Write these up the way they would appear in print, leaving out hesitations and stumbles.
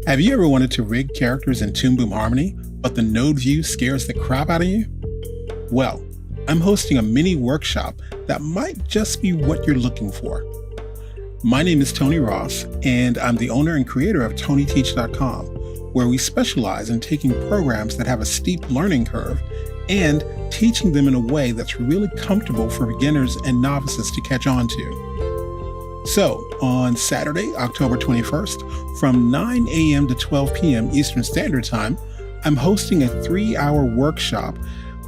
Have you ever wanted to rig characters in Toon Boom Harmony, but the node view scares the crap out of you? Well, I'm hosting a mini workshop that might just be what you're looking for. My name is Tony Ross, and I'm the owner and creator of pt2.com, where we specialize in taking programs that have a steep learning curve and teaching them in a way that's really comfortable for beginners and novices to catch on to. So, on Saturday, October 21st, from 9 a.m. to 12 p.m. Eastern Standard Time, I'm hosting a 3-hour workshop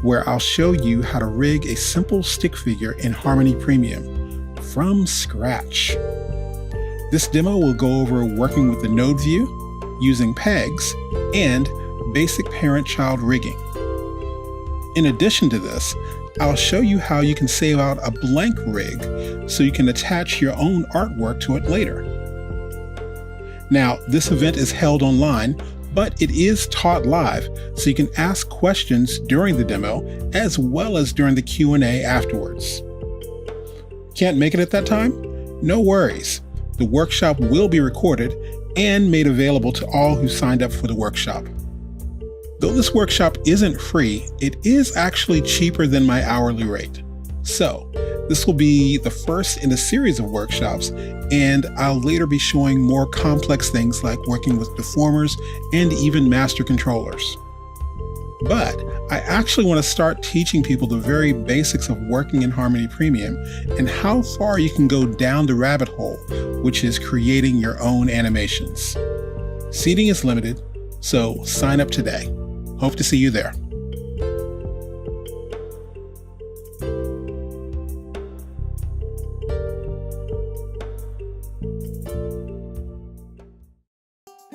where I'll show you how to rig a simple stick figure in Harmony Premium from scratch. This demo will go over working with the node view, using pegs, and basic parent-child rigging. In addition to this, I'll show you how you can save out a blank rig so you can attach your own artwork to it later. Now, this event is held online, but it is taught live, so you can ask questions during the demo as well as during the Q&A afterwards. Can't make it at that time? No worries. The workshop will be recorded and made available to all who signed up for the workshop. Though this workshop isn't free, it is actually cheaper than my hourly rate. So, this will be the first in a series of workshops, and I'll later be showing more complex things like working with deformers and even master controllers. But I actually want to start teaching people the very basics of working in Harmony Premium and how far you can go down the rabbit hole, which is creating your own animations. Seating is limited, so sign up today. Hope to see you there.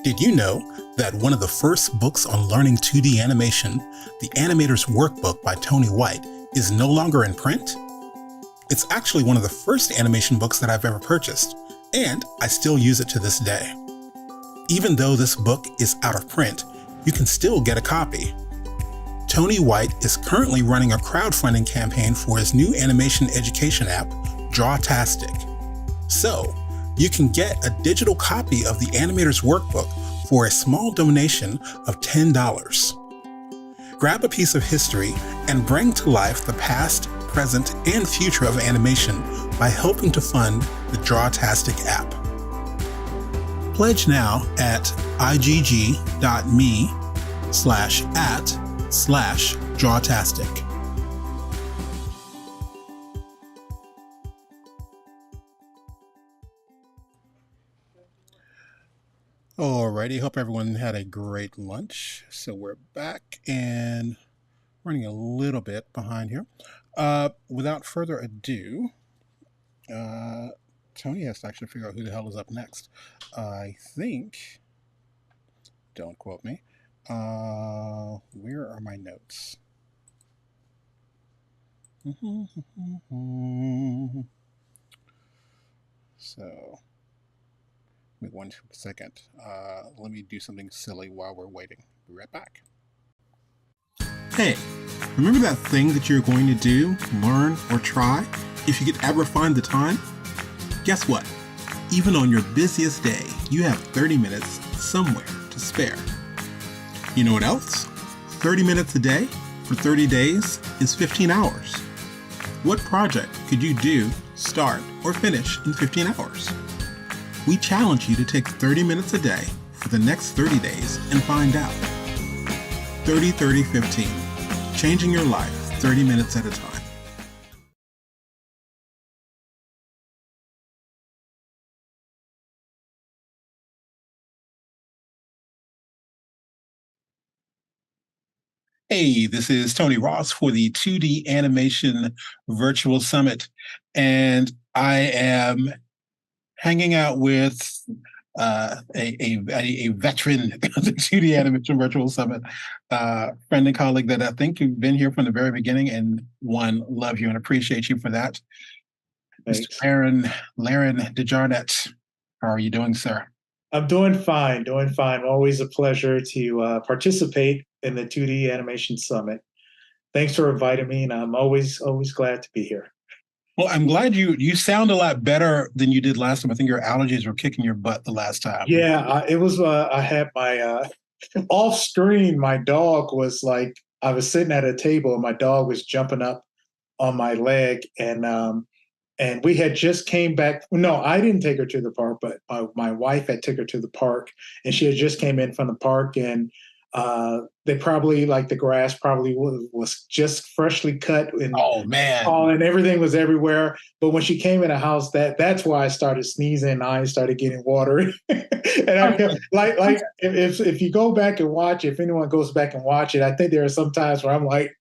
Did you know that one of the first books on learning 2D animation, The Animator's Workbook by Tony White, is no longer in print? It's actually one of the first animation books that I've ever purchased, and I still use it to this day. Even though this book is out of print, you can still get a copy. Tony White is currently running a crowdfunding campaign for his new animation education app, Drawtastic. So, you can get a digital copy of the Animator's Workbook for a small donation of $10. Grab a piece of history and bring to life the past, present, and future of animation by helping to fund the Drawtastic app. Pledge now at igg.me/@/Drawtastic. Alrighty, hope everyone had a great lunch. So we're back and running a little bit behind here. Without further ado, Tony has to actually figure out who the hell is up next. I think, don't quote me, where are my notes? So, give me 1 second. Let me do something silly while we're waiting. Be right back. Hey, remember that thing that you're going to do, learn, or try if you could ever find the time? Guess what? Even on your busiest day, you have 30 minutes somewhere to spare. You know what else? 30 minutes a day for 30 days is 15 hours. What project could you do, start, or finish in 15 hours? We challenge you to take 30 minutes a day for the next 30 days and find out. 30-30-15. Changing your life 30 minutes at a time. Hey, this is Tony Ross for the 2D Animation Virtual Summit, and I am hanging out with a veteran of the 2D Animation Virtual Summit, friend and colleague that I think you've been here from the very beginning, and love you and appreciate you for that. Thanks. Mr. Laren DeJarnett, how are you doing, sir? I'm doing fine. Always a pleasure to participate in the 2D Animation Summit. Thanks for inviting me, and I'm always glad to be here. Well, I'm glad you sound a lot better than you did last time. I think your allergies were kicking your butt the last time. Yeah, it was. I had my off screen. My dog was like, I was sitting at a table, and my dog was jumping up on my leg, and we had just came back. No, I didn't take her to the park, but my wife had took her to the park, and she had just came in from the park, and they probably like the grass probably was just freshly cut and Oh man. tall, and everything was everywhere. But when she came in the house, that's why I started sneezing. I started getting watery, and I Oh, kept like if you go back and watch, if anyone goes back and watch it, I think there are some times where I'm like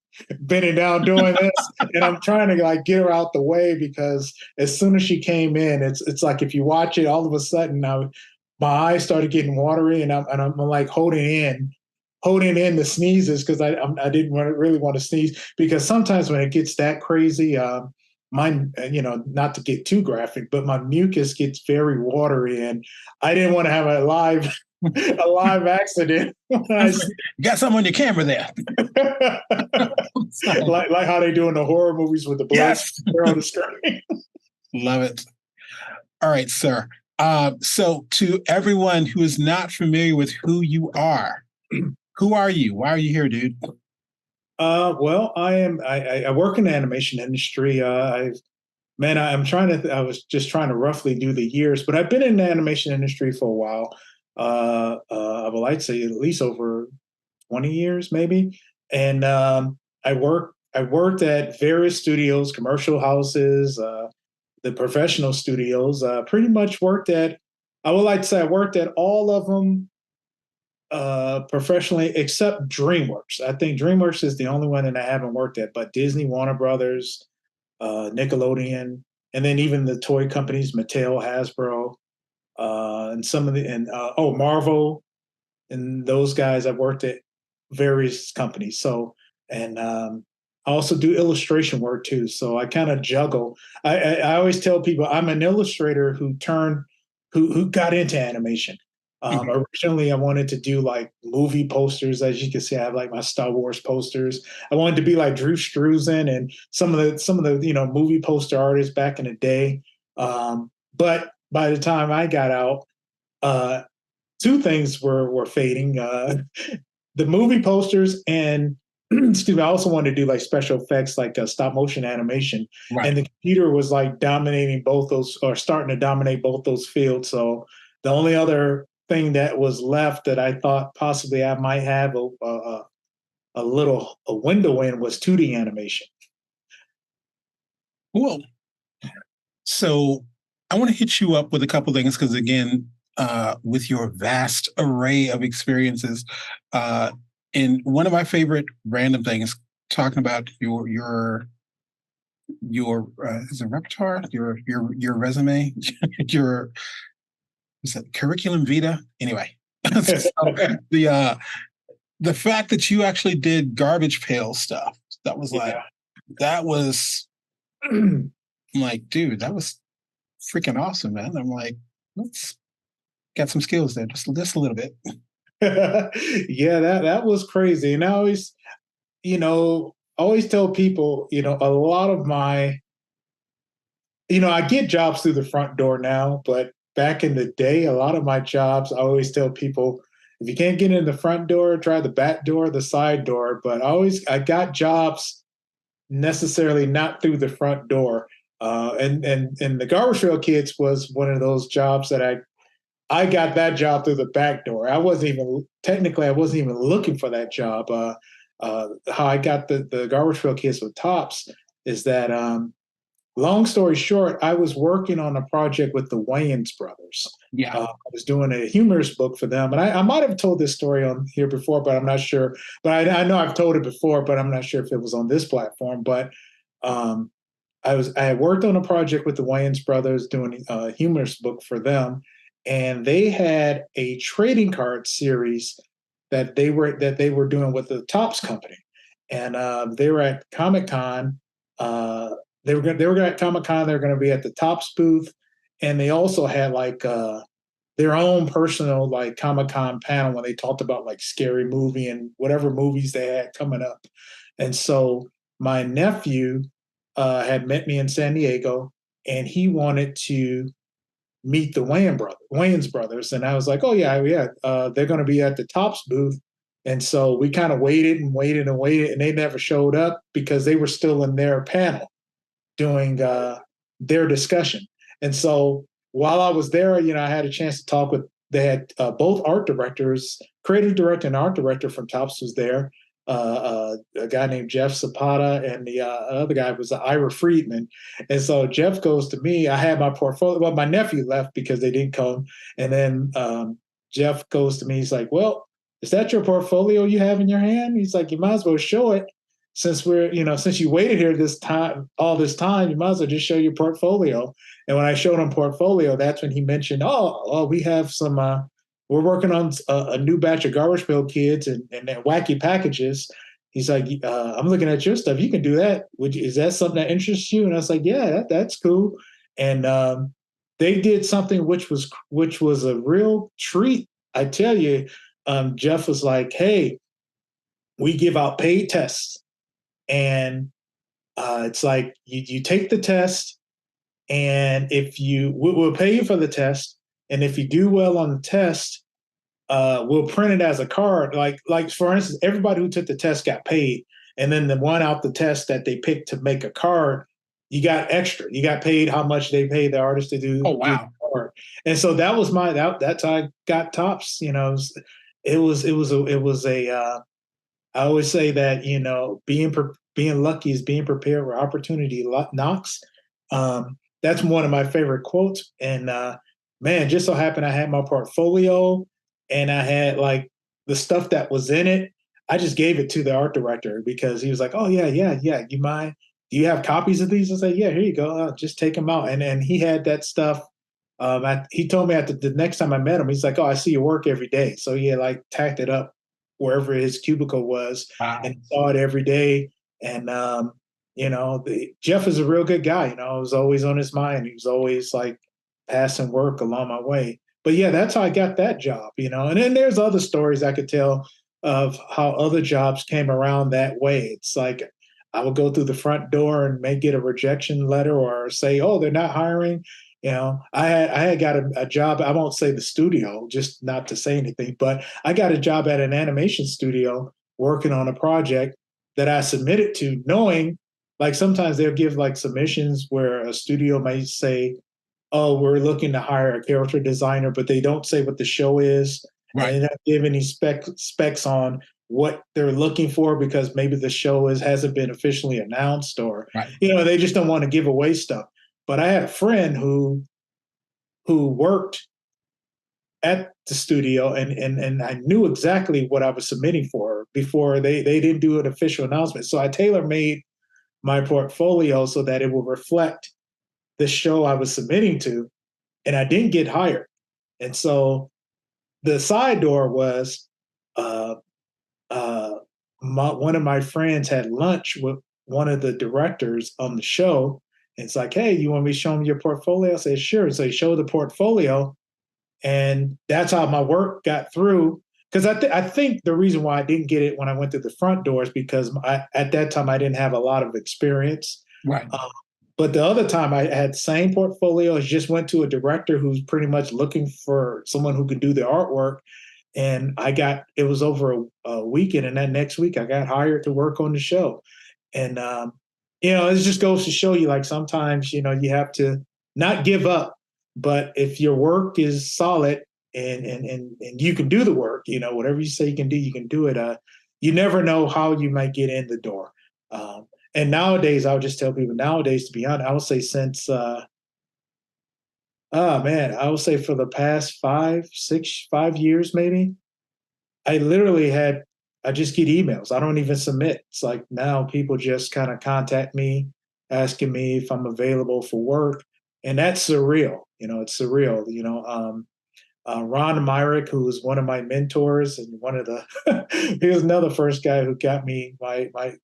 bending down doing this, and I'm trying to like get her out the way because as soon as she came in, it's like if you watch it, all of a sudden my eyes started getting watery, and I'm like holding in the sneezes because I didn't really want to sneeze because sometimes when it gets that crazy, mine, not to get too graphic, but my mucus gets very watery, and I didn't want to have a live a live accident. you got something on your camera there. like how they do in the horror movies with the blood Yes. on the screen. Love it. All right, sir. So to everyone who is not familiar with who you are, who are you? Why are you here, dude? Well, I am. I work in the animation industry. I'm trying to. I was just trying to roughly do the years, but I've been in the animation industry for a while. I would like to say at least over 20 years, maybe. And I worked at various studios, commercial houses, the professional studios. Pretty much worked at. I would like to say I worked at all of them professionally, except DreamWorks. I think DreamWorks is the only one that I haven't worked at, but Disney, Warner Brothers, Nickelodeon, and then even the toy companies, Mattel, Hasbro, and some of the Marvel, and those guys. I've worked at various companies. So and I also do illustration work too. So I kind of juggle. I always tell people I'm an illustrator who got into animation. Mhm. Originally, I wanted to do like movie posters. As you can see, I have like my Star Wars posters. I wanted to be like Drew Struzan and some of the movie poster artists back in the day. But by the time I got out, uh, two things were fading. The movie posters and excuse me, I also wanted to do like special effects, like stop motion animation, Right. and the computer was like dominating both those, or starting to dominate both those fields. So the only other thing that was left that I thought possibly I might have a little a window in was 2D animation. Cool. So I want to hit you up with a couple things because again, with your vast array of experiences, uh, and one of my favorite random things, talking about your is it repertoire, your resume, your is it curriculum vitae? Anyway, so the uh, the fact that you actually did garbage pail stuff, that was like Yeah. that was I'm like, dude, that was freaking awesome, man. I'm like, let's get some skills there, just a little bit. Yeah, that was crazy. And I always tell people, a lot of my, I get jobs through the front door now, but back in the day, a lot of my jobs, I always tell people, if you can't get in the front door, try the back door, the side door. But I got jobs necessarily not through the front door. And the Garbage Pail Kids was one of those jobs that I got that job through the back door. I wasn't even looking for that job. How I got the Garbage Pail Kids with Tops is that, long story short, I was working on a project with the Wayans brothers. Yeah. I was doing a humorous book for them, and I might have told this story on here before, but I'm not sure. But I know I've told it before, but I'm not sure if it was on this platform. But um, I had worked on a project with the Wayans brothers doing a humorous book for them, and they had a trading card series that they were doing with the Tops company, and they were at Comic Con. They were at Comic Con. They were going to be at the Tops booth, and they also had like their own personal like Comic Con panel when they talked about like scary movie and whatever movies they had coming up. And so my nephew had met me in San Diego, and he wanted to meet the Wayans brothers, and I was like, oh yeah, yeah, they're going to be at the Tops booth, and so we kind of waited and waited and waited, and they never showed up because they were still in their panel doing their discussion, and so while I was there, I had a chance to talk with. They had both art directors, creative director and art director from Tops was there. A guy named Jeff Zapata, and the other guy was Ira Friedman. And so Jeff goes to me. I had my portfolio. Well, my nephew left because they didn't come. And then Jeff goes to me. He's like, "Well, is that your portfolio you have in your hand?" He's like, "You might as well show it since since you waited here all this time. You might as well just show your portfolio." And when I showed him portfolio, that's when he mentioned, "Oh, we have some. We're working on a new batch of Garbage Pail Kids and wacky packages." He's like, "I'm looking at your stuff. You can do that. Is that something that interests you?" And I was like, "Yeah, that's cool." And they did something which was a real treat. I tell you, Jeff was like, "Hey, we give out paid tests, and it's like you take the test, and if we'll pay you for the test, and if you do well on the test, we'll print it as a card. Like for instance, everybody who took the test got paid, and then the one out the test that they picked to make a card, you got extra. You got paid how much they paid the artist to Oh, do the wow. card." And so that was that's how I got Tops. It was a I always say that being lucky is being prepared where opportunity knocks. That's one of my favorite quotes. And man, just so happened I had my portfolio, and I had like the stuff that was in it. I just gave it to the art director because he was like, "Oh yeah, yeah, yeah. You mind? Do you have copies of these?" I said, "Yeah, here you go. Just take them out." And he had that stuff. He told me at the next time I met him, he's like, "Oh, I see your work every day." So he had like tacked it up wherever his cubicle was, and Wow. saw it every day. And Jeff is a real good guy. It was always on his mind. He was always like passing work along my way. But yeah, that's how I got that job. And then there's other stories I could tell of how other jobs came around that way. It's like I would go through the front door and may get a rejection letter or say, "Oh, they're not hiring." I had got a job. I won't say the studio, just not to say anything, but I got a job at an animation studio working on a project that I submitted to, knowing like sometimes they'll give like submissions where a studio might say, "Oh, we're looking to hire a character designer," but they don't say what the show is, and Right. they don't give any specs on what they're looking for because maybe the show hasn't been officially announced, or Right. they just don't want to give away stuff. But I had a friend who worked at the studio, and I knew exactly what I was submitting for before they didn't do an official announcement. So I tailor made my portfolio so that it will reflect the show I was submitting to, and I didn't get hired. And so the side door was uh, uh, one of my friends had lunch with one of the directors on the show. And it's like, "Hey, you want me to show him your portfolio?" I said, "Sure." So he showed the portfolio, and that's how my work got through. Because I think the reason why I didn't get it when I went through the front door is because at that time I didn't have a lot of experience. Right. Um, but the other time I had the same portfolio, I just went to a director who's pretty much looking for someone who can do the artwork. And it was over a weekend, and that next week I got hired to work on the show. And, it just goes to show you like sometimes, you have to not give up, but if your work is solid and you can do the work, whatever you say you can do it. You never know how you might get in the door. And nowadays, I would just tell people nowadays, to be honest, I would say since, oh man, I would say for the past 5 years, maybe, I literally I just get emails. I don't even submit. It's like now people just kind of contact me asking me if I'm available for work. And that's surreal. It's surreal. Ron Myrick, who was one of my mentors and one of he was another first guy who got me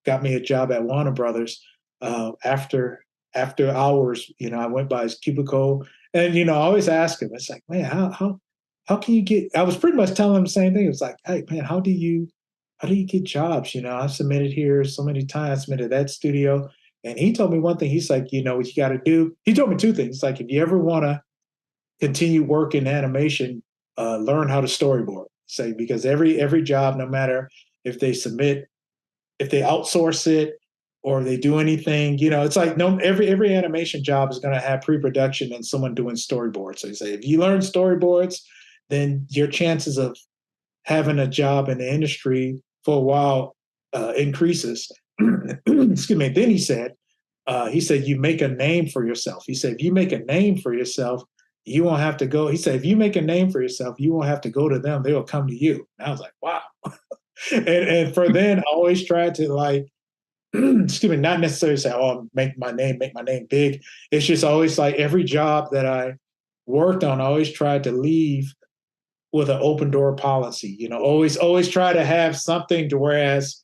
got me a job at Warner Brothers. After hours, I went by his cubicle, and I always ask him. It's like, "Man, how can you get?" I was pretty much telling him the same thing. It was like, "Hey, man, how do you get jobs? I've submitted here so many times. I submitted that studio, And he told me one thing. He's like, what you got to do. He told me two things. Like, if you ever want to continue work in animation, learn how to storyboard. Say, because every job, no matter if they submit, if they outsource it or they do anything, it's like no every animation job is going to have pre-production and someone doing storyboards. So you say if you learn storyboards, then your chances of having a job in the industry for a while increases. Excuse me. Then he said, you make a name for yourself. He said, if you make a name for yourself, you won't have to go. He said, if you make a name for yourself, you won't have to go to them. They will come to you. And I was like, wow. And for then, I always tried to like, excuse me, not necessarily say, oh, make my name big. It's just always like every job that I worked on, I always tried to leave with an open door policy. Always try to have something to whereas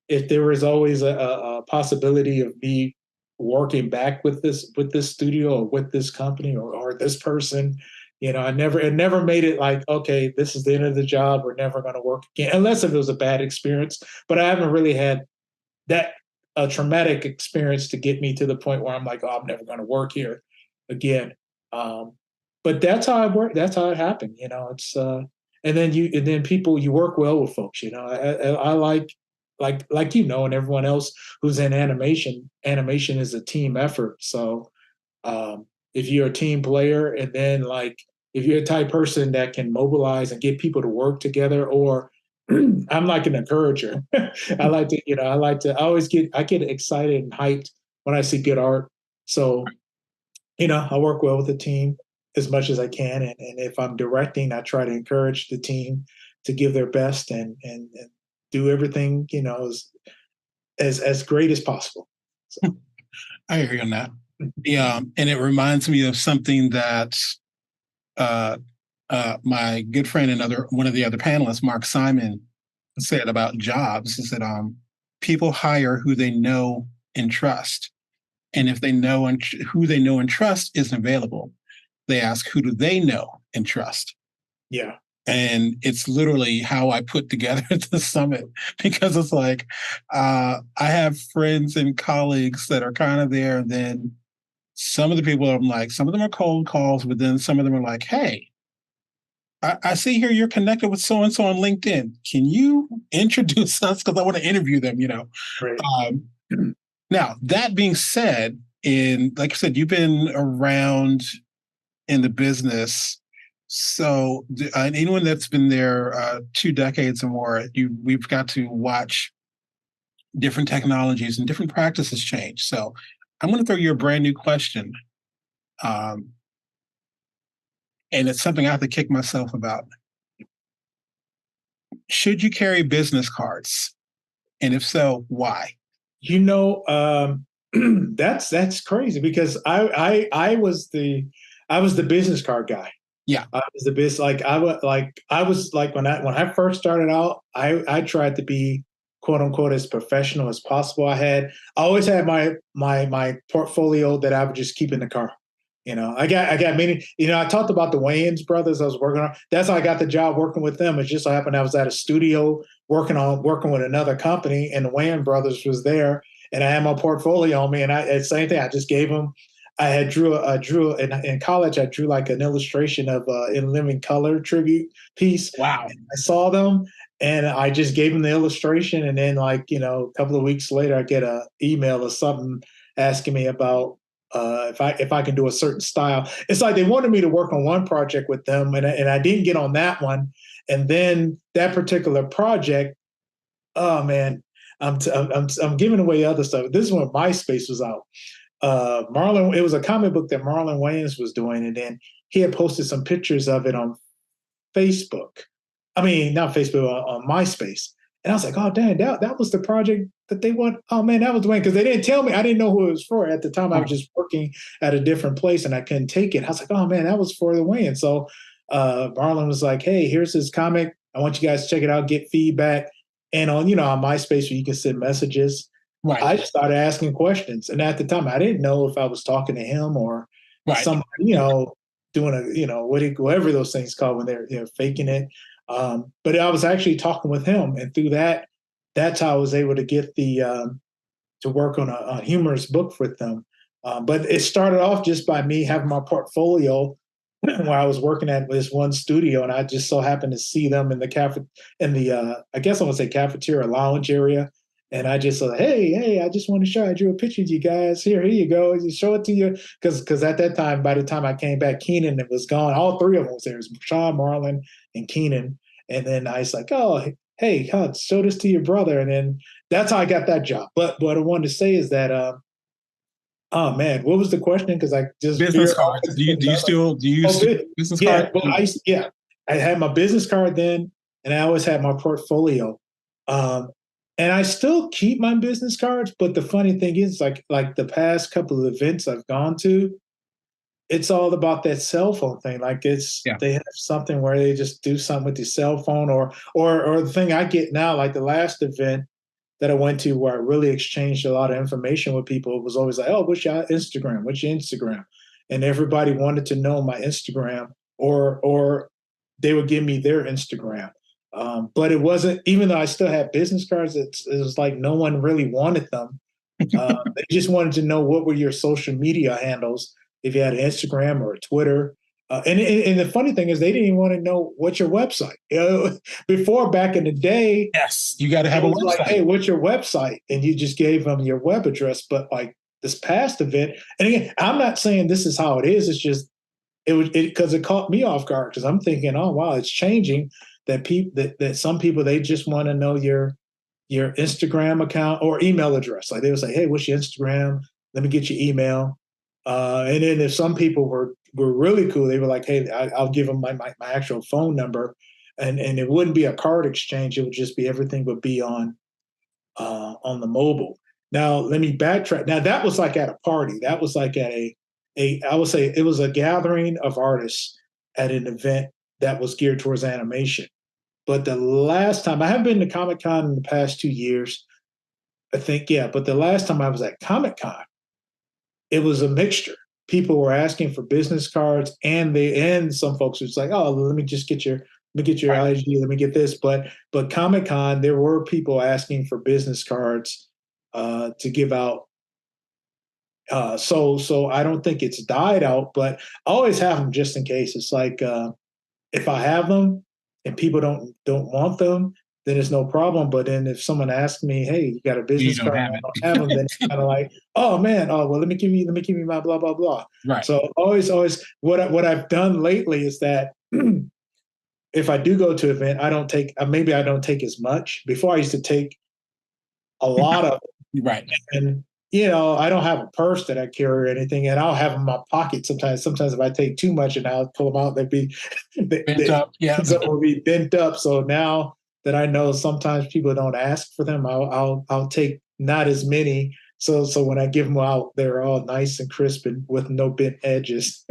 if there was always a possibility of me working back with this studio or with this company or this person, it never made it like, okay, this is the end of the job. We're never going to work again, unless if it was a bad experience. But I haven't really had that a traumatic experience to get me to the point where I'm like, oh, I'm never going to work here again. Um, but that's how it worked. That's how it happened. It's and then people you work well with folks. I like and everyone else who's in animation. Animation is a team effort. So if you're a team player, and then like if you're a type person that can mobilize and get people to work together, or I'm like an encourager. I get excited and hyped when I see good art. So, I work well with the team as much as I can. And if I'm directing, I try to encourage the team to give their best and do everything, as great as possible. So. I hear you on that. Yeah. And it reminds me of something that uh, my good friend and one of the other panelists, Mark Simon, said about jobs is that people hire who they know and trust. And if they know and who they know and trust isn't available, they ask who do they know and trust. Yeah. And it's literally how I put together the summit, because it's like I have friends and colleagues that are kind of there. And then some of the people I'm like, some of them are cold calls, but then some of them are like, hey, I see here you're connected with so and so on LinkedIn. Can you introduce us? Because I want to interview them, Right. Now, that being said, like I said, you've been around in the business. So anyone that's been there 2 decades or more, we've got to watch different technologies and different practices change. So I'm going to throw you a brand new question. And it's something I have to kick myself about. Should you carry business cards? And if so, why? That's crazy because I was the business card guy. Yeah. I was the business I was like when I first started out, I tried to be quote unquote as professional as possible. I always had my portfolio that I would just keep in the car. I got many. I talked about the Wayans brothers. I was working on. That's how I got the job working with them. It just so happened I was at a studio working with another company, and the Wayans brothers was there, and I had my portfolio on me, and same thing. I just gave them. I drew in college. I drew like an illustration of in living color tribute piece. Wow. I saw them, and I just gave them the illustration, and then a couple of weeks later, I get an email or something asking me about if I can do a certain style. It's like they wanted me to work on one project with them, and I didn't get on that one. And then that particular project, oh man, I'm giving away other stuff. This is when MySpace was out. Marlon, it was a comic book that Marlon Wayans was doing, and then he had posted some pictures of it on Facebook. I mean, not Facebook, on MySpace. And I was like, oh, dang, that was the project that they want. Oh, man, that was the one. Because they didn't tell me. I didn't know who it was for. At the time, I was just working at a different place and I couldn't take it. I was like, oh, man, that was for the Wayne. So Marlon was like, hey, here's his comic. I want you guys to check it out, get feedback. And on MySpace where you can send messages. Right. I just started asking questions. And at the time, I didn't know if I was talking to him or somebody, doing whatever those things called when they're faking it. But I was actually talking with him, and through that's how I was able to get the to work on a humorous book with them. But it started off just by me having my portfolio where I was working at this one studio, and I just so happened to see them in the I guess I would say cafeteria lounge area, and I just said, hey, I just want to show. I drew a picture of you guys. Here you go. You show it to you because at that time, by the time I came back, Keenan it was gone. All three of them was there. It was Sean, Marlon, and Keenan. And then I was like, oh, hey, show this to your brother. And then that's how I got that job. But what I wanted to say is that oh man, what was the question? Because I just Business fear. cards. Do you Oh, still business yeah. card? Well, I had my business card then, and I always had my portfolio. Um, and I still keep my business cards, but the funny thing is, like the past couple of events I've gone to, it's all about that cell phone thing. Like Yeah. they have something where they just do something with your cell phone, or the thing I get now, like the last event that I went to where I really exchanged a lot of information with people. It was always like, oh, what's your Instagram? What's your Instagram? And everybody wanted to know my Instagram, or they would give me their Instagram. But it wasn't, even though I still had business cards, it was like no one really wanted them. They just wanted to know what were your social media handles, if you had an Instagram or a Twitter. And the funny thing is, they didn't even want to know what's your website. Before, back in the day, Yes, you got to it have a was like, website. hey, what's your website? And you just gave them your web address. But like this past event, and again, I'm not saying this is how it is. It's just because it caught me off guard because I'm thinking, oh wow, it's changing. That people that some people they just want to know your Instagram account or email address. Like they would say, hey, what's your Instagram? Let me get your email. And then if some people were really cool, they were like, hey, I'll give them my actual phone number, and it wouldn't be a card exchange. It would just be everything would be on the mobile. Now let me backtrack. Now that was like at a party. That was like at a I would say it was a gathering of artists at an event that was geared towards animation. But the last time I haven't been to Comic Con in the past 2 years, I think, yeah. But the last time I was at Comic Con, it was a mixture. People were asking for business cards, and some folks was like, "Oh, let me get your Right. IG, let me get this." But Comic Con, there were people asking for business cards to give out. So I don't think it's died out, but I always have them just in case. It's like if I have them and people don't want them, then it's no problem. But then if someone asks me, "Hey, you got a You business don't card?" have and I don't have them, then it. it's kind of like, "Oh man, oh well, let me give you my blah blah blah." Right. So always what I've done lately is that if I do go to an event, I don't take maybe I don't take as much. Before I used to take a lot of, Right. and I don't have a purse that I carry or anything, and I'll have them in my pocket sometimes. Sometimes if I take too much and I'll pull them out, they'd be Bent up. Yeah. some will be bent up. So now that I know sometimes people don't ask for them, I'll take not as many. So when I give them out, they're all nice and crisp and with no bent edges.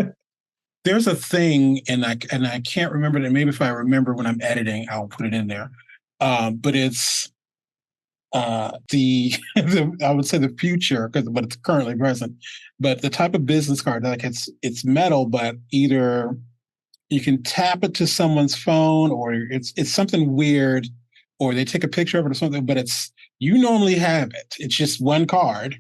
There's a thing, and I can't remember that. Maybe if I remember when I'm editing, I'll put it in there. But it's the I would say the future but it's currently present. But the type of business card, like it's metal, but either you can tap it to someone's phone, or it's something weird, or they take a picture of it or something. But you normally have it. It's just one card.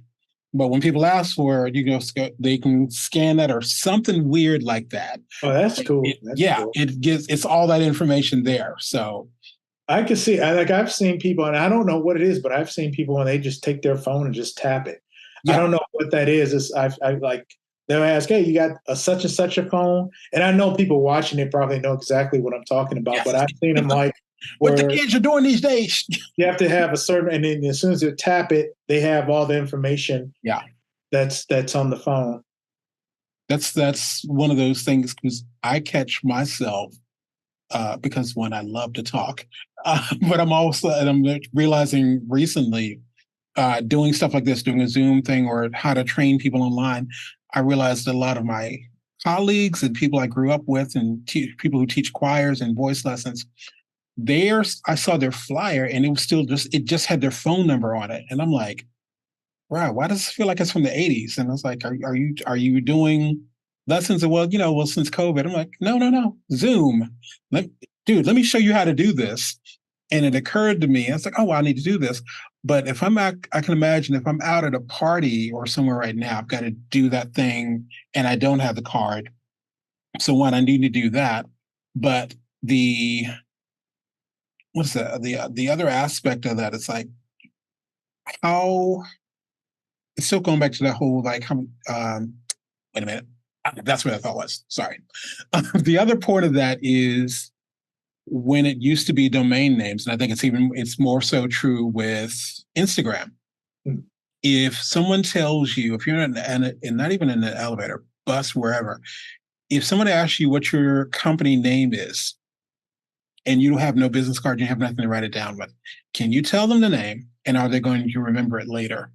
But when people ask for it, they can scan that or something weird like that. Oh, that's cool. That's Yeah, cool. it's all that information there. So I can see. I've seen people, and I don't know what it is, but I've seen people when they just take their phone and just tap it. I yeah, don't know what that is. I like they'll ask, "Hey, you got a such and such a phone?" And I know people watching it probably know exactly what I'm talking about. But yes. I've seen them like What the where kids are doing these days. you have to have a certain, and then as soon as you tap it, they have all the information Yeah, that's on the phone. that's one of those things because I catch myself because one, I love to talk, but I'm realizing recently doing stuff like this, doing a Zoom thing or how to train people online. I realized a lot of my colleagues and people I grew up with and people who teach choirs and voice lessons, I saw their flyer and it just had their phone number on it, and I'm like, wow, why does it feel like it's from the '80s? And I was like, are you doing lessons? And well, since COVID, I'm like, no, Zoom. Dude, let me show you how to do this. And it occurred to me, I was like, oh, well, I need to do this. But if I'm out, I can imagine if I'm out at a party or somewhere right now, I've got to do that thing and I don't have the card. So one, I need to do that. But the what's the other aspect of that? It's like how it's still going back to that whole like wait a minute. That's what I thought was. Sorry. The other part of that is when it used to be domain names, and I think it's more so true with Instagram. Mm. If someone tells you, if you're in not even in an elevator, bus, wherever, if someone asks you what your company name is, and you have no business card, you have nothing to write it down with, can you tell them the name, and are they going to remember it later?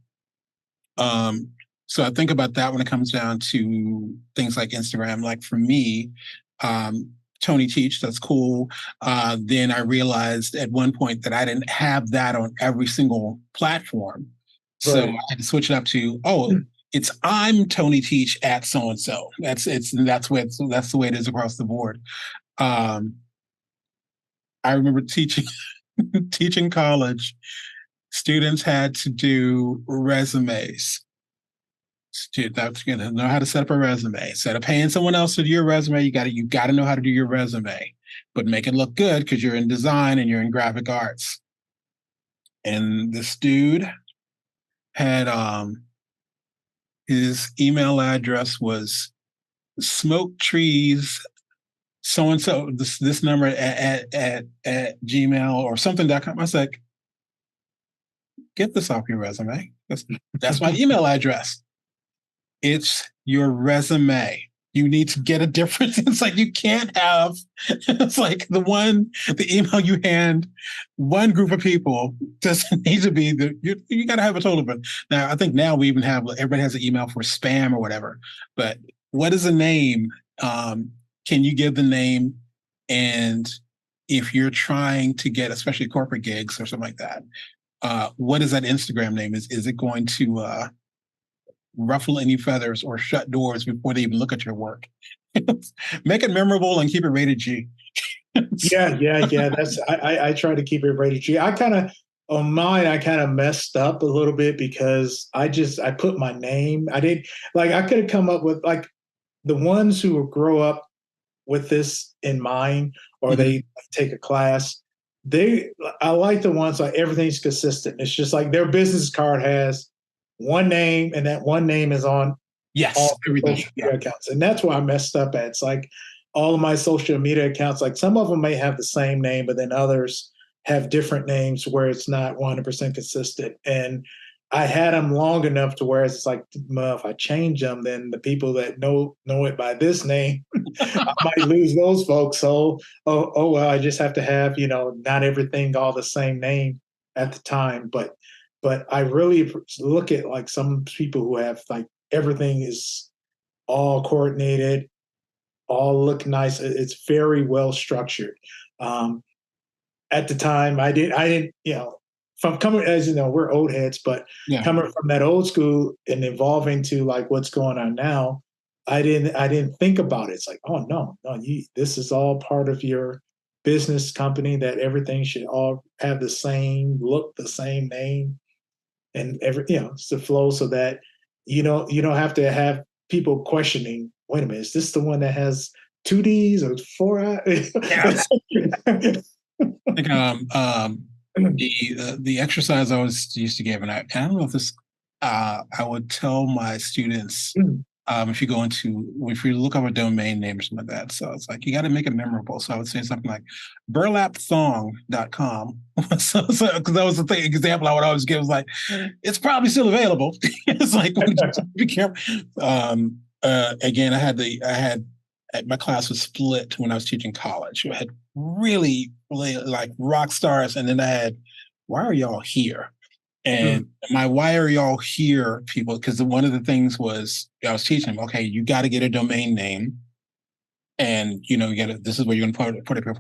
Um, so I think about that when it comes down to things like Instagram. Like for me, um, Tony Teach, that's cool. Then I realized at one point that I didn't have that on every single platform. So I Right. had to switch it up to, oh, it's I'm Tony Teach at so and so. That's the way it is across the board. Um, I remember teaching teaching college. Students had to do resumes. That's gonna know how to set up a resume. Instead of paying someone else to do your resume, you gotta know how to do your resume, but make it look good because you're in design and you're in graphic arts. And this dude had his email address was smoke trees so and so this number at gmail or something.com. I was like, get this off your resume. That's my email address. It's your resume. You need to get a difference. It's like you can't have, it's like the email you hand one group of people doesn't need to be you got to have a total of it. Now, I think now we even have, everybody has an email for spam or whatever, but what is a name? Can you give the name? And if you're trying to get, especially corporate gigs or something like that, what is that Instagram name? Is it going to, ruffle any feathers or shut doors before they even look at your work? Make it memorable and keep it rated G. Yeah. I try to keep it rated G. I kind of on mine. I kind of messed up a little bit because I put my name. I did like I could have come up with like the ones who grow up with this in mind or Mhm. they take a class. They I like the ones like everything's consistent. It's just like their business card has one name and that one name is on Yes, all the everything. social Yeah. media accounts. And that's where I messed up at. It's like all of my social media accounts, like some of them may have the same name, but then others have different names where it's not 100% consistent. And I had them long enough to where it's like, well, if I change them, then the people that know it by this name, I might lose those folks. So, oh well, I just have to have not everything all the same name at the time. But I really look at like some people who have like everything is all coordinated, all look nice. It's very well structured. Um, at the time, I didn't, from coming as we're old heads, but Yeah. coming from that old school and evolving to like what's going on now, I didn't think about it. It's like, oh no, this is all part of your business company that everything should all have the same look, the same name, and it's the flow so that you don't have to have people questioning. Wait a minute, is this the one that has two D's or four I? Yeah. I think the exercise I was used to give, and I don't know if this, I would tell my students, if you look up a domain name or something like that, so it's like you got to make it memorable. So I would say something like burlapthong.com. Because that was the thing example I would always give, was like, it's probably still available. It's like, be careful. Again, I had my class was split when I was teaching college. I had really like rock stars, and then I had, why are y'all here? And my why are y'all here people, because one of the things was I was teaching them, okay, you got to get a domain name, and you got to, this is where you're going to put up your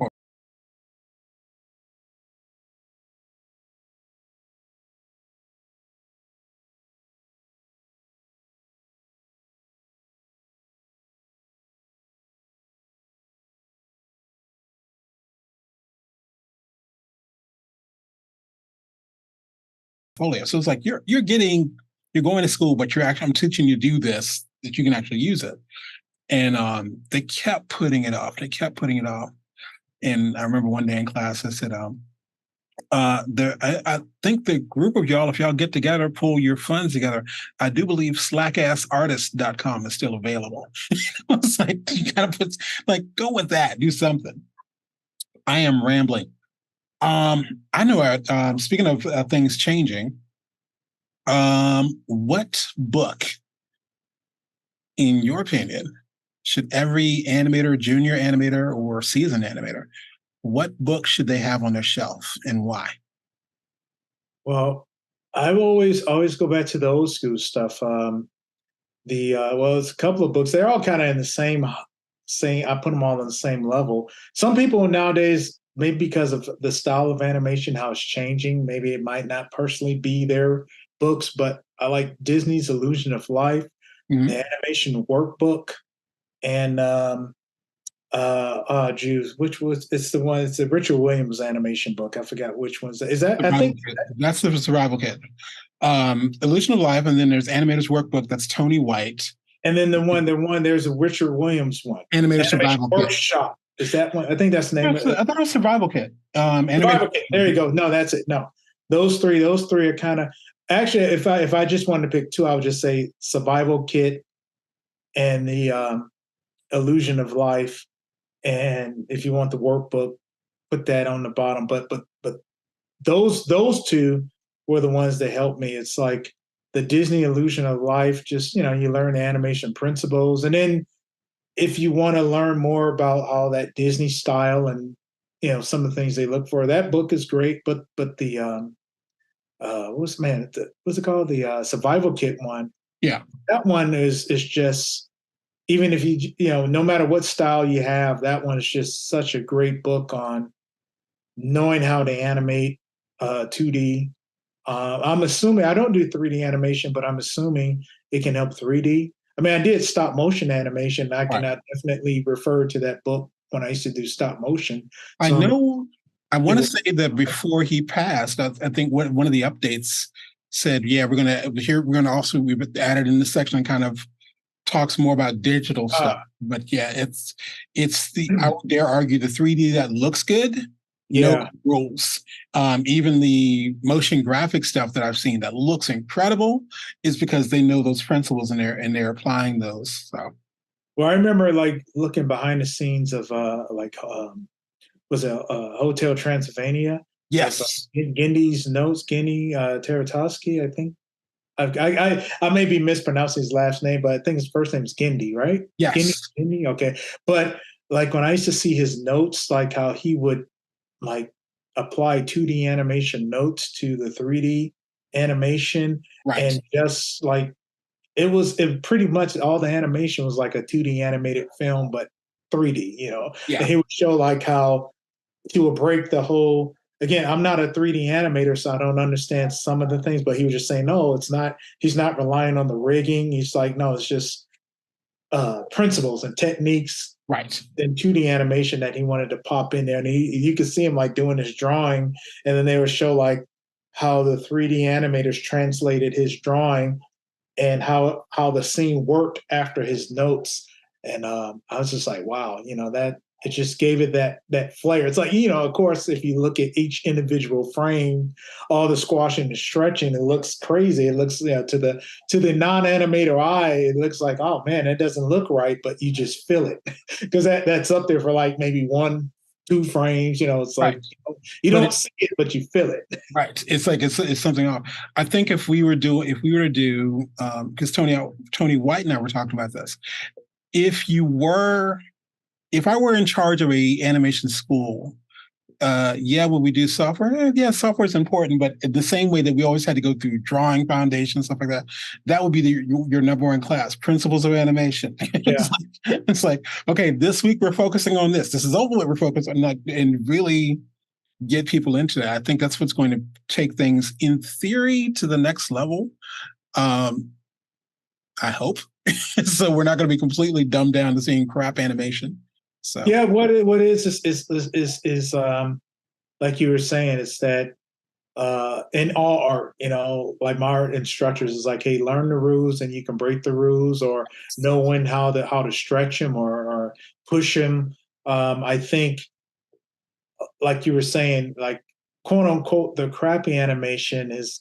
portfolio. So it's like you're going to school, but I'm teaching you to do this that you can actually use it. And they kept putting it off. They kept putting it off. And I remember one day in class, I said, I think the group of y'all, if y'all get together, pull your funds together, I do believe slackassartist.com is still available. I was like, you gotta put, like, go with that, do something. I am rambling. I know, speaking of things changing, what book, in your opinion, should every animator, junior animator, or seasoned animator, what book should they have on their shelf and why? Well, I always go back to the old school stuff. It's a couple of books. They're all kind of in the same. I put them all on the same level. Some people nowadays, maybe because of the style of animation, how it's changing, maybe it might not personally be their books, but I like Disney's Illusion of Life, Mhm. the animation workbook, and Jews, which was it's the one, it's the Richard Williams animation book. I forgot which one's that. Is that, I Survival think, Kit. That's the Survival Kit. Illusion of Life, and then there's Animator's Workbook. That's Tony White. and then there's a Richard Williams one. Animator Animation Survival Kit. Workshop. Is that one? I think that's the name of it. I thought it was Survival Kit. Animator. Survival Kit. There you go. No, that's it. No. Those three are kind of, actually, if I just wanted to pick two, I would just say Survival Kit and the Illusion of Life. And if you want the workbook, put that on the bottom. But those two were the ones that helped me. It's like the Disney Illusion of Life, just, you learn the animation principles. And then if you want to learn more about all that Disney style and, some of the things they look for, that book is great. But the what's it called? The Survival Kit one. Yeah. That one is just, even if no matter what style you have, that one is just such a great book on knowing how to animate 2D. I'm assuming I don't do 3D animation, but I'm assuming it can help 3D. I mean, I did stop motion animation. I can Right. definitely refer to that book when I used to do stop motion. I So know. I want to was, say that before he passed, I think one of the updates said, "Yeah, we're gonna also we've added in this section kind of talks more about digital stuff." But yeah, it's the I would dare argue the 3D that looks good, no yeah. rules. Even the motion graphic stuff that I've seen that looks incredible is because they know those principles and they're applying those. So Well, I remember like looking behind the scenes of was it Hotel Transylvania of yes, Gendy's notes, Gendy Teratosky, I think. I may be mispronouncing his last name, but I think his first name is Gendy, right? Gendy, yes, Gendy. Okay, but like when I used to see his notes, like how he would like apply 2D animation notes to the 3D animation, right, and just like it pretty much all the animation was like a 2D animated film, but 3D, and yeah, he would show like how he would break the whole, again, I'm not a 3D animator, so I don't understand some of the things, but he was just saying, no, it's not, he's not relying on the rigging. He's like, no, it's just principles and techniques right. in 2D animation that he wanted to pop in there. And you could see him like doing his drawing, and then they would show like how the 3D animators translated his drawing and how the scene worked after his notes. And I was just like, wow, that it just gave it that flair. It's like, of course, if you look at each individual frame, all the squashing and stretching, it looks crazy. It looks, to the non-animator eye, it looks like, oh man, that doesn't look right, but you just feel it because that's up there for like maybe 1-2 frames. It's like Right. you But don't see it, but you feel it. right. It's like it's something off. I think if we were to do because Tony White and I were talking about this. If you were if I were in charge of a animation school, yeah, would we do software? Yeah, software is important, but the same way that we always had to go through drawing foundation, stuff like that, that would be your number one class, principles of animation. Yeah. It's like, okay, this week we're focusing on this. This is over what we're focused on, like, and really get people into that. I think that's what's going to take things in theory to the next level. Um, I hope. So we're not going to be completely dumbed down to seeing crap animation. So Yeah, what is like you were saying, is that in all art, like my art instructors is like, hey, learn the rules and you can break the rules, or knowing how to stretch them, or push them. I think, like you were saying, like quote unquote, the crappy animation is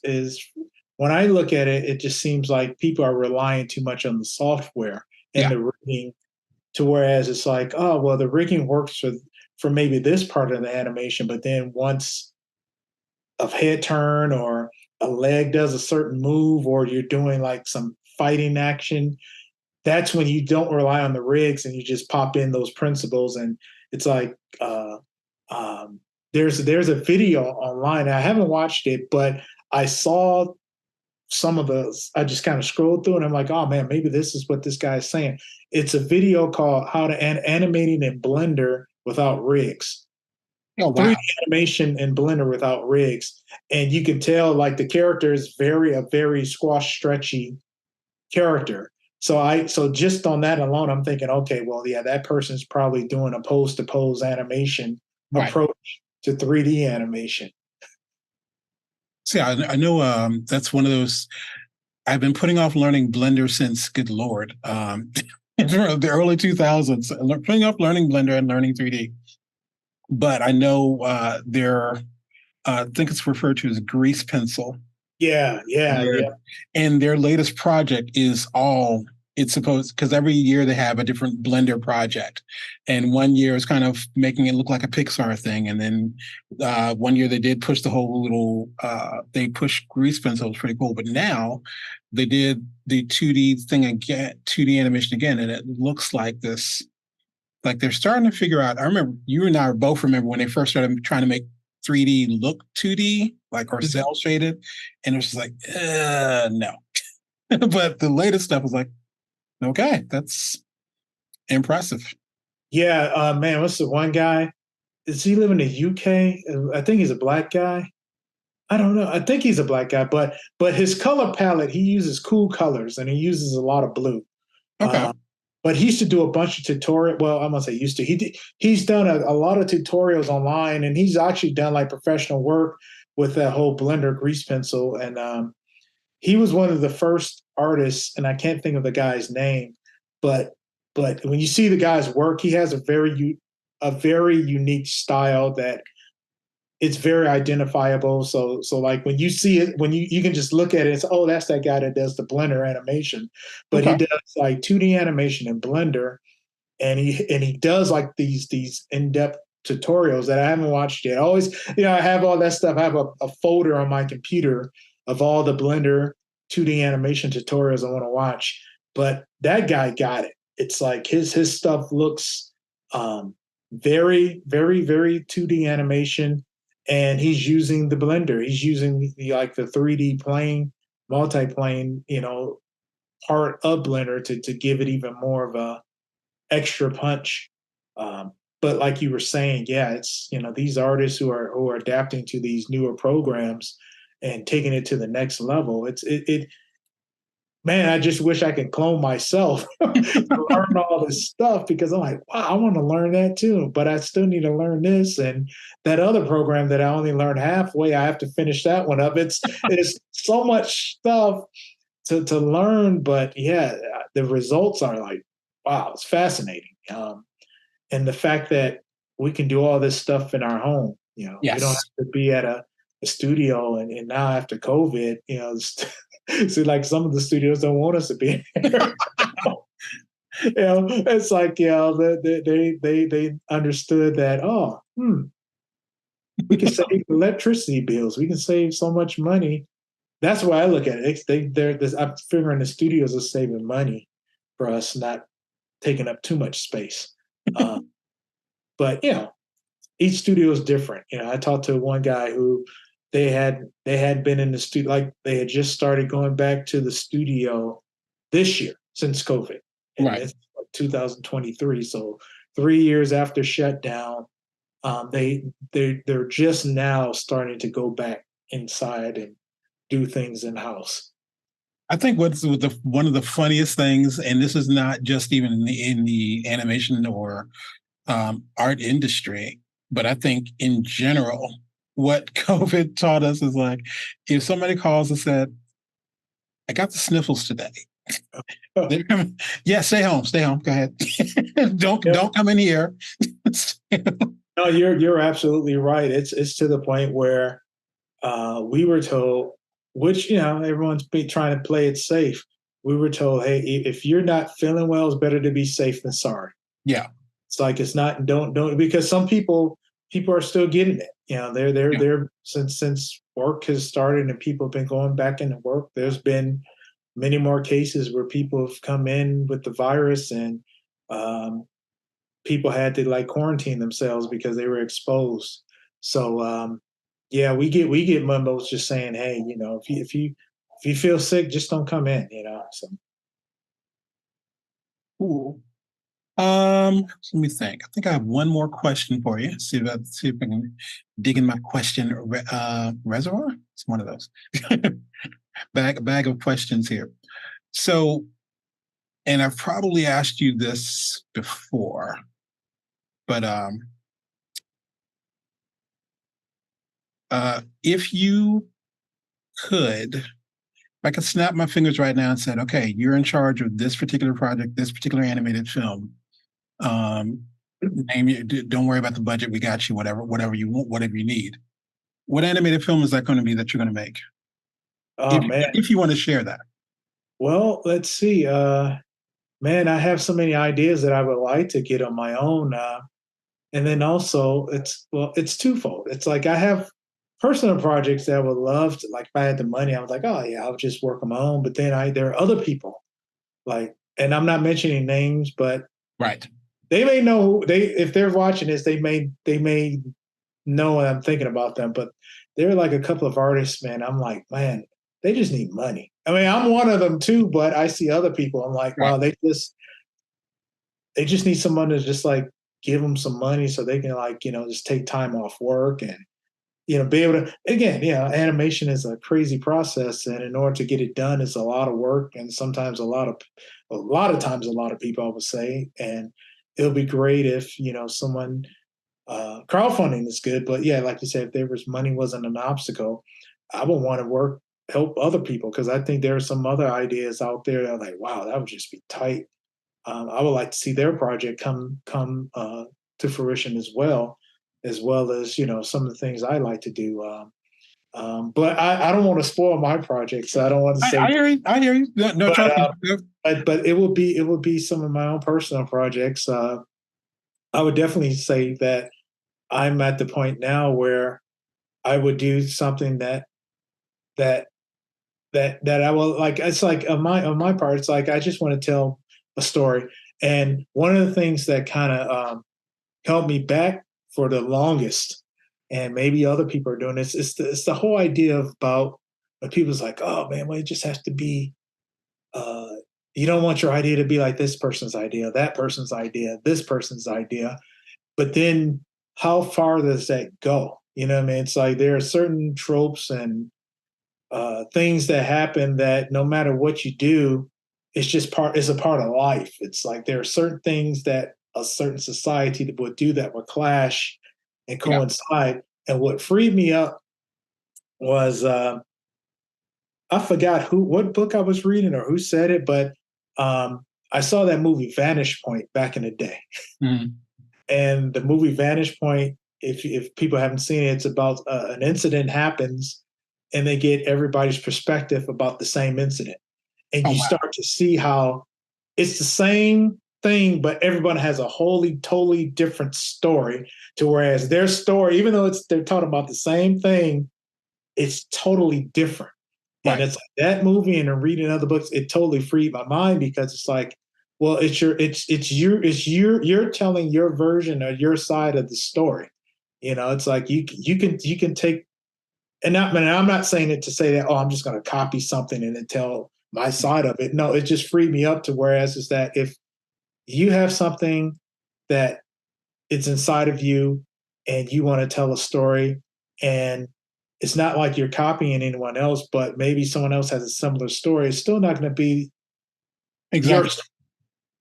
when I look at it, it just seems like people are relying too much on the software and Yeah, the rigging, to whereas it's like, oh well, the rigging works for maybe this part of the animation, but then once a head turn or a leg does a certain move, or you're doing like some fighting action, that's when you don't rely on the rigs and you just pop in those principles. And it's like, um, there's a video online. I haven't watched it, but I saw some of the. I just kind of scrolled through, and I'm like, oh man, maybe this is what this guy is saying. It's a video called "How to Animating in Blender Without Rigs." oh 3D wow, animation in Blender without rigs, and you can tell like the character is a very squash stretchy character. So just on that alone, I'm thinking, okay, well, yeah, that person's probably doing a pose to pose animation right. approach to 3D animation. See, I know that's one of those. I've been putting off learning Blender since, good Lord, the early 2000s, putting off learning Blender and learning 3D. But I know I think it's referred to as grease pencil. Yeah, yeah, Where, yeah. and their latest project is all it's supposed, because every year they have a different Blender project, and one year is kind of making it look like a Pixar thing, and then one year they did push the whole little they pushed grease pencil. It was pretty cool, but now they did the 2D thing again, 2D animation again, and it looks like this, like they're starting to figure out. I remember you and I both remember when they first started trying to make 3D look 2D, like or cell shaded, and it was just like, no. But the latest stuff was like, okay, that's impressive. Yeah, man, what's the one guy? Does he live in the UK? I think he's a black guy. I don't know. I think he's a black guy, but his color palette, he uses cool colors and he uses a lot of blue. Okay, Uh, but he used to do a bunch of tutorial. Well, I'm gonna say used to. He's done a lot of tutorials online, and he's actually done like professional work with that whole Blender grease pencil. And he was one of the first artists, and I can't think of the guy's name, but when you see the guy's work, he has a very unique style that it's very identifiable. So like when you see it, when you can just look at it, it's, oh, that's that guy that does the Blender animation. But he okay, does like 2D animation in Blender, and he does like these in-depth tutorials that I haven't watched yet. I always, I have all that stuff. I have a folder on my computer of all the Blender 2D animation tutorials I want to watch. But that guy got it. It's like his stuff looks very, very, very 2D animation, and he's using the Blender. He's using the 3D plane, multi-plane, part of Blender to give it even more of a extra punch. But like you were saying, yeah, it's these artists who are adapting to these newer programs and taking it to the next level. It man, I just wish I could clone myself to learn all this stuff, because I'm like, wow, I want to learn that too, but I still need to learn this and that other program that I only learned halfway. I have to finish that one up. It's so much stuff to learn, but yeah, the results are like, wow, it's fascinating. And the fact that we can do all this stuff in our home, we don't yes. have to be at a studio. And now after COVID, see, like some of the studios don't want us to be here. It's like, they understood that, oh, we can save electricity bills. We can save so much money. That's why I look at it. I'm figuring the studios are saving money for us, not taking up too much space. But each studio is different. I talked to one guy who they had been in the studio, like they had just started going back to the studio this year since COVID, and Right. it's like 2023. So 3 years after shutdown, they're just now starting to go back inside and do things in house. I think what's one of the funniest things, and this is not just even in the animation or art industry, but I think in general, what COVID taught us is like, if somebody calls and said, I got the sniffles today. Yeah, stay home, stay home. Go ahead. Don't come in here. No, you're absolutely right. It's to the point where we were told, which everyone's trying to play it safe. We were told, hey, if you're not feeling well, it's better to be safe than sorry. Yeah. It's like it's not don't because some people are still getting it. Yeah. They're since work has started and people have been going back into work. There's been many more cases where people have come in with the virus and um, people had to like quarantine themselves because they were exposed. So yeah, we get memos just saying, hey, if you feel sick, just don't come in. So Cool. Let me think. I think I have one more question for you. See if I can dig in my question reservoir. It's one of those bag of questions here. So, and I've probably asked you this before, but if you could, if I could snap my fingers right now and said, okay, you're in charge of this particular project, this particular animated film. Name you. Don't worry about the budget. We got you. Whatever you want, whatever you need. What animated film is that going to be that you're going to make? oh man, If you want to share that. well, let's see. Man, I have so many ideas that I would like to get on my own. And then also it's twofold. It's like I have personal projects that I would love to, like if I had the money, I was like, oh yeah, I'll just work on my own. But then there are other people like, and I'm not mentioning names, but Right. they may know if they're watching this, they may know what I'm thinking about them. But they're like a couple of artists, man. I'm like, man, they just need money. I mean, I'm one of them too, but I see other people. I'm like, Right. wow, they just need someone to just like give them some money so they can like just take time off work and be able to, again, animation is a crazy process, and in order to get it done it's a lot of work, and sometimes a lot of times a lot of people, I would say. And it'll be great if someone, crowdfunding is good, but yeah, like you said, if there was money wasn't an obstacle, I would want to help other people, because I think there are some other ideas out there that are like, wow, that would just be tight. I would like to see their project come to fruition as well as some of the things I like to do. But I don't want to spoil my project, so I don't want to say. I hear you. I hear you. No, But trust me. it will be some of my own personal projects. I would definitely say that I'm at the point now where I would do something that that I will like. It's like on my part, it's like I just want to tell a story. And one of the things that kind of held me back for the longest, and maybe other people are doing this, it's the whole idea about when people's like, oh man, well, it just has to be. Uh, you don't want your idea to be like this person's idea, that person's idea, this person's idea. But then, how far does that go? You know what I mean? It's like there are certain tropes and things that happen that no matter what you do, it's a part of life. It's like there are certain things that a certain society would do that would clash and Yeah. coincide. And what freed me up was I forgot what book I was reading or who said it, but I saw that movie Vanish Point back in the day. Mhm. And the movie Vanish Point, if people haven't seen it, it's about an incident happens, and they get everybody's perspective about the same incident, and Oh you wow. start to see how it's the same thing, but everyone has a wholly, totally different story. To whereas their story, even though they're talking about the same thing, it's totally different. And Right. it's like that movie and then reading other books, it totally freed my mind, because it's like, well, you're telling your version or your side of the story. It's like you can take, and I'm not saying it to say that, oh, I'm just going to copy something and then tell my side of it. No, it just freed me up to whereas is that if you have something that it's inside of you and you want to tell a story, and it's not like you're copying anyone else, but maybe someone else has a similar story, it's still not going to be your. Exactly.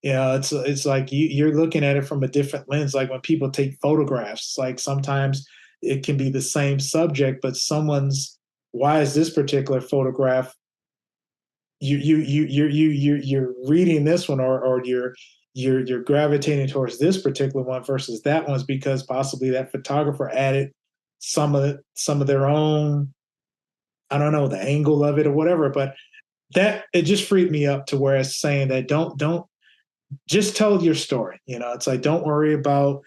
It's like you're looking at it from a different lens. Like when people take photographs, like sometimes it can be the same subject, but someone's why is this particular photograph you're reading this one, or you're gravitating towards this particular one versus that one's because possibly that photographer added some of their own, I don't know, the angle of it or whatever. But that it just freed me up to where it's saying that don't just tell your story. It's like don't worry about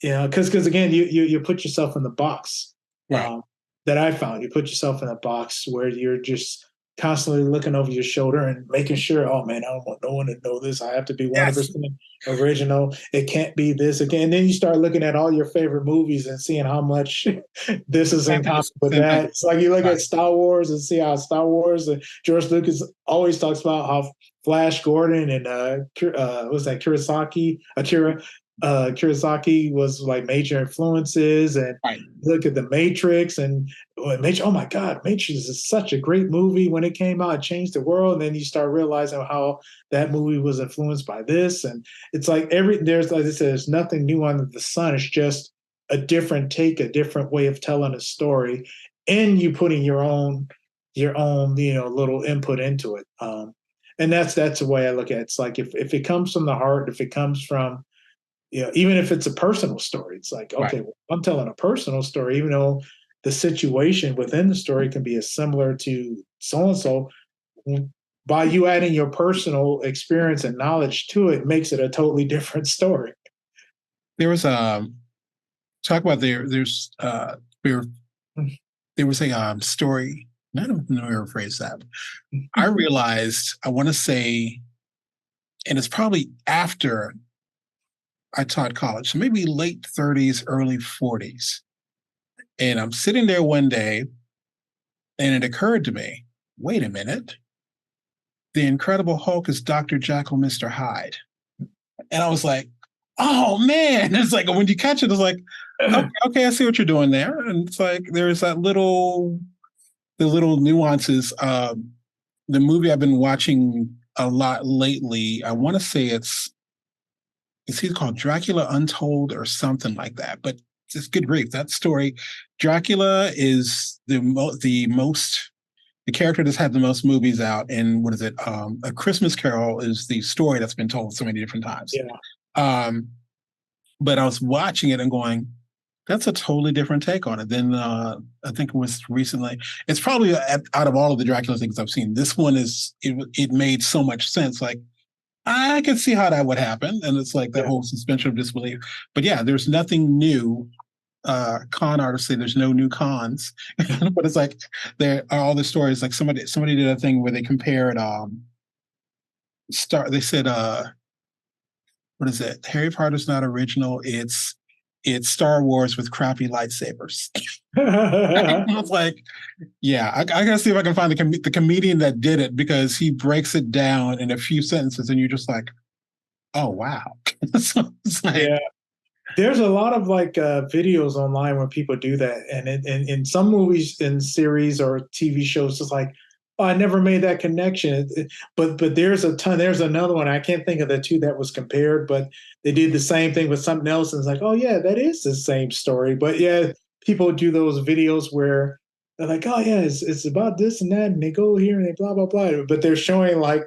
because again you put yourself in the box. Right. That I found you put yourself in a box where you're just constantly looking over your shoulder and making sure, oh man, I don't want no one to know this. I have to be Yes. 100% original. It can't be this again. And then you start looking at all your favorite movies and seeing how much this is in Same thing. common with Same thing. that. It's like you look Right. at Star Wars and see how Star Wars and George Lucas always talks about how Flash Gordon and was that Kurosaki was like major influences, and Right. look at the Matrix and oh my God, Matrix is such a great movie. When it came out, it changed the world. And then you start realizing how that movie was influenced by this. And it's like there's, like I said, there's nothing new under the sun. It's just a different take, a different way of telling a story, and you putting your own, little input into it. And that's the way I look at it. It's like if it comes from the heart, if it comes from, even if it's a personal story, it's like, Right. okay, well, I'm telling a personal story, even though the situation within the story can be as similar to so and so. By you adding your personal experience and knowledge to it, makes it a totally different story. There was talk about there there was a story. I don't know how to rephrase that. I realized I want to say, and it's probably after I taught college, so maybe late 30s, early 40s. And I'm sitting there one day, and it occurred to me, wait a minute, the Incredible Hulk is Dr. Jekyll, Mr. Hyde. And I was like, oh man. It's like when you catch it, it's like, okay, I see what you're doing there. And it's like there's the little nuances. The movie I've been watching a lot lately, I want to say it's either called Dracula Untold or something like that. But it's good grief. That story, Dracula is the character that's had the most movies out. And what is it? A Christmas Carol is the story that's been told so many different times. Yeah. But I was watching it and going, that's a totally different take on it than I think it was recently. It's probably out of all of the Dracula things I've seen, this one it made so much sense. Like I could see how that would happen, and it's like that whole suspension of disbelief. But yeah, there's nothing new. Con artists say there's no new cons, but it's like there are all the stories. Like somebody did a thing where they compared They said what is it? Harry Potter's not original. It's Star Wars with crappy lightsabers. I was like, yeah, I gotta see if I can find the comedian that did it, because he breaks it down in a few sentences, and you're just like, oh wow. So it's like, Yeah. There's a lot of like videos online where people do that, and in some movies and series or TV shows, it's like, oh, I never made that connection. But there's a ton. There's another one. I can't think of the two that was compared, but they did the same thing with something else, and it's like, oh yeah, that is the same story. But yeah, people do those videos where they're like, oh yeah, it's about this and that, and they go here and they blah blah blah. But they're showing like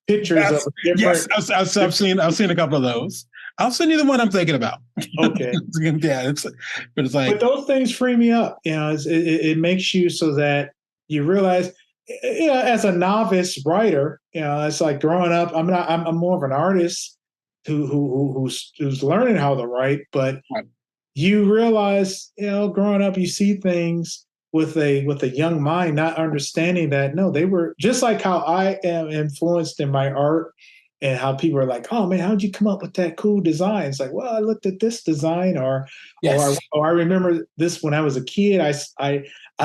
pictures of yes, different. I've seen a couple of those. I'll send you the one I'm thinking about. Okay. Yeah, but it's like, But those things free me up. It makes you so that you realize, as a novice writer, it's like growing up. I'm more of an artist who's learning how to write. But you realize, growing up, you see things with a young mind, not understanding that no, they were just like how I am influenced in my art, and how people are like, oh man, how'd you come up with that cool design? It's like, well, I looked at this design, yes, or I remember this when I was a kid. I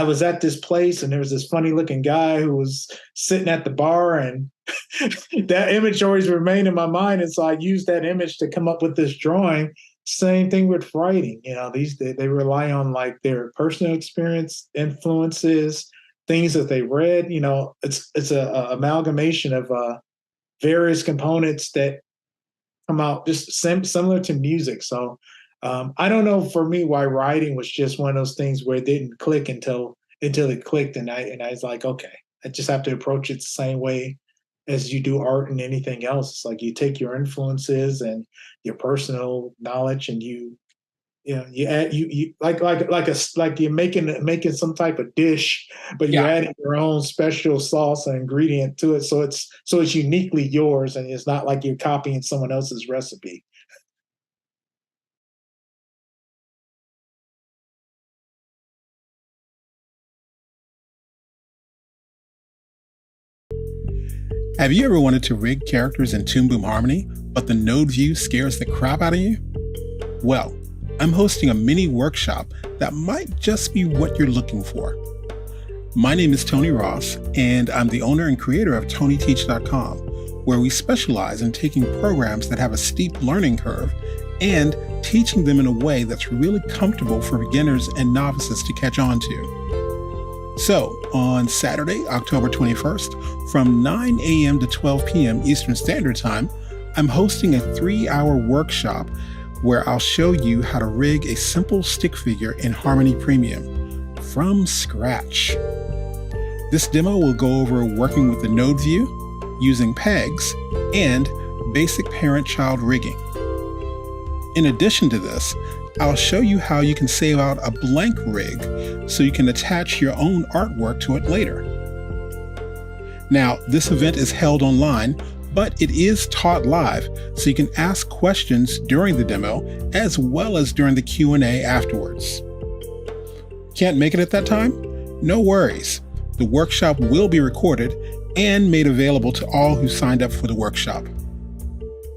was at this place and there was this funny looking guy who was sitting at the bar, and that image always remained in my mind. And so I used that image to come up with this drawing. Same thing with writing. They rely on like their personal experience, influences, things that they read. It's a amalgamation of various components that come out just similar to music. So I don't know for me why writing was just one of those things where it didn't click until it clicked, and I was like, okay, I just have to approach it the same way as you do art and anything else. It's like you take your influences and your personal knowledge, and you add you like you're making some type of dish, but you're Yeah. adding your own special sauce and ingredient to it, so it's uniquely yours, and it's not like you're copying someone else's recipe. Have you ever wanted to rig characters in Toon Boom Harmony, but the node view scares the crap out of you? Well, I'm hosting a mini workshop that might just be what you're looking for. My name is Tony Ross, and I'm the owner and creator of TonyTeach.com, where we specialize in taking programs that have a steep learning curve and teaching them in a way that's really comfortable for beginners and novices to catch on to. So, on Saturday, October 21st, from 9 a.m. to 12 p.m. Eastern Standard Time, I'm hosting a 3-hour workshop where I'll show you how to rig a simple stick figure in Harmony Premium from scratch. This demo will go over working with the node view, using pegs, and basic parent-child rigging. In addition to this, I'll show you how you can save out a blank rig so you can attach your own artwork to it later. Now, this event is held online, but it is taught live, so you can ask questions during the demo as well as during the Q&A afterwards. Can't make it at that time? No worries. The workshop will be recorded and made available to all who signed up for the workshop.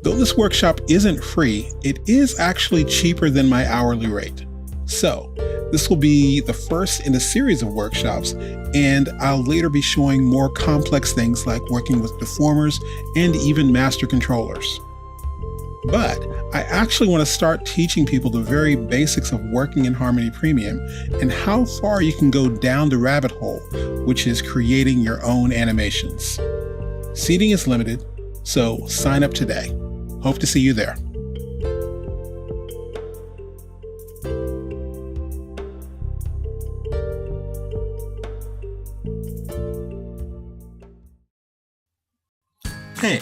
Though this workshop isn't free, it is actually cheaper than my hourly rate. So, this will be the first in a series of workshops, and I'll later be showing more complex things like working with deformers and even master controllers. But I actually want to start teaching people the very basics of working in Harmony Premium and how far you can go down the rabbit hole, which is creating your own animations. Seating is limited, so sign up today. Hope to see you there. Hey,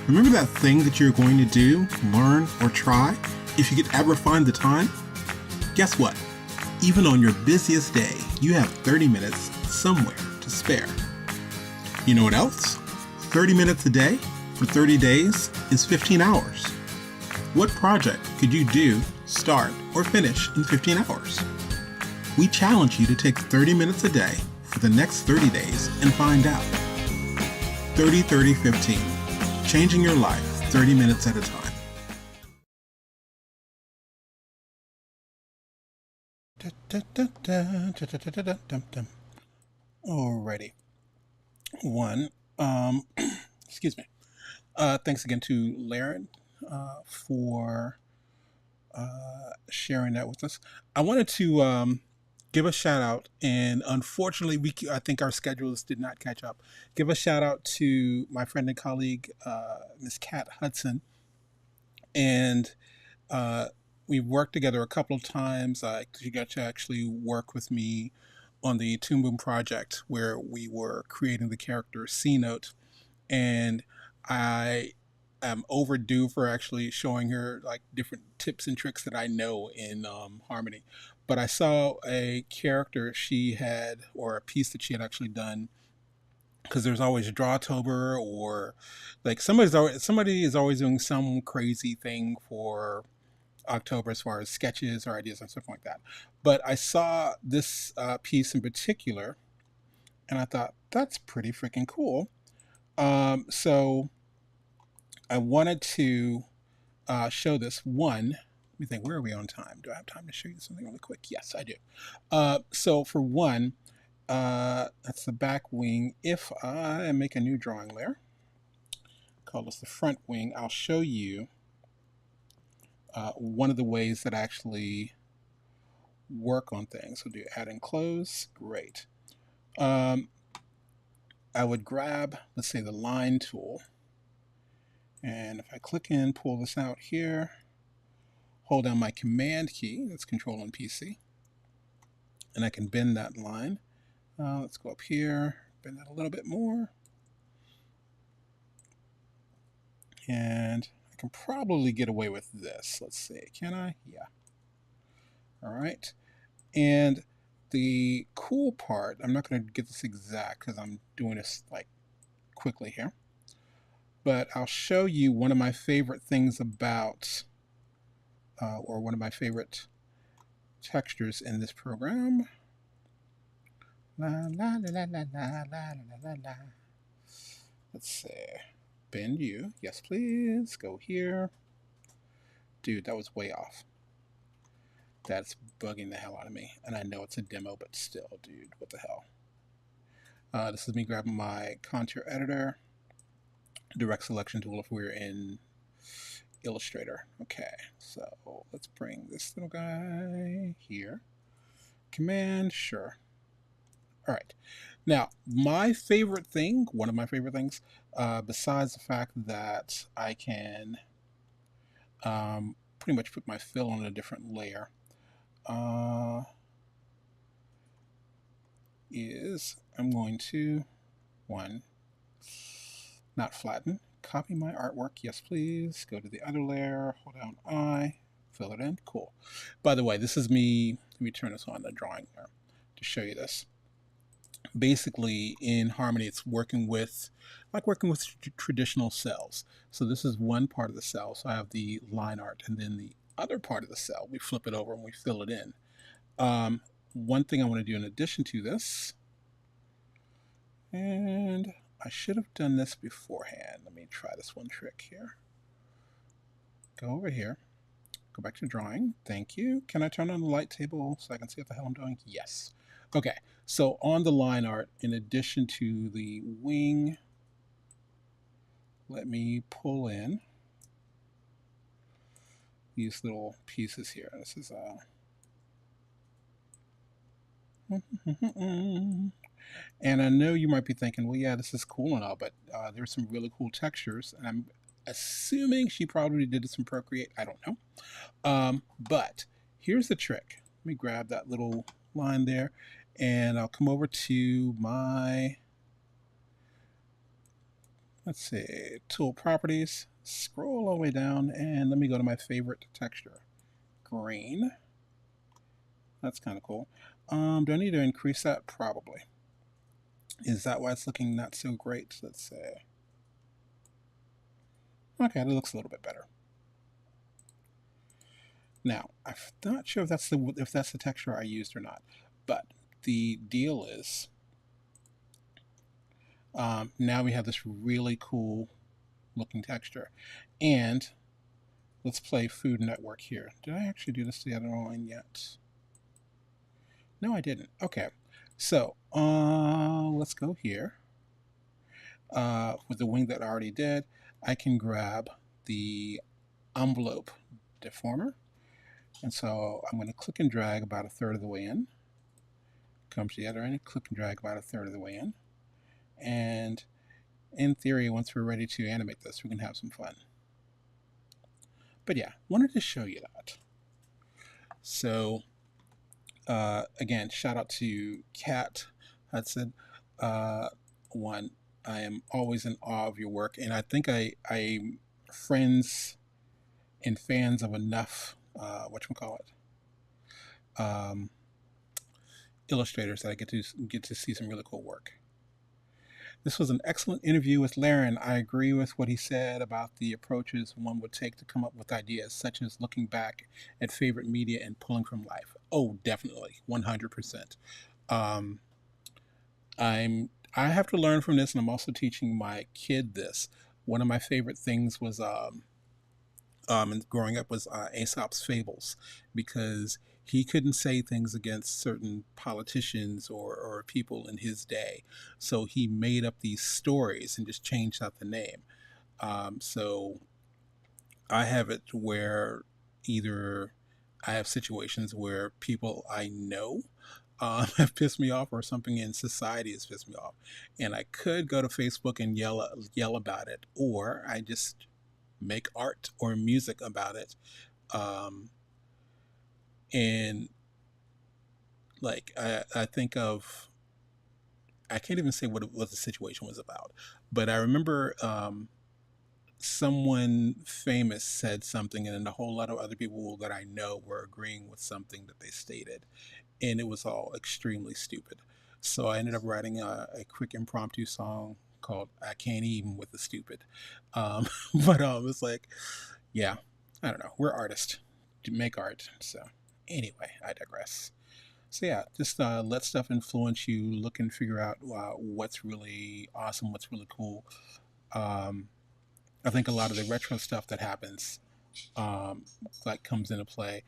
remember that thing that you're going to do, learn, or try if you could ever find the time? Guess what? Even on your busiest day, you have 30 minutes somewhere to spare. You know what else? 30 minutes a day for 30 days is 15 hours. What project could you do, start, or finish in 15 hours? We challenge you to take 30 minutes a day for the next 30 days and find out. 30-30-15. Changing your life 30 minutes at a time. Alrighty. One, excuse me. Thanks again to Laren for sharing that with us. I wanted to give a shout out, and unfortunately, I think our schedules did not catch up. Give a shout out to my friend and colleague, Miss Kat Hudson, and we worked together a couple of times. She got to actually work with me on the Toon Boom project where we were creating the character C Note, and I am overdue for actually showing her like different tips and tricks that I know in Harmony. But I saw a character she had, or a piece that she had actually done, because there's always Drawtober, or like somebody is always doing some crazy thing for October as far as sketches or ideas and stuff like that. But I saw this piece in particular, and I thought that's pretty freaking cool. So I wanted to show this one. Let me think, where are we on time? Do I have time to show you something really quick? Yes, I do. So for one, that's the back wing. If I make a new drawing layer, call this the front wing, I'll show you one of the ways that I actually work on things. So do add and close, great. I would grab, let's say, the line tool, and if I click in, pull this out here, hold down my command key, that's control on PC, and I can bend that line. Let's go up here, bend that a little bit more. And I can probably get away with this. Let's see, can I? Yeah. All right. And the cool part, I'm not going to get this exact because I'm doing this like quickly here, but I'll show you one of my favorite things about, or one of my favorite textures in this program. La, la, la, la, la, la, la, la, la. Let's see. Bend you. Yes, please. Go here. Dude, that was way off. That's bugging the hell out of me. And I know it's a demo, but still, dude, what the hell? This is me grabbing my contour editor, direct selection tool if we're in Illustrator. Okay, so let's bring this little guy here. Command, sure. All right. Now, my favorite thing, one of my favorite things, besides the fact that I can pretty much put my fill on a different layer, is I'm going to, one, not flatten, copy my artwork, yes please, go to the other layer, hold down I, fill it in, cool. By the way, this is me, let me turn this on the drawing here to show you this. Basically in Harmony it's working with traditional cells. So this is one part of the cell, so I have the line art, and then the other part of the cell we flip it over and we fill it in. One thing I want to do in addition to this, and I should have done this beforehand, let me try this one trick here. Go over here, go back to drawing, thank you. Can I turn on the light table so I can see what the hell I'm doing? Yes. Okay, so on the line art, in addition to the wing, let me pull in these little pieces here. This is and I know you might be thinking, well, yeah, this is cool and all, but there's some really cool textures, and I'm assuming she probably did this in Procreate. I don't know. But here's the trick. Let me grab that little line there, and I'll come over to my, let's see, tool properties, scroll all the way down, and let me go to my favorite texture, green. That's kind of cool. Do I need to increase that? Probably. Is that why it's looking not so great? Let's say. Okay, it looks a little bit better. Now, I'm not sure if that's the texture I used or not, but the deal is, now we have this really cool looking texture. And let's play Food Network here. Did I actually do this to the other line yet? No, I didn't. Okay, so let's go here. With the wing that I already did, I can grab the envelope deformer. And so I'm going to click and drag about a third of the way in. Come to the other end, click and drag about a third of the way in. And in theory, once we're ready to animate this, we can have some fun. But yeah, wanted to show you that. So again, shout out to Kat Hudson. One, I am always in awe of your work, and I think I'm friends and fans of enough whatchamacallit, illustrators that I get to see some really cool work. This was an excellent interview with Laren. I agree with what he said about the approaches one would take to come up with ideas, such as looking back at favorite media and pulling from life. Oh, definitely, 100%. I have to learn from this, and I'm also teaching my kid this. One of my favorite things was growing up was Aesop's Fables, because he couldn't say things against certain politicians or people in his day. So he made up these stories and just changed out the name. So I have it where either I have situations where people I know have pissed me off, or something in society has pissed me off, and I could go to Facebook and yell about it, or I just make art or music about it. And like I think of, I can't even say what the situation was about, but I remember someone famous said something, and then a whole lot of other people that I know were agreeing with something that they stated, and it was all extremely stupid. So I ended up writing a quick impromptu song called "I Can't Even with the Stupid," um, but it's like, yeah, I don't know. We're artists to make art, so anyway, I digress. So yeah, just let stuff influence you. Look and figure out what's really awesome, what's really cool. Um, I think a lot of the retro stuff that happens, um, like comes into play.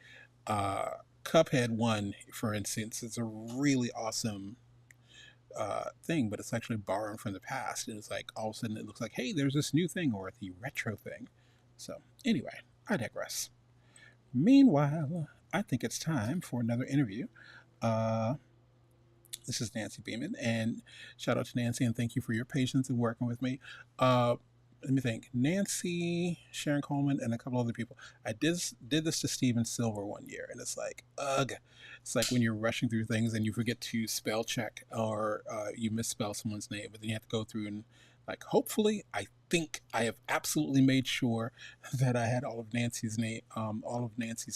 Uh, Cuphead One, for instance, is a really awesome thing, but it's actually borrowing from the past, and it's like all of a sudden it looks like, hey, there's this new thing or the retro thing. So anyway, I digress. Meanwhile, I think it's time for another interview. Uh, This is Nancy Beeman, and shout out to Nancy and thank you for your patience in working with me. Let me think. Nancy, Sharon Coleman, and a couple other people. I did this to Steven Silver one year, and it's like, ugh. It's like when you're rushing through things and you forget to spell check or you misspell someone's name, but then you have to go through and like, hopefully, I think I have absolutely made sure that I had all of Nancy's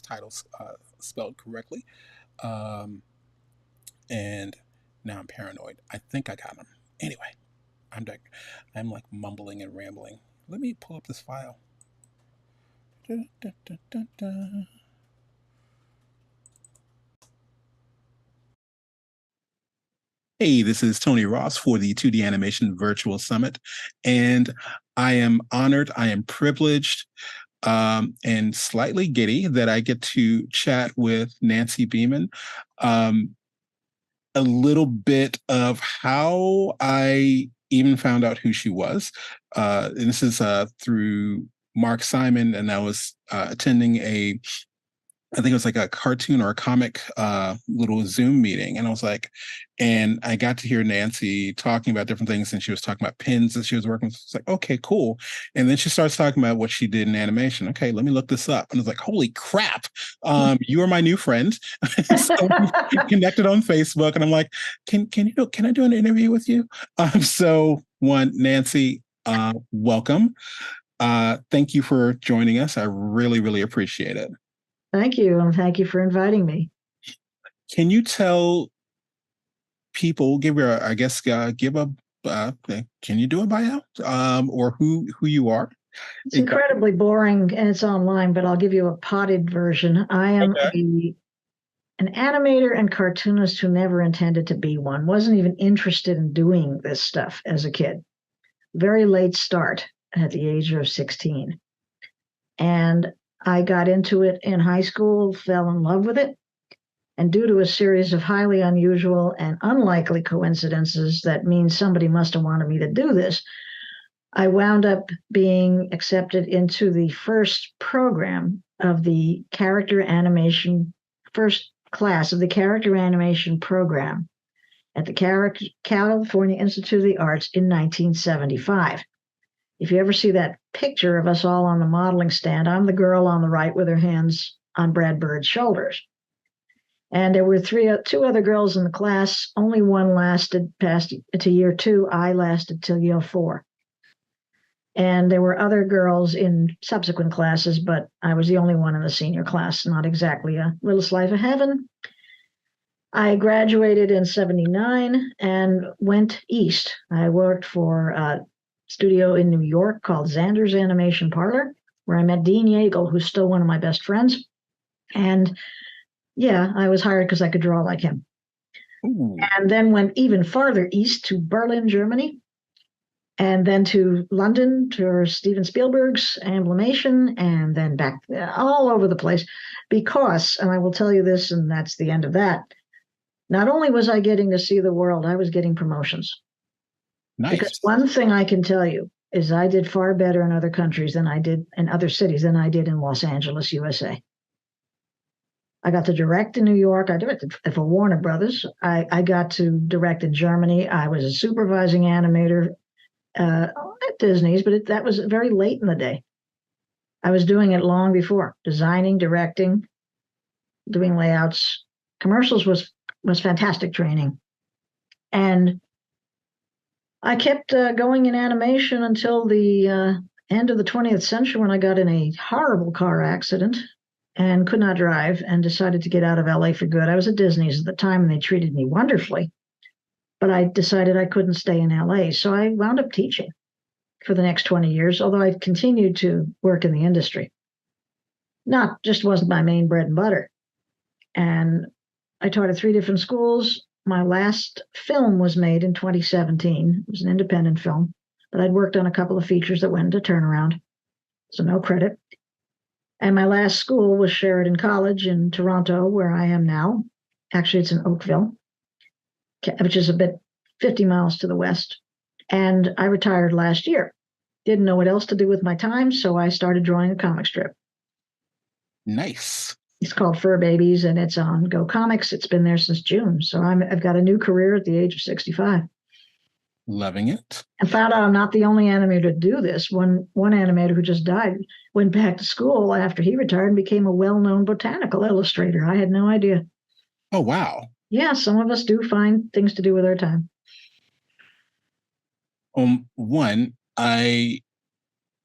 titles spelled correctly. Um, and now I'm paranoid. I think I got them. Anyway, I'm like mumbling and rambling. Let me pull up this file. Da, da, da, da, da. Hey, this is Tony Ross for the 2D Animation Virtual Summit, and I am honored, I am privileged, and slightly giddy that I get to chat with Nancy Beeman. Um, a little bit of how I even found out who she was. And this is through Mark Simon, and I was attending I think it was like a cartoon or a comic little Zoom meeting. And I was like, and I got to hear Nancy talking about different things. And she was talking about pins that she was working with. It's like, okay, cool. And then she starts talking about what she did in animation. Okay, let me look this up. And I was like, holy crap, you are my new friend. So we connected on Facebook. And I'm like, can I do an interview with you? So one, Nancy, welcome. Thank you for joining us. I really, really appreciate it. Thank you, and thank you for inviting me. Can you tell people, give your, I guess, give a, can you do a bio, or who you are? It's incredibly boring and it's online, but I'll give you a potted version. I am an animator and cartoonist who never intended to be one, wasn't even interested in doing this stuff as a kid. Very late start at the age of 16. And I got into it in high school, fell in love with it. And due to a series of highly unusual and unlikely coincidences that means somebody must have wanted me to do this, I wound up being accepted into the first program of the character animation, first class of the character animation program at the California Institute of the Arts in 1975. If you ever see that picture of us all on the modeling stand, I'm the girl on the right with her hands on Brad Bird's shoulders. And there were two other girls in the class. Only one lasted past to year 2. I lasted till year 4. And there were other girls in subsequent classes, but I was the only one in the senior class, not exactly a little slice of heaven. I graduated in 79 and went east. I worked for a studio in New York called Xander's Animation Parlor, where I met Dean Yeagle, who's still one of my best friends. And yeah, I was hired because I could draw like him. Ooh. And then went even farther east to Berlin, Germany, and then to London to Steven Spielberg's Amblimation, and then back all over the place. Because, and I will tell you this, and that's the end of that, not only was I getting to see the world, I was getting promotions. Nice. Because one thing I can tell you is I did far better in other countries than I did in other cities than I did in Los Angeles, USA. I got to direct in New York. I directed for Warner Brothers. I got to direct in Germany. I was a supervising animator at Disney's, but that was very late in the day. I was doing it long before, designing, directing, doing layouts. Commercials was fantastic training. And I kept going in animation until the end of the 20th century when I got in a horrible car accident and could not drive and decided to get out of LA for good. I was at Disney's at the time and they treated me wonderfully, but I decided I couldn't stay in LA. So I wound up teaching for the next 20 years, although I continued to work in the industry. Just wasn't my main bread and butter. And I taught at 3 different schools. My last film was made in 2017. It was an independent film, but I'd worked on a couple of features that went into turnaround, so no credit. And my last school was Sheridan College in Toronto, where I am now. Actually, it's in Oakville, which is a bit 50 miles to the west. And I retired last year. Didn't know what else to do with my time, so I started drawing a comic strip. Nice. It's called Fur Babies, and it's on Go Comics. It's been there since June, so I've got a new career at the age of 65. Loving it. And found out I'm not the only animator to do this. One animator who just died went back to school after he retired and became a well-known botanical illustrator. I had no idea. Oh, wow. Yeah, some of us do find things to do with our time.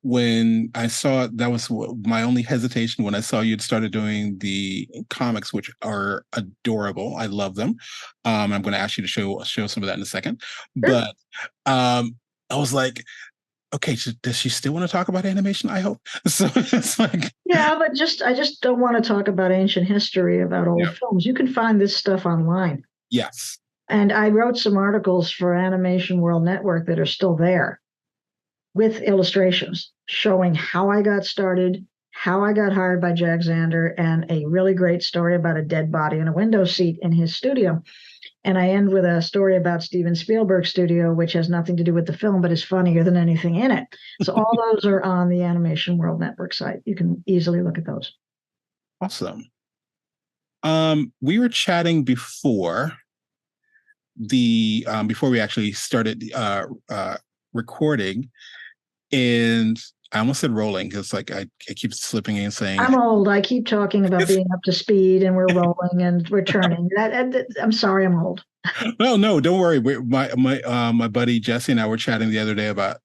When I saw, that was my only hesitation when I saw you'd started doing the comics, which are adorable. I love them. I'm going to ask you to show some of that in a second. Sure. But I was like, okay, does she still want to talk about animation? I hope. So it's like, yeah, but I just don't want to talk about ancient history about old films. You can find this stuff online. Yes. And I wrote some articles for Animation World Network that are still there, with illustrations showing how I got started, how I got hired by Jack Zander, and a really great story about a dead body in a window seat in his studio. And I end with a story about Steven Spielberg's studio, which has nothing to do with the film, but is funnier than anything in it. So all those are on the Animation World Network site. You can easily look at those. Awesome. We were chatting before we actually started recording, and I almost said rolling because like I keep slipping and saying I'm old. I keep talking about being up to speed and we're rolling and we're turning. I'm sorry, I'm old. No, don't worry. My buddy Jesse and I were chatting the other day about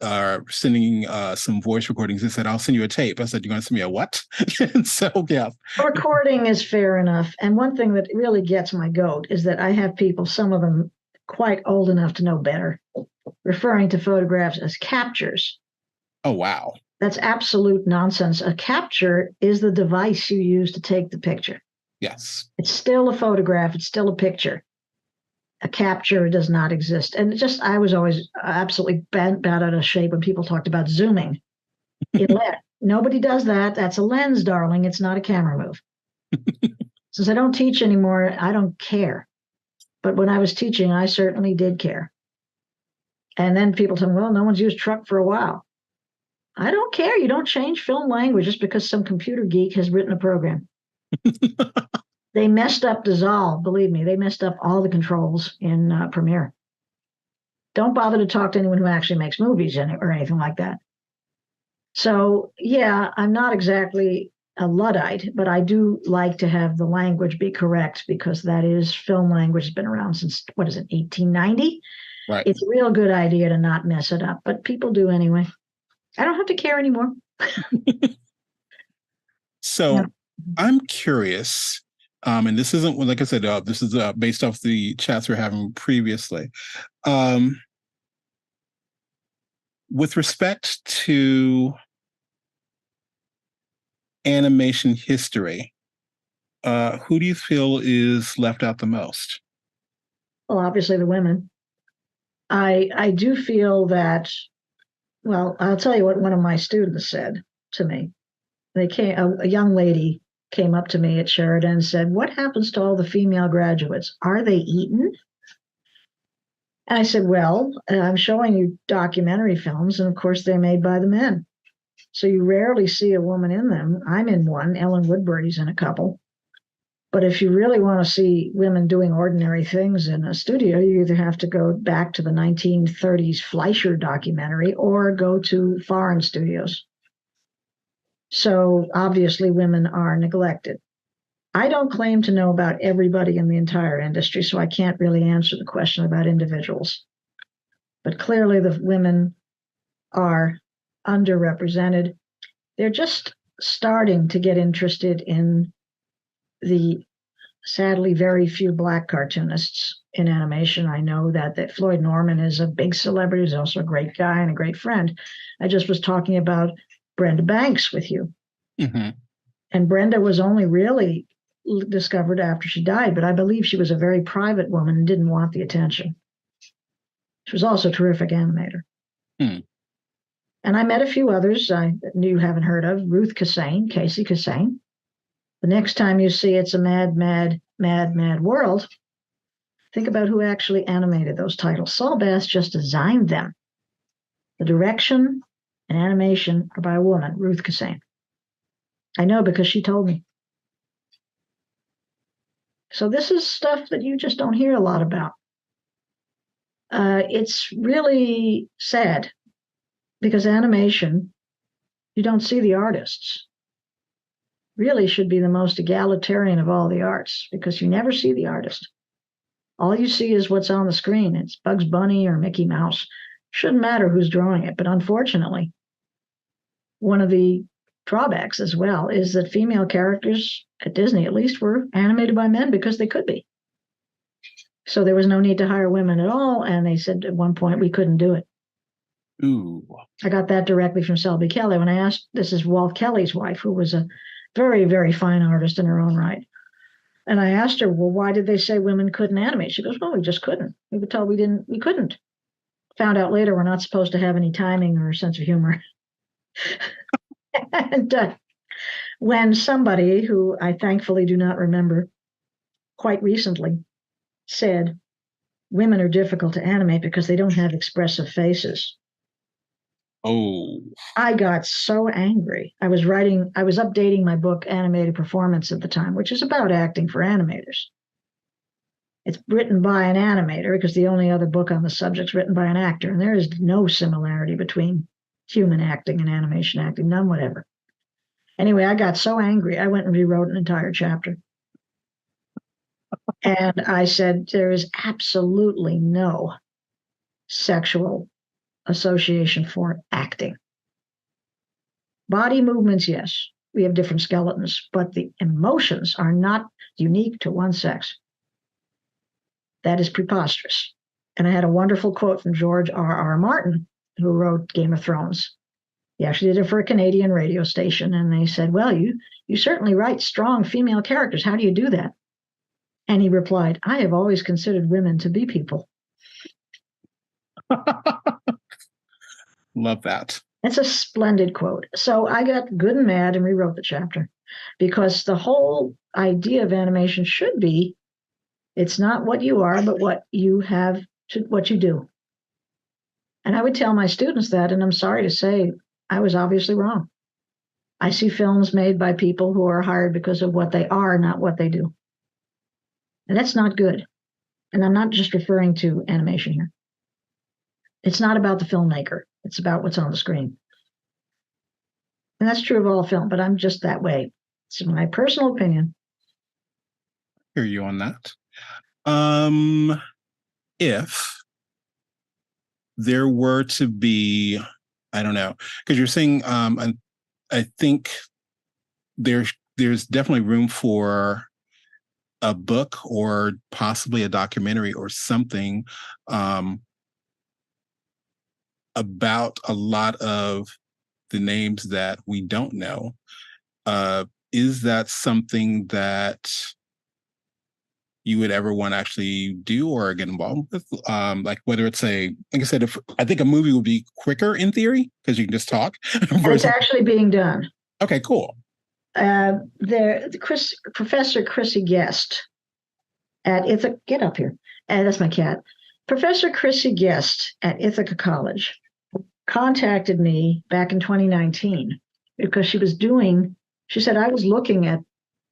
sending some voice recordings. He said, "I'll send you a tape." I said, "You're going to send me a what?" And so yeah, a recording is fair enough. And one thing that really gets my goat is that I have people, some of them quite old enough to know better, referring to photographs as captures. Oh, wow. That's absolute nonsense. A capture is the device you use to take the picture. Yes. It's still a photograph. It's still a picture. A capture does not exist. And I was always absolutely bent out of shape when people talked about zooming. Nobody does that. That's a lens, darling. It's not a camera move. Since I don't teach anymore, I don't care. But when I was teaching, I certainly did care. And then people tell me, well, no one's used truck for a while. I don't care. You don't change film language just because some computer geek has written a program. They messed up Dissolve. Believe me, they messed up all the controls in Premiere. Don't bother to talk to anyone who actually makes movies in it or anything like that. So, yeah, I'm not exactly a Luddite, but I do like to have the language be correct because that is film language has been around since, 1890? Right. It's a real good idea to not mess it up, but people do anyway. I don't have to care anymore. So yeah. I'm curious, and this isn't, like I said, this is based off the chats we're having previously. With respect to animation history, who do you feel is left out the most? Well, obviously the women. I do feel that, well, I'll tell you what one of my students said to me. A young lady came up to me at Sheridan and said, "What happens to all the female graduates? Are they eaten?" And I said, "Well, I'm showing you documentary films, and of course they're made by the men. So you rarely see a woman in them. I'm in one. Ellen Woodbury's in a couple. But if you really want to see women doing ordinary things in a studio, you either have to go back to the 1930s Fleischer documentary or go to foreign studios. So obviously women are neglected. I don't claim to know about everybody in the entire industry, so I can't really answer the question about individuals. But clearly the women are underrepresented. They're just starting to get interested in the sadly very few Black cartoonists in animation. I know that Floyd Norman is a big celebrity. He's also a great guy and a great friend. I just was talking about Brenda Banks with you. Mm-hmm. And Brenda was only really discovered after she died, but I believe she was a very private woman and didn't want the attention. She was also a terrific animator. Hmm. And I met a few others I you haven't heard of. Ruth Cassain, Casey Cassain. The next time you see It's a Mad, Mad, Mad, Mad World, think about who actually animated those titles. Saul Bass just designed them. The direction and animation are by a woman, Ruth Cassain. I know because she told me. So this is stuff that you just don't hear a lot about. It's really sad because animation, you don't see the artists. Really should be the most egalitarian of all the arts because you never see the artist. All you see is what's on the screen. It's Bugs Bunny or Mickey Mouse. Shouldn't matter who's drawing it, but unfortunately, one of the drawbacks as well is that female characters at Disney, at least, were animated by men because they could be. So there was no need to hire women at all, and they said at one point we couldn't do it. Ooh. I got that directly from Selby Kelly when I asked, this is Walt Kelly's wife, who was a very, very fine artist in her own right. And I asked her, well, why did they say women couldn't animate? She goes, well, we just couldn't. We were told we couldn't. Found out later we're not supposed to have any timing or sense of humor. And when somebody who I thankfully do not remember quite recently said, women are difficult to animate because they don't have expressive faces. Oh. I got so angry. I was updating my book, Animated Performance, at the time, which is about acting for animators. It's written by an animator because the only other book on the subject is written by an actor, and there is no similarity between human acting and animation acting, none whatever. Anyway, I got so angry, I went and rewrote an entire chapter. And I said, there is absolutely no sexual association for acting. Body movements, yes, we have different skeletons, but the emotions are not unique to one sex. That is preposterous. And I had a wonderful quote from George R.R. Martin, who wrote Game of Thrones. He actually did it for a Canadian radio station, and they said, well, you certainly write strong female characters. How do you do that? And he replied, I have always considered women to be people. Love that. It's a splendid quote. So I got good and mad and rewrote the chapter because the whole idea of animation should be, it's not what you are, but what you have to, what you do. And I would tell my students that, and I'm sorry to say, I was obviously wrong. I see films made by people who are hired because of what they are, not what they do. And that's not good. And I'm not just referring to animation here. It's not about the filmmaker. It's about what's on the screen. And that's true of all film, but I'm just that way. It's my personal opinion. Hear you on that. If there were to be, I don't know, because you're saying, I think there's definitely room for a book or possibly a documentary or something about a lot of the names that we don't know. Is that something that you would ever want to actually do or get involved with? Like whether it's like I said, I think a movie would be quicker in theory because you can just talk. It's actually being done. Okay, cool. Professor Chrissy Guest at Ithaca, get up here. That's my cat. Professor Chrissy Guest at Ithaca College contacted me back in 2019 because she said, I was looking at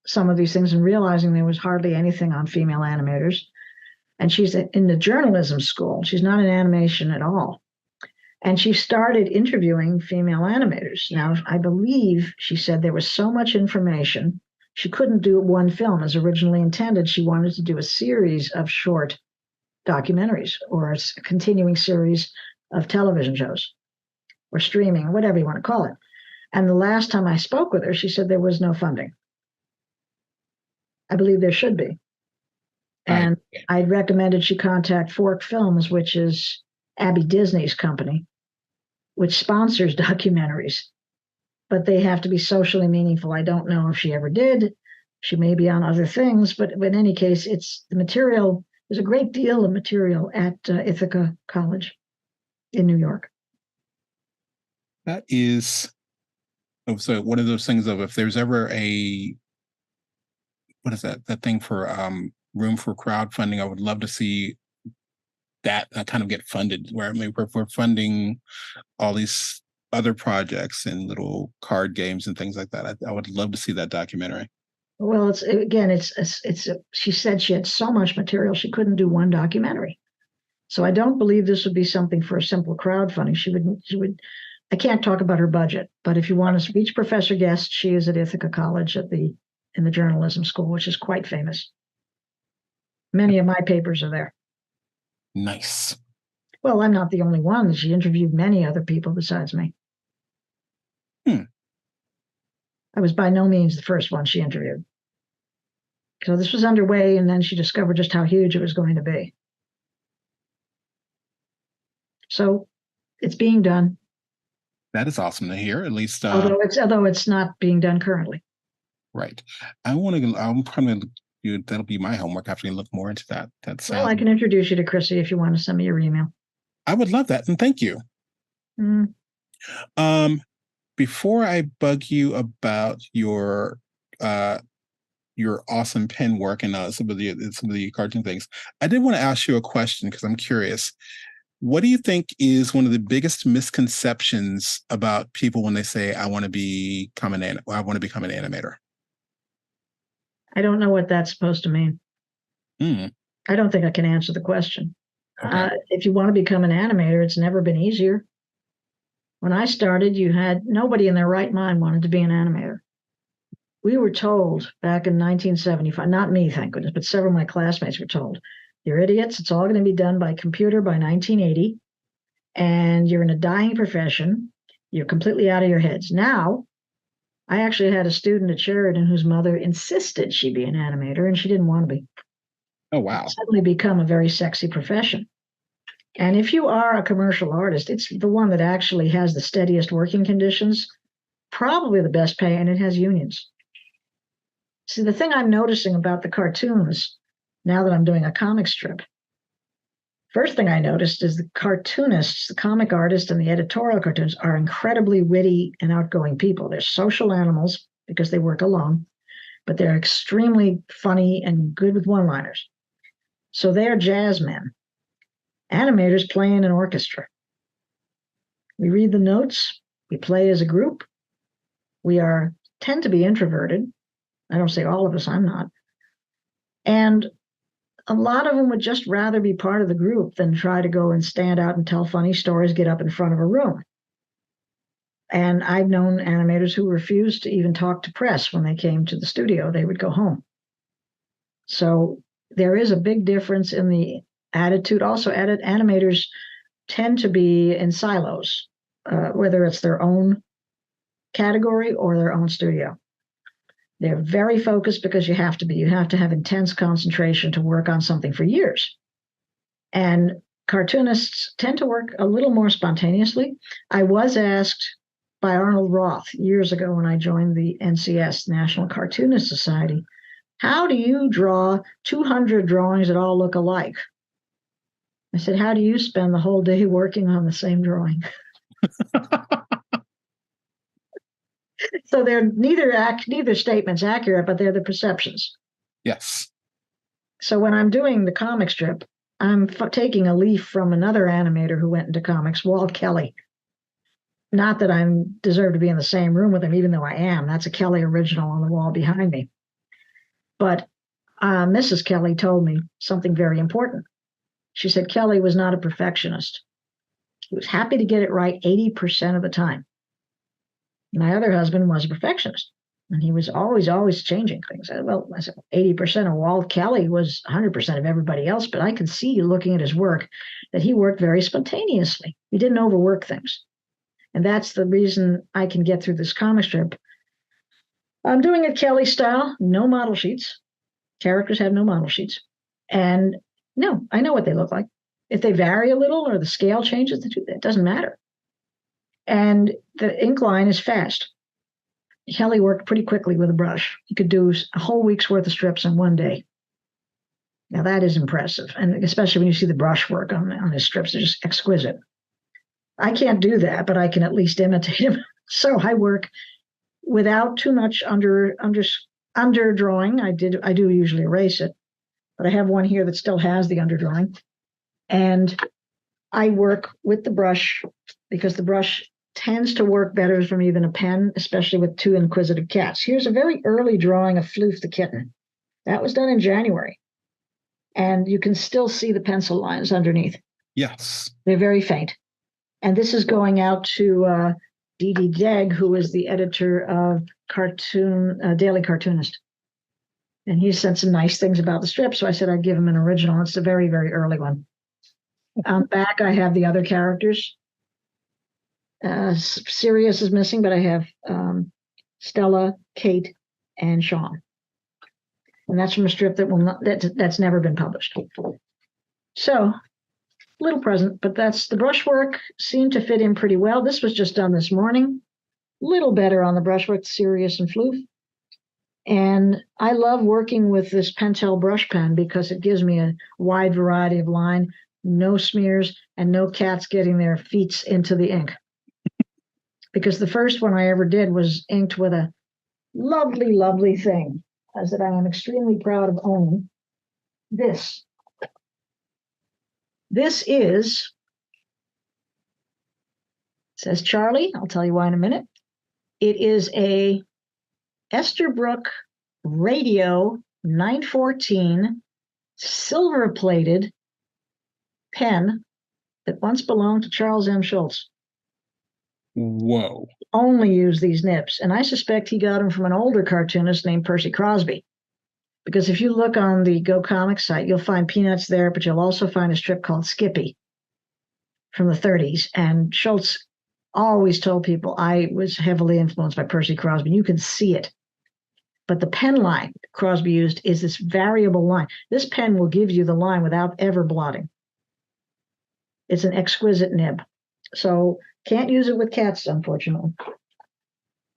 some of these things and realizing there was hardly anything on female animators. And she's in the journalism school. She's not in animation at all. And she started interviewing female animators. Now, I believe she said there was so much information she couldn't do one film as originally intended. She wanted to do a series of short documentaries or a continuing series of television shows or streaming, whatever you want to call it. And the last time I spoke with her, she said there was no funding. I believe there should be. And I'd recommended she contact Fork Films, which is Abby Disney's company, which sponsors documentaries, but they have to be socially meaningful. I don't know if she ever did. She may be on other things, but in any case, it's the material. There's a great deal of material at Ithaca College in New York. That is, so one of those things of if there's ever a, what is that thing for room for crowdfunding, I would love to see that kind of get funded, where I mean, we're funding all these other projects and little card games and things like that. I would love to see that documentary. Well, she said she had so much material she couldn't do one documentary. So I don't believe this would be something for a simple crowdfunding. She would. I can't talk about her budget, but if you want a speech professor guest, she is at Ithaca College in the journalism school, which is quite famous. Many of my papers are there. Nice. Well, I'm not the only one. She interviewed many other people besides me. I was by no means the first one she interviewed. So this was underway, and then she discovered just how huge it was going to be. So it's being done. That is awesome to hear. At least, although it's not being done currently. Right. I'm probably that'll be my homework. I have to look more into that. Well, I can introduce you to Chrissy if you want to send me your email. I would love that, and thank you. Before I bug you about your awesome pen work and some of the cartoon things, I did want to ask you a question because I'm curious. What do you think is one of the biggest misconceptions about people when they say, I want to become an animator? I don't know what that's supposed to mean. I don't think I can answer the question. Okay. If you want to become an animator, it's never been easier. When I started, you had nobody in their right mind wanted to be an animator. We were told back in 1975, not me, thank goodness, but several of my classmates were told, you're idiots. It's all going to be done by computer by 1980. And you're in a dying profession. You're completely out of your heads. Now, I actually had a student at Sheridan whose mother insisted she be an animator, and she didn't want to be. Oh, wow. It's suddenly become a very sexy profession. And if you are a commercial artist, it's the one that actually has the steadiest working conditions, probably the best pay, and it has unions. See, the thing I'm noticing about the cartoons, now that I'm doing a comic strip, first thing I noticed is the cartoonists, the comic artists and the editorial cartoons are incredibly witty and outgoing people. They're social animals because they work alone, but they're extremely funny and good with one-liners. So they are jazz men. Animators play in an orchestra. We read the notes, we play as a group. We tend to be introverted. I don't say all of us, I'm not. And a lot of them would just rather be part of the group than try to go and stand out and tell funny stories, get up in front of a room. And I've known animators who refused to even talk to press when they came to the studio. They would go home. So there is a big difference in the attitude. Also, animators tend to be in silos, whether it's their own category or their own studio. They're very focused because you have to be. You have to have intense concentration to work on something for years. And cartoonists tend to work a little more spontaneously. I was asked by Arnold Roth years ago when I joined the NCS, National Cartoonist Society, how do you draw 200 drawings that all look alike? I said, how do you spend the whole day working on the same drawing? So they're neither statement's accurate, but they're the perceptions. Yes. So when I'm doing the comic strip, I'm taking a leaf from another animator who went into comics, Walt Kelly. Not that I deserve to be in the same room with him, even though I am. That's a Kelly original on the wall behind me. But Mrs. Kelly told me something very important. She said Kelly was not a perfectionist. He was happy to get it right 80% of the time. My other husband was a perfectionist. And he was always changing things. I said, 80% of Walt Kelly was 100% of everybody else, but I could see looking at his work that he worked very spontaneously. He didn't overwork things. And that's the reason I can get through this comic strip. I'm doing it Kelly style, no model sheets. Characters have no model sheets. And no, I know what they look like. If they vary a little or the scale changes, it doesn't matter. And the ink line is fast. Kelly worked pretty quickly with a brush. He could do a whole week's worth of strips in one day. Now that is impressive, and especially when you see the brush work on his strips, they're just exquisite. I can't do that, but I can at least imitate him. So I work without too much under drawing. I do usually erase it, but I have one here that still has the underdrawing, and I work with the brush because the brush tends to work better for me than a pen, especially with two inquisitive cats. Here's a very early drawing of Floof the kitten. That was done in January. And you can still see the pencil lines underneath. Yes. They're very faint. And this is going out to Dee Dee Degg, who is the editor of Daily Cartoonist. And he said some nice things about the strip, so I said I'd give him an original. It's a very, very early one. Back, I have the other characters. Sirius is missing, but I have Stella, Kate, and Sean, and that's from a strip that's never been published. So, little present, but the brushwork seemed to fit in pretty well. This was just done this morning. Little better on the brushwork, Sirius and Floof. And I love working with this Pentel brush pen because it gives me a wide variety of line, no smears, and no cats getting their feet into the ink. Because the first one I ever did was inked with a lovely, lovely thing, as that I am extremely proud of owning. This. This is, says Charlie, I'll tell you why in a minute. It is a Esterbrook Radio 914 silver-plated pen that once belonged to Charles M. Schulz. Whoa. Only use these nibs. And I suspect he got them from an older cartoonist named Percy Crosby. Because if you look on the Go Comics site, you'll find Peanuts there, but you'll also find a strip called Skippy from the 30s. And Schulz always told people I was heavily influenced by Percy Crosby. You can see it. But the pen line Crosby used is this variable line. This pen will give you the line without ever blotting. It's an exquisite nib. So can't use it with cats, unfortunately.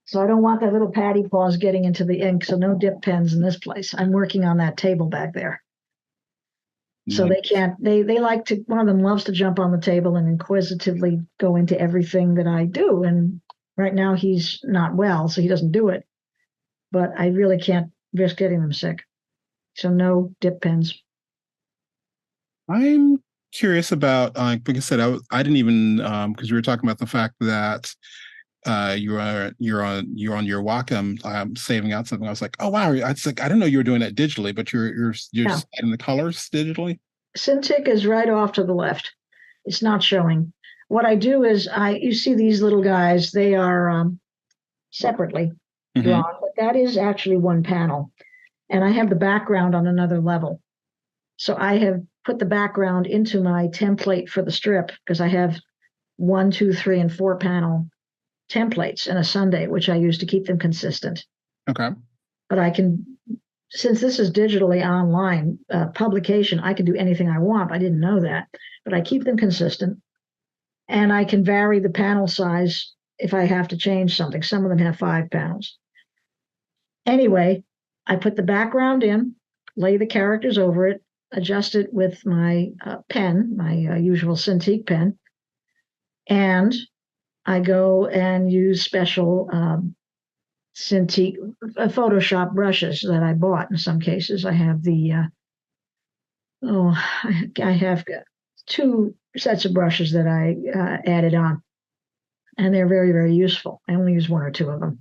So I don't want their little patty paws getting into the ink, so no dip pens in this place. I'm working on that table back there. So they can't, they like to, one of them loves to jump on the table and inquisitively go into everything that I do. And right now he's not well, so he doesn't do it. But I really can't risk getting them sick. So no dip pens. I'm curious about, like I said, I didn't even, because we were talking about the fact that you're on your Wacom saving out something. I was like, oh wow, it's like I didn't know you were doing that digitally, but you're adding the colors digitally. Cintiq is right off to the left. It's not showing. What I do is you see these little guys. They are separately drawn, but that is actually one panel, and I have the background on another level. So I have put the background into my template for the strip because I have 1, 2, 3, and 4 panel templates in a Sunday, which I use to keep them consistent. Okay. But I can, since this is digitally online publication, I can do anything I want. I didn't know that, but I keep them consistent. And I can vary the panel size if I have to change something. Some of them have 5 panels. Anyway, I put the background in, lay the characters over it, adjust it with my pen, my usual Cintiq pen, and I go and use special Cintiq Photoshop brushes that I bought. In some cases, I have I have 2 sets of brushes that I added on, and they're very, very useful. I only use 1 or 2 of them.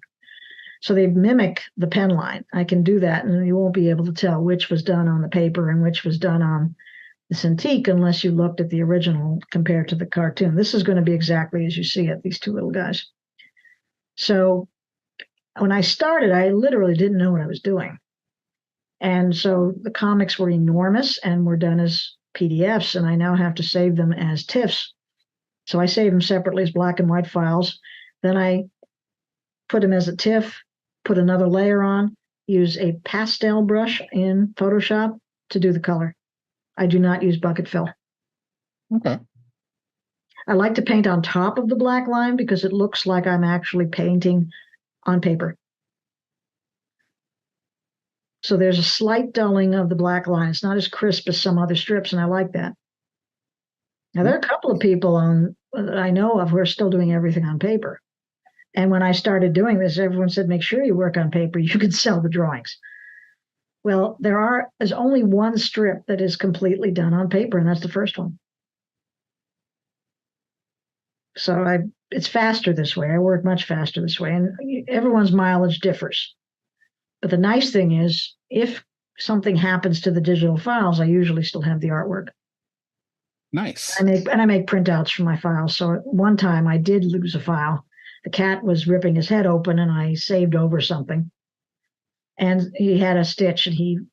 So they mimic the pen line. I can do that, and you won't be able to tell which was done on the paper and which was done on the Cintiq unless you looked at the original compared to the cartoon. This is going to be exactly as you see it, these 2 little guys. So when I started, I literally didn't know what I was doing. And so the comics were enormous and were done as PDFs, and I now have to save them as TIFFs. So I save them separately as black and white files. Then I put them as a TIFF, put another layer on, use a pastel brush in Photoshop to do the color. I do not use bucket fill. Okay. I like to paint on top of the black line because it looks like I'm actually painting on paper. So there's a slight dulling of the black line. It's not as crisp as some other strips, and I like that. Now, there are a couple of people that I know of who are still doing everything on paper. And when I started doing this, everyone said, make sure you work on paper. You can sell the drawings. Well, there's only one strip that is completely done on paper, and that's the first one. So it's faster this way. I work much faster this way, and everyone's mileage differs. But the nice thing is, if something happens to the digital files, I usually still have the artwork. Nice. I make printouts for my files. So at one time I did lose a file. The cat was ripping his head open, and I saved over something. And he had a stitch, and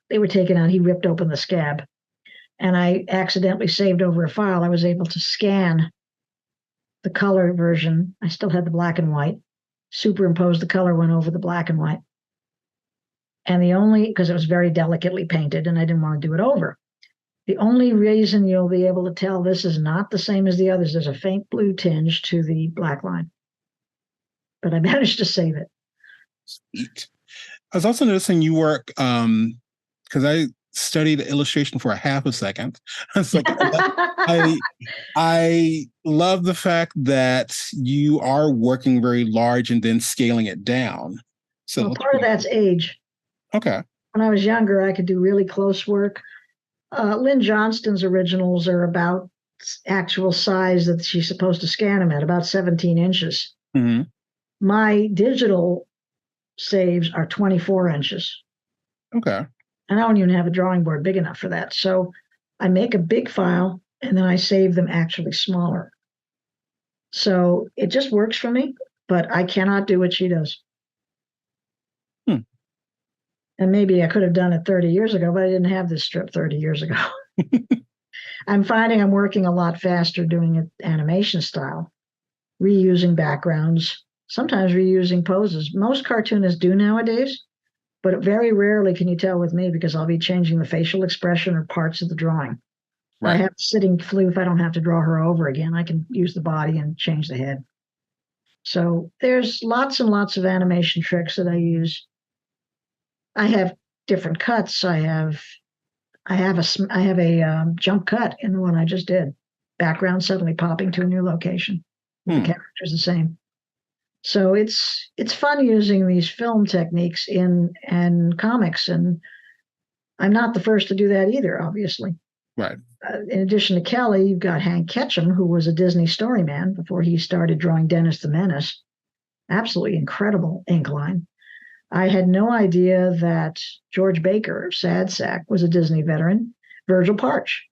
they were taken out. He ripped open the scab, and I accidentally saved over a file. I was able to scan the color version. I still had the black and white. Superimpose the color one over the black and white. And because it was very delicately painted, and I didn't want to do it over. The only reason you'll be able to tell this is not the same as the others, there's a faint blue tinge to the black line. But I managed to save it. Sweet. I was also noticing you work, because I studied illustration for a half a second. So I love the fact that you are working very large and then scaling it down. So part of that's age. Okay. When I was younger, I could do really close work. Lynn Johnston's originals are about actual size that she's supposed to scan them at, about 17 inches. Mm-hmm. My digital saves are 24 inches. Okay. And I don't even have a drawing board big enough for that. So I make a big file, and then I save them actually smaller. So it just works for me, but I cannot do what she does. And maybe I could have done it 30 years ago, but I didn't have this strip 30 years ago. I'm finding I'm working a lot faster doing it animation style, reusing backgrounds, sometimes reusing poses. Most cartoonists do nowadays, but very rarely can you tell with me because I'll be changing the facial expression or parts of the drawing. Right. I have sitting floof. I don't have to draw her over again. I can use the body and change the head. So there's lots and lots of animation tricks that I use. I have different cuts. I have a jump cut in the one I just did. Background suddenly popping to a new location. The character's the same. So it's fun using these film techniques in comics, and I'm not the first to do that either, obviously. Right. In addition to Kelly, you've got Hank Ketchum, who was a Disney story man before he started drawing Dennis the Menace. Absolutely incredible ink line. I had no idea that George Baker of Sad Sack was a Disney veteran. Virgil Parch.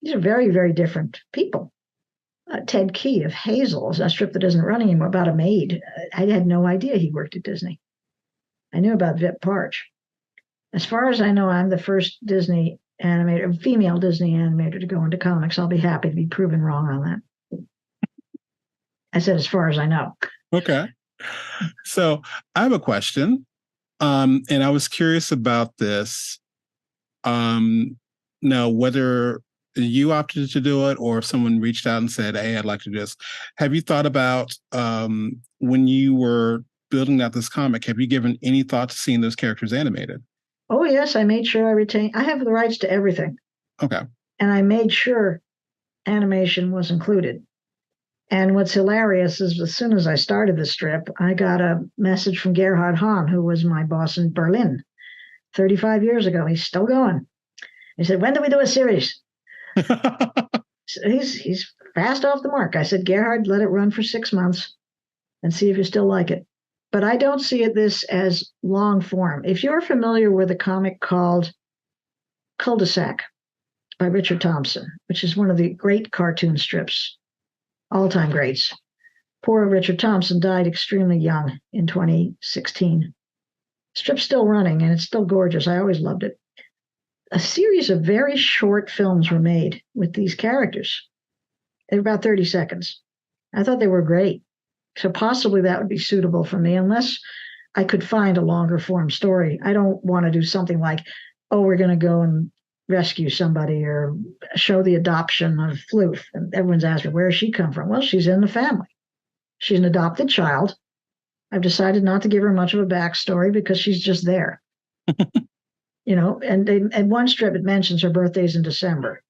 These are very, very different people. Ted Key of Hazel is a strip that isn't running anymore about a maid. I had no idea he worked at Disney. I knew about Vip Parch. As far as I know, I'm the first Disney animator, female Disney animator to go into comics. I'll be happy to be proven wrong on that. I said, as far as I know. Okay. So I have a question, and I was curious about this. Now, whether you opted to do it or if someone reached out and said, hey, I'd like to do this. Have you thought about when you were building out this comic, have you given any thought to seeing those characters animated? Oh, yes. I made sure I have the rights to everything. Okay. And I made sure animation was included. And what's hilarious is as soon as I started the strip, I got a message from Gerhard Hahn, who was my boss in Berlin 35 years ago. He's still going. He said, when do we do a series? So he's fast off the mark. I said, Gerhard, let it run for 6 months and see if you still like it. But I don't see this as long form. If you're familiar with a comic called Cul-de-sac by Richard Thompson, which is one of the great cartoon strips, all-time greats. Poor Richard Thompson died extremely young in 2016. Strip's still running, and it's still gorgeous. I always loved it. A series of very short films were made with these characters. They were about 30 seconds. I thought they were great. So possibly that would be suitable for me, unless I could find a longer form story. I don't want to do something like, oh, we're going to go and rescue somebody or show the adoption of Floof. And everyone's asking, where does she come from? Well, she's in the family. She's an adopted child. I've decided not to give her much of a backstory because she's just there. And one strip it mentions her birthday's in December.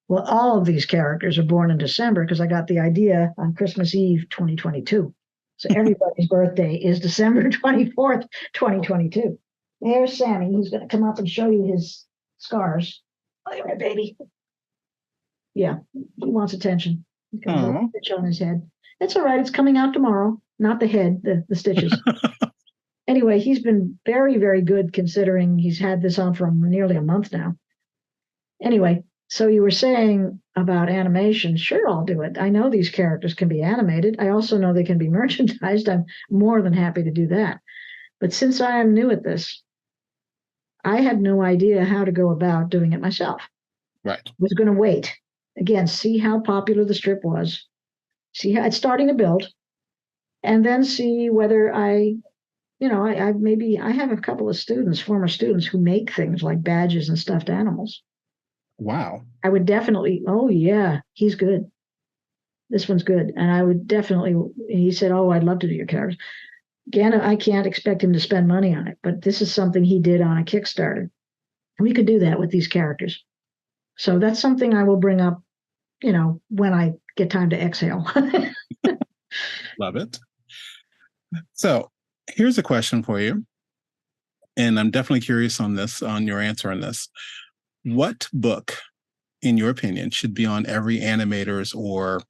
Well, all of these characters are born in December because I got the idea on Christmas Eve 2022. So everybody's birthday is December 24th, 2022. There's Sammy. He's going to come up and show you his scars. Oh, you're right, baby. Yeah, he wants attention. He's got a stitch on his head. It's all right. It's coming out tomorrow. Not the head, the stitches. Anyway, he's been very, very good considering he's had this on for nearly a month now. Anyway, so you were saying about animation. Sure, I'll do it. I know these characters can be animated. I also know they can be merchandised. I'm more than happy to do that. But since I am new at this, I had no idea how to go about doing it myself. Right. I was going to wait. Again, see how popular the strip was. See how it's starting to build. And then see whether I have a couple of students, former students, who make things like badges and stuffed animals. Wow. I would definitely, oh yeah, he's good. This one's good. And I would definitely, he said, oh, I'd love to do your characters. Again, I can't expect him to spend money on it, but this is something he did on a Kickstarter. We could do that with these characters. So that's something I will bring up, when I get time to exhale. Love it. So here's a question for you. And I'm definitely curious on your answer on this. What book, in your opinion, should be on every animator's or,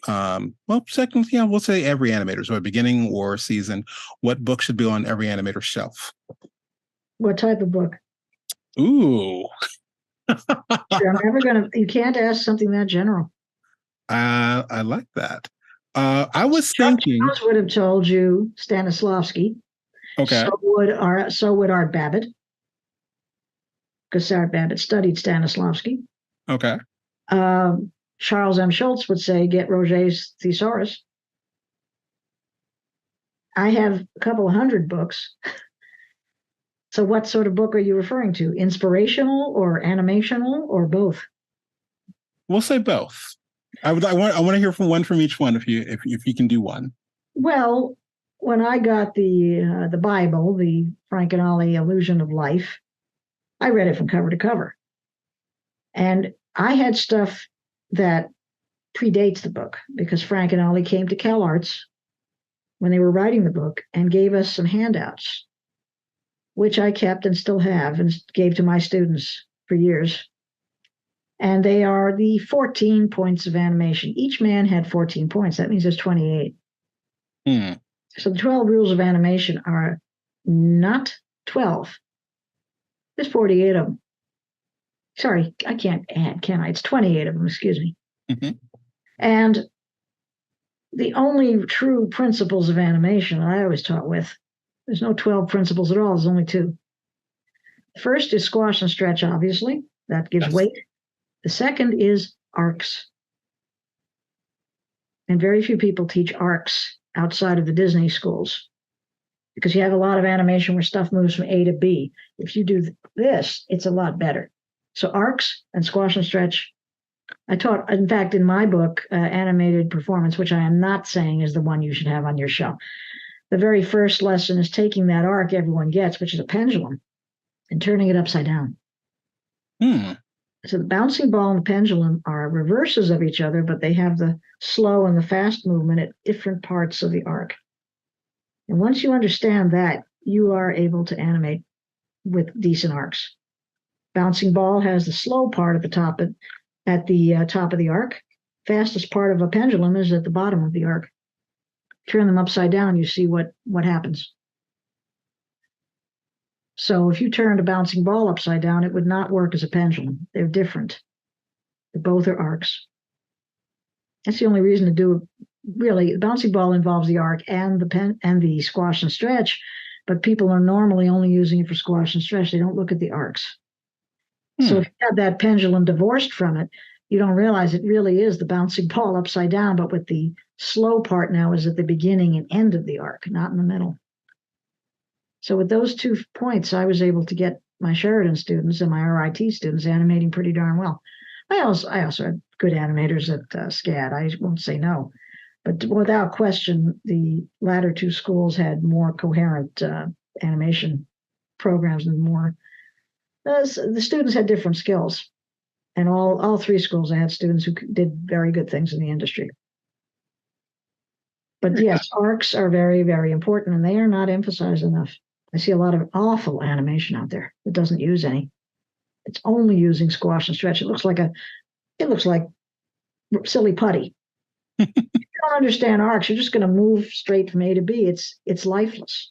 we'll say every animator's or beginning or season. What book should be on every animator's shelf? What type of book? Ooh. You can't ask something that general. I like that. I was thinking. Charles would have told you Stanislavski. Okay. So would Art Babbitt, because Art Babbitt studied Stanislavski. Okay. Charles M. Schultz would say, get Roget's Thesaurus. I have a couple of hundred books. So what sort of book are you referring to? Inspirational or animational or both? We'll say both. I want to hear from one from each one if you can do one. Well, when I got the Bible, the Frank and Ollie Illusion of Life, I read it from cover to cover. And I had stuff that predates the book because Frank and Ollie came to CalArts when they were writing the book and gave us some handouts, which I kept and still have and gave to my students for years. And they are the 14 points of animation. Each man had 14 points. That means there's 28. So the 12 rules of animation are not 12. There's 48 of them. Sorry, I can't add, can I? It's 28 of them, excuse me. Mm-hmm. And the only true principles of animation I always taught with, there's no 12 principles at all, there's only 2. The first is squash and stretch, obviously. That gives weight. The second is arcs. And very few people teach arcs outside of the Disney schools because you have a lot of animation where stuff moves from A to B. If you do this, it's a lot better. So arcs and squash and stretch. I taught, in fact, in my book, Animated Performance, which I am not saying is the one you should have on your shelf. The very first lesson is taking that arc everyone gets, which is a pendulum, and turning it upside down. So the bouncing ball and the pendulum are reverses of each other, but they have the slow and the fast movement at different parts of the arc. And once you understand that, you are able to animate with decent arcs. Bouncing ball has the slow part at the top of the arc. Fastest part of a pendulum is at the bottom of the arc. Turn them upside down, you see what happens. So if you turned a bouncing ball upside down, it would not work as a pendulum. They're different. Both are arcs. That's the only reason to do really, the bouncing ball involves the arc and the pen and the squash and stretch, but people are normally only using it for squash and stretch. They don't look at the arcs. So if you have that pendulum divorced from it, you don't realize it really is the bouncing ball upside down, but with the slow part now is at the beginning and end of the arc, not in the middle. So with those 2 points, I was able to get my Sheridan students and my RIT students animating pretty darn well. I also had good animators at SCAD. I won't say no, but without question, the latter 2 schools had more coherent animation programs and more. The students had different skills, and all 3 schools I had students who did very good things in the industry. But yes, arcs are very, very important, and they are not emphasized enough. I see a lot of awful animation out there that doesn't use any. It's only using squash and stretch. It looks like silly putty. If you don't understand arcs, you're just going to move straight from A to B. It's lifeless.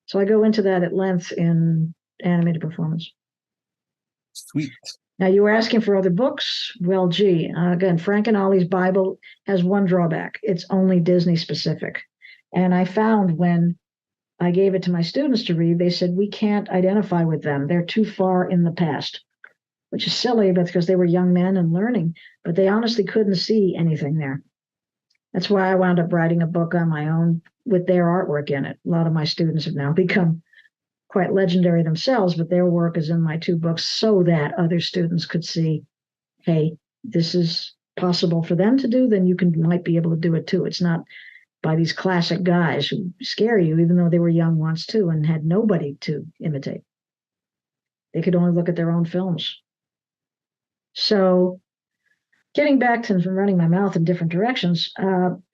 So I go into that at length in animated performance. Sweet. Now you were asking for other books. Well, gee, again, Frank and Ollie's Bible has one drawback. It's only Disney specific. And I found when I gave it to my students to read, they said, we can't identify with them. They're too far in the past, which is silly because they were young men and learning, but they honestly couldn't see anything there. That's why I wound up writing a book on my own with their artwork in it. A lot of my students have now become quite legendary themselves, but their work is in my 2 books so that other students could see, hey, this is possible for them to do, then you might be able to do it too. It's not by these classic guys who scare you, even though they were young once too and had nobody to imitate. They could only look at their own films. So getting back to running my mouth in different directions,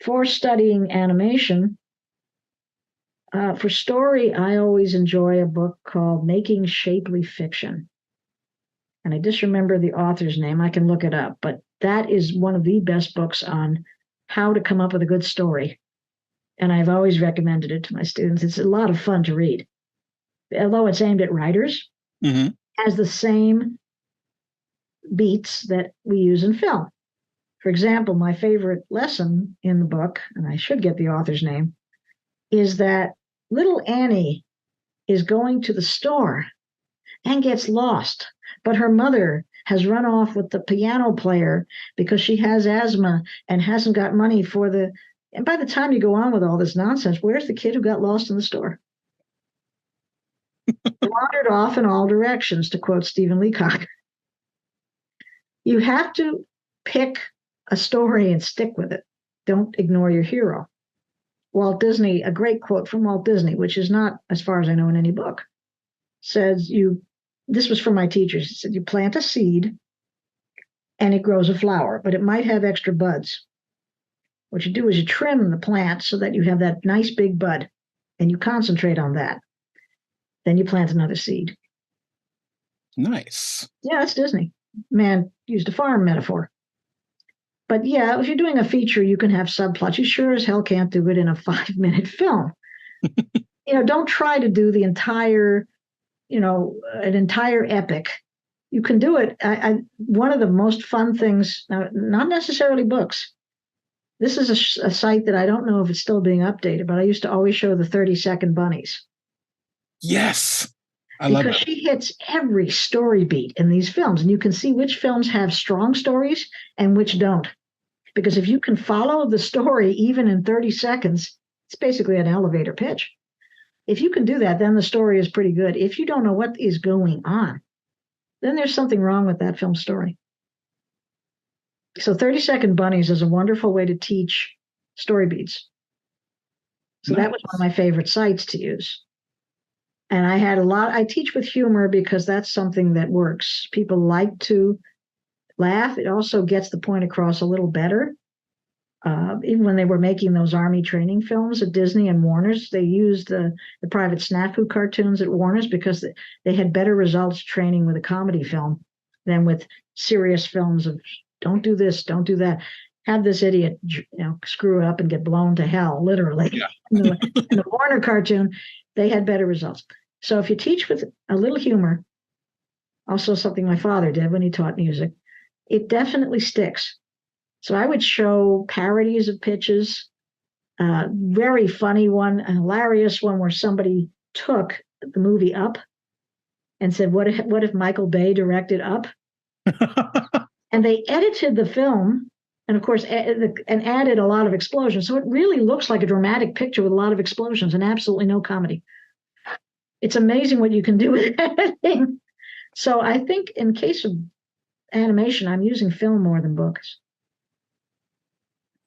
for studying animation, for story, I always enjoy a book called Making Shapely Fiction. And I just remember the author's name. I can look it up, but that is one of the best books on how to come up with a good story. And I've always recommended it to my students. It's a lot of fun to read. Although it's aimed at writers, has the same beats that we use in film. For example, my favorite lesson in the book, and I should get the author's name, is that little Annie is going to the store and gets lost, but her mother has run off with the piano player because she has asthma and hasn't got money for the. And by the time you go on with all this nonsense, where's the kid who got lost in the store? Wandered off in all directions, to quote Stephen Leacock. You have to pick a story and stick with it. Don't ignore your hero. Walt Disney, a great quote from Walt Disney, which is not, as far as I know, in any book, says this was from my teachers, he said, you plant a seed and it grows a flower, but it might have extra buds. What you do is you trim the plant so that you have that nice big bud and you concentrate on that. Then you plant another seed. Nice. Yeah, that's Disney. Man used a farm metaphor. But yeah, if you're doing a feature, you can have subplots. You sure as hell can't do it in a 5-minute film. Don't try to do the entire, an entire epic. You can do it. One of the most fun things, now, not necessarily books. This is a site that I don't know if it's still being updated, but I used to always show the 30-second bunnies. Yes. I love it. Because she hits every story beat in these films, and you can see which films have strong stories and which don't. Because if you can follow the story even in 30 seconds, it's basically an elevator pitch. If you can do that, then the story is pretty good. If you don't know what is going on, then there's something wrong with that film story. So 30-second bunnies is a wonderful way to teach story beats. So that was one of my favorite sites to use. And I teach with humor because that's something that works. People like to laugh. It also gets the point across a little better. Even when they were making those Army training films at Disney and Warner's, they used the Private Snafu cartoons at Warner's because they had better results training with a comedy film than with serious films of don't do this, don't do that. Have this idiot, screw up and get blown to hell, literally. Yeah. in the Warner cartoon, they had better results. So if you teach with a little humor, also something my father did when he taught music, it definitely sticks. So I would show parodies of pitches, very funny one, a hilarious one where somebody took the movie Up and said, what if Michael Bay directed Up? And they edited the film and, of course, and added a lot of explosions. So it really looks like a dramatic picture with a lot of explosions and absolutely no comedy. It's amazing what you can do with editing. So I think in case of animation, I'm using film more than books.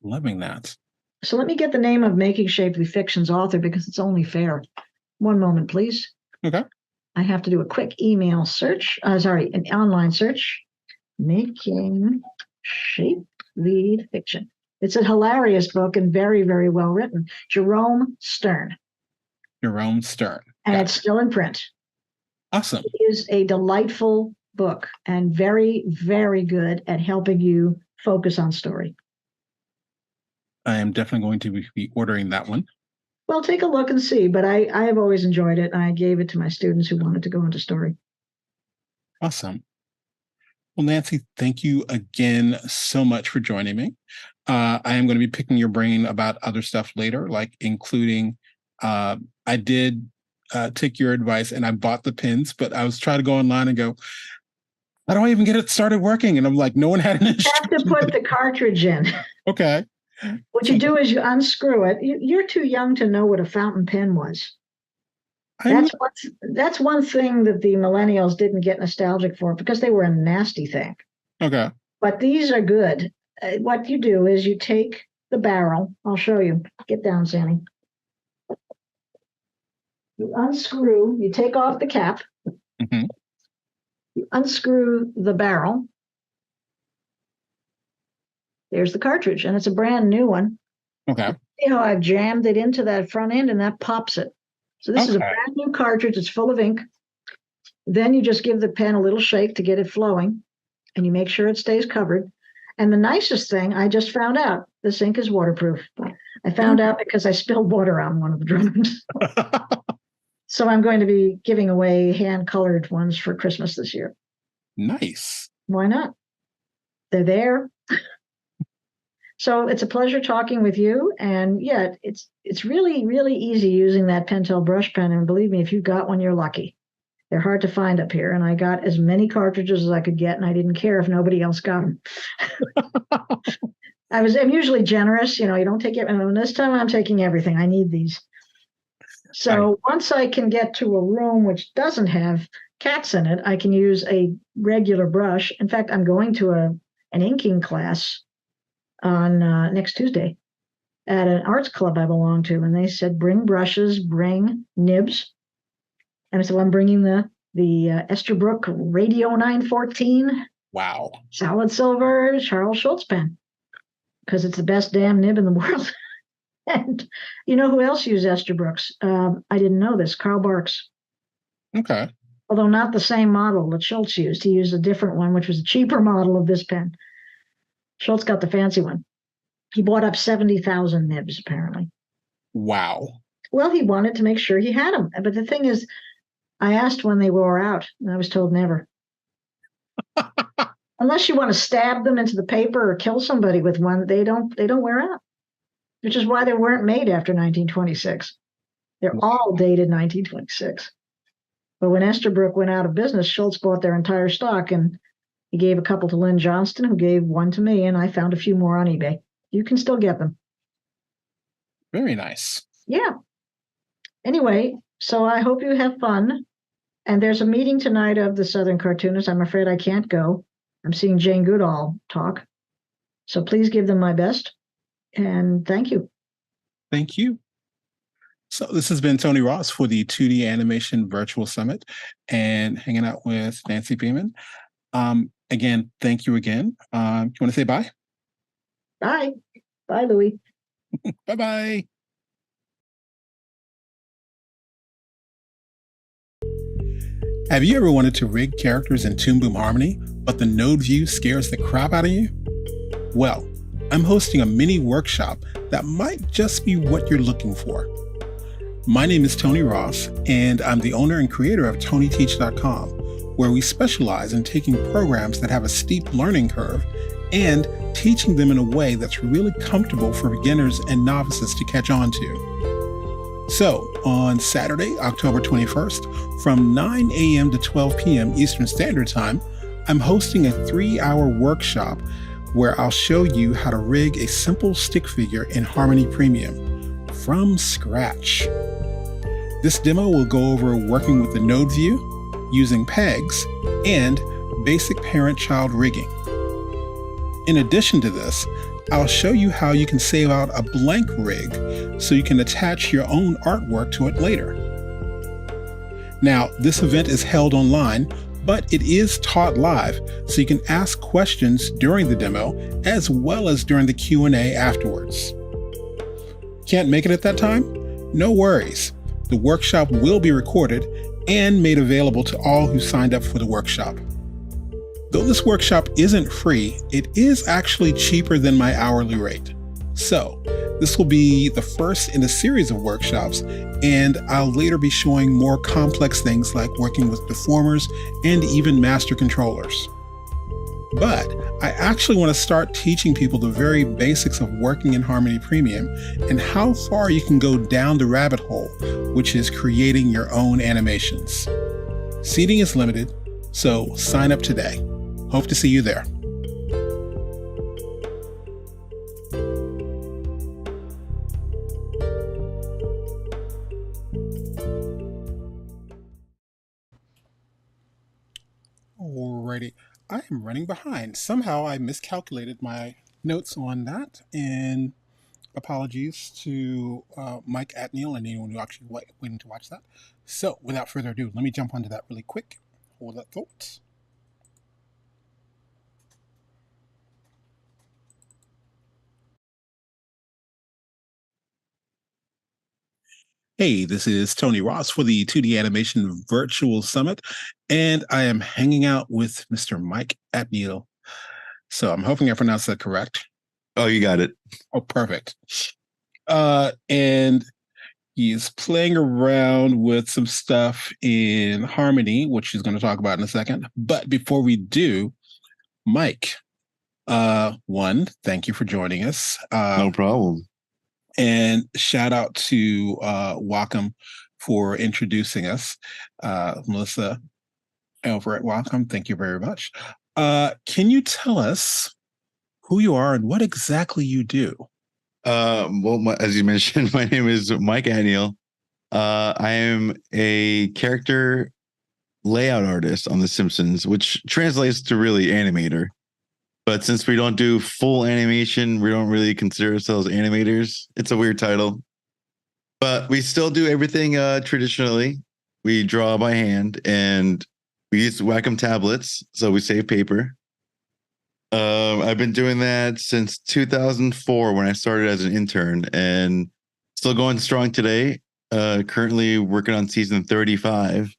Loving that. So let me get the name of Making Shapely Fiction's author because it's only fair. One moment, please. Okay. I have to do a quick email search. An online search. Making Shapely Fiction. It's a hilarious book and very, very well written. Jerome Stern. Jerome Stern. And it's still in print. Awesome. It is a delightful book and very, very good at helping you focus on story. I am definitely going to be ordering that one. Well, take a look and see, but I have always enjoyed it. And I gave it to my students who wanted to go into story. Awesome. Well, Nancy, thank you again so much for joining me. I am going to be picking your brain about other stuff later, like including, I did take your advice and I bought the pins, but I was trying to go online and go, how do I even get it started working? And I'm like, no one had an issue. You have to put the cartridge in. Okay. What you do is you unscrew it. You're too young to know what a fountain pen was. That's one thing that the millennials didn't get nostalgic for because they were a nasty thing. Okay. But these are good. What you do is you take the barrel. I'll show you. Get down, Sandy. You unscrew. You take off the cap. Mm-hmm. You unscrew the barrel. There's the cartridge, and it's a brand new one. Okay. See how I've jammed it into that front end, and that pops it. So this is a brand new cartridge. It's full of ink. Then you just give the pen a little shake to get it flowing, and you make sure it stays covered. And the nicest thing, I just found out, this ink is waterproof. I found out because I spilled water on one of the drums. So I'm going to be giving away hand-colored ones for Christmas this year. Nice. Why not? They're there. So it's a pleasure talking with you. And yeah, it's really, really easy using that Pentel brush pen. And believe me, if you've got one, you're lucky. They're hard to find up here. And I got as many cartridges as I could get, and I didn't care if nobody else got them. I'm usually generous. You don't take it. And this time I'm taking everything. I need these. So once I can get to a room which doesn't have cats in it, I can use a regular brush. In fact, I'm going to an inking class on next Tuesday at an arts club I belong to. And they said, bring brushes, bring nibs. And I said, well, I'm bringing the Esterbrook Radio 914. Wow. Solid silver Charles Schultz pen. Because it's the best damn nib in the world. And you know who else used Esterbrook's? I didn't know this. Carl Barks. Okay. Although not the same model that Schultz used. He used a different one, which was a cheaper model of this pen. Schultz got the fancy one. He bought up 70,000 nibs, apparently. Wow. Well, he wanted to make sure he had them. But the thing is, I asked when they wore out, and I was told never. Unless you want to stab them into the paper or kill somebody with one, they don't wear out. Which is why they weren't made after 1926. They're all dated 1926. But when Esterbrook went out of business, Schultz bought their entire stock, and he gave a couple to Lynn Johnston, who gave one to me, and I found a few more on eBay. You can still get them. Very nice. Yeah. Anyway, so I hope you have fun. And there's a meeting tonight of the Southern Cartoonists. I'm afraid I can't go. I'm seeing Jane Goodall talk. So please give them my best. And thank you. Thank you. So this has been Tony Ross for the 2D Animation Virtual Summit and hanging out with Nancy Beeman. Again, thank you again. You want to say bye? Bye. Bye, Louie. Bye-bye. Have you ever wanted to rig characters in Toon Boom Harmony, but the node view scares the crap out of you? Well, I'm hosting a mini workshop that might just be what you're looking for. My name is Tony Ross, and I'm the owner and creator of TonyTeach.com, where we specialize in taking programs that have a steep learning curve and teaching them in a way that's really comfortable for beginners and novices to catch on to. So, on Saturday, October 21st, from 9 a.m. to 12 p.m. Eastern Standard Time, I'm hosting a 3-hour workshop where I'll show you how to rig a simple stick figure in Harmony Premium from scratch. This demo will go over working with the node view, using pegs, and basic parent-child rigging. In addition to this, I'll show you how you can save out a blank rig so you can attach your own artwork to it later. Now, this event is held online, but it is taught live, so you can ask questions during the demo as well as during the Q&A afterwards. Can't make it at that time? No worries. The workshop will be recorded and made available to all who signed up for the workshop. Though this workshop isn't free, it is actually cheaper than my hourly rate. So, this will be the first in a series of workshops, and I'll later be showing more complex things like working with deformers and even master controllers. But I actually want to start teaching people the very basics of working in Harmony Premium and how far you can go down the rabbit hole, which is creating your own animations. Seating is limited, so sign up today. Hope to see you there. Alrighty, I am running behind. Somehow I miscalculated my notes on that, and apologies to Mike Atneal and anyone who actually went to watch that. So without further ado, let me jump onto that really quick. Hold that thought. Hey, this is Tony Ross for the 2D Animation Virtual Summit, and I am hanging out with Mr. Mike Atneal. So I'm hoping I pronounced that correct. Oh, you got it. Oh, perfect. And he's playing around with some stuff in Harmony, which he's going to talk about in a second. But before we do, Mike, one, thank you for joining us. No problem. And shout out to Wacom for introducing us. Melissa over at Wacom, thank you very much. Can you tell us who you are and what exactly you do? Well, as you mentioned, my name is Mike Atneal. I am a character layout artist on The Simpsons, which translates to really animator. But since we don't do full animation, we don't really consider ourselves animators. It's a weird title. But we still do everything traditionally. We draw by hand and we use Wacom tablets, so we save paper. I've been doing that since 2004 when I started as an intern, and still going strong today. Currently working on season 35.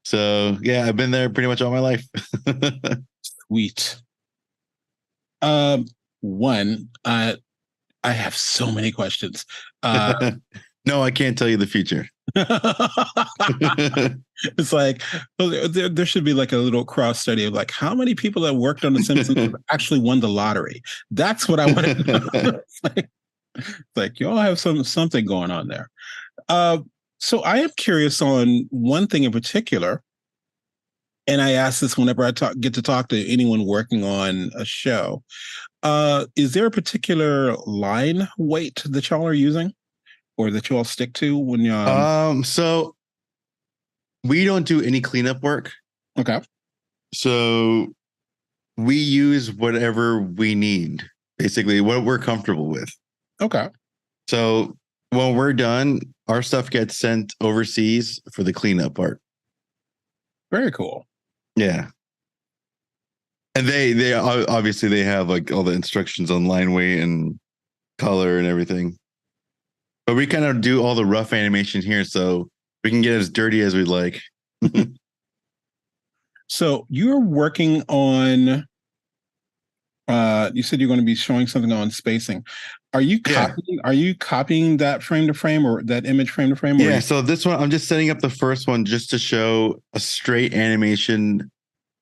So yeah, I've been there pretty much all my life. Sweet. One, I have so many questions. No, I can't tell you the future. It's like, well, there should be like a little cross study of like how many people that worked on The Simpsons actually won the lottery. That's what I want to know. It's like you all have something going on there. So I am curious on one thing in particular, and I ask this whenever I get to talk to anyone working on a show. Is there a particular line weight that y'all are using, or that you all stick to when you? So we don't do any cleanup work. Okay. So we use whatever we need, basically what we're comfortable with. Okay. So when we're done, our stuff gets sent overseas for the cleanup part. Very cool. Yeah. And they obviously they have like all the instructions on line weight and color and everything. But we kind of do all the rough animation here, so we can get as dirty as we'd like. So you're working on, you said you're going to be showing something on spacing. Are you copying that frame to frame or that image frame to frame? Yeah, so this one, I'm just setting up the first one just to show a straight animation,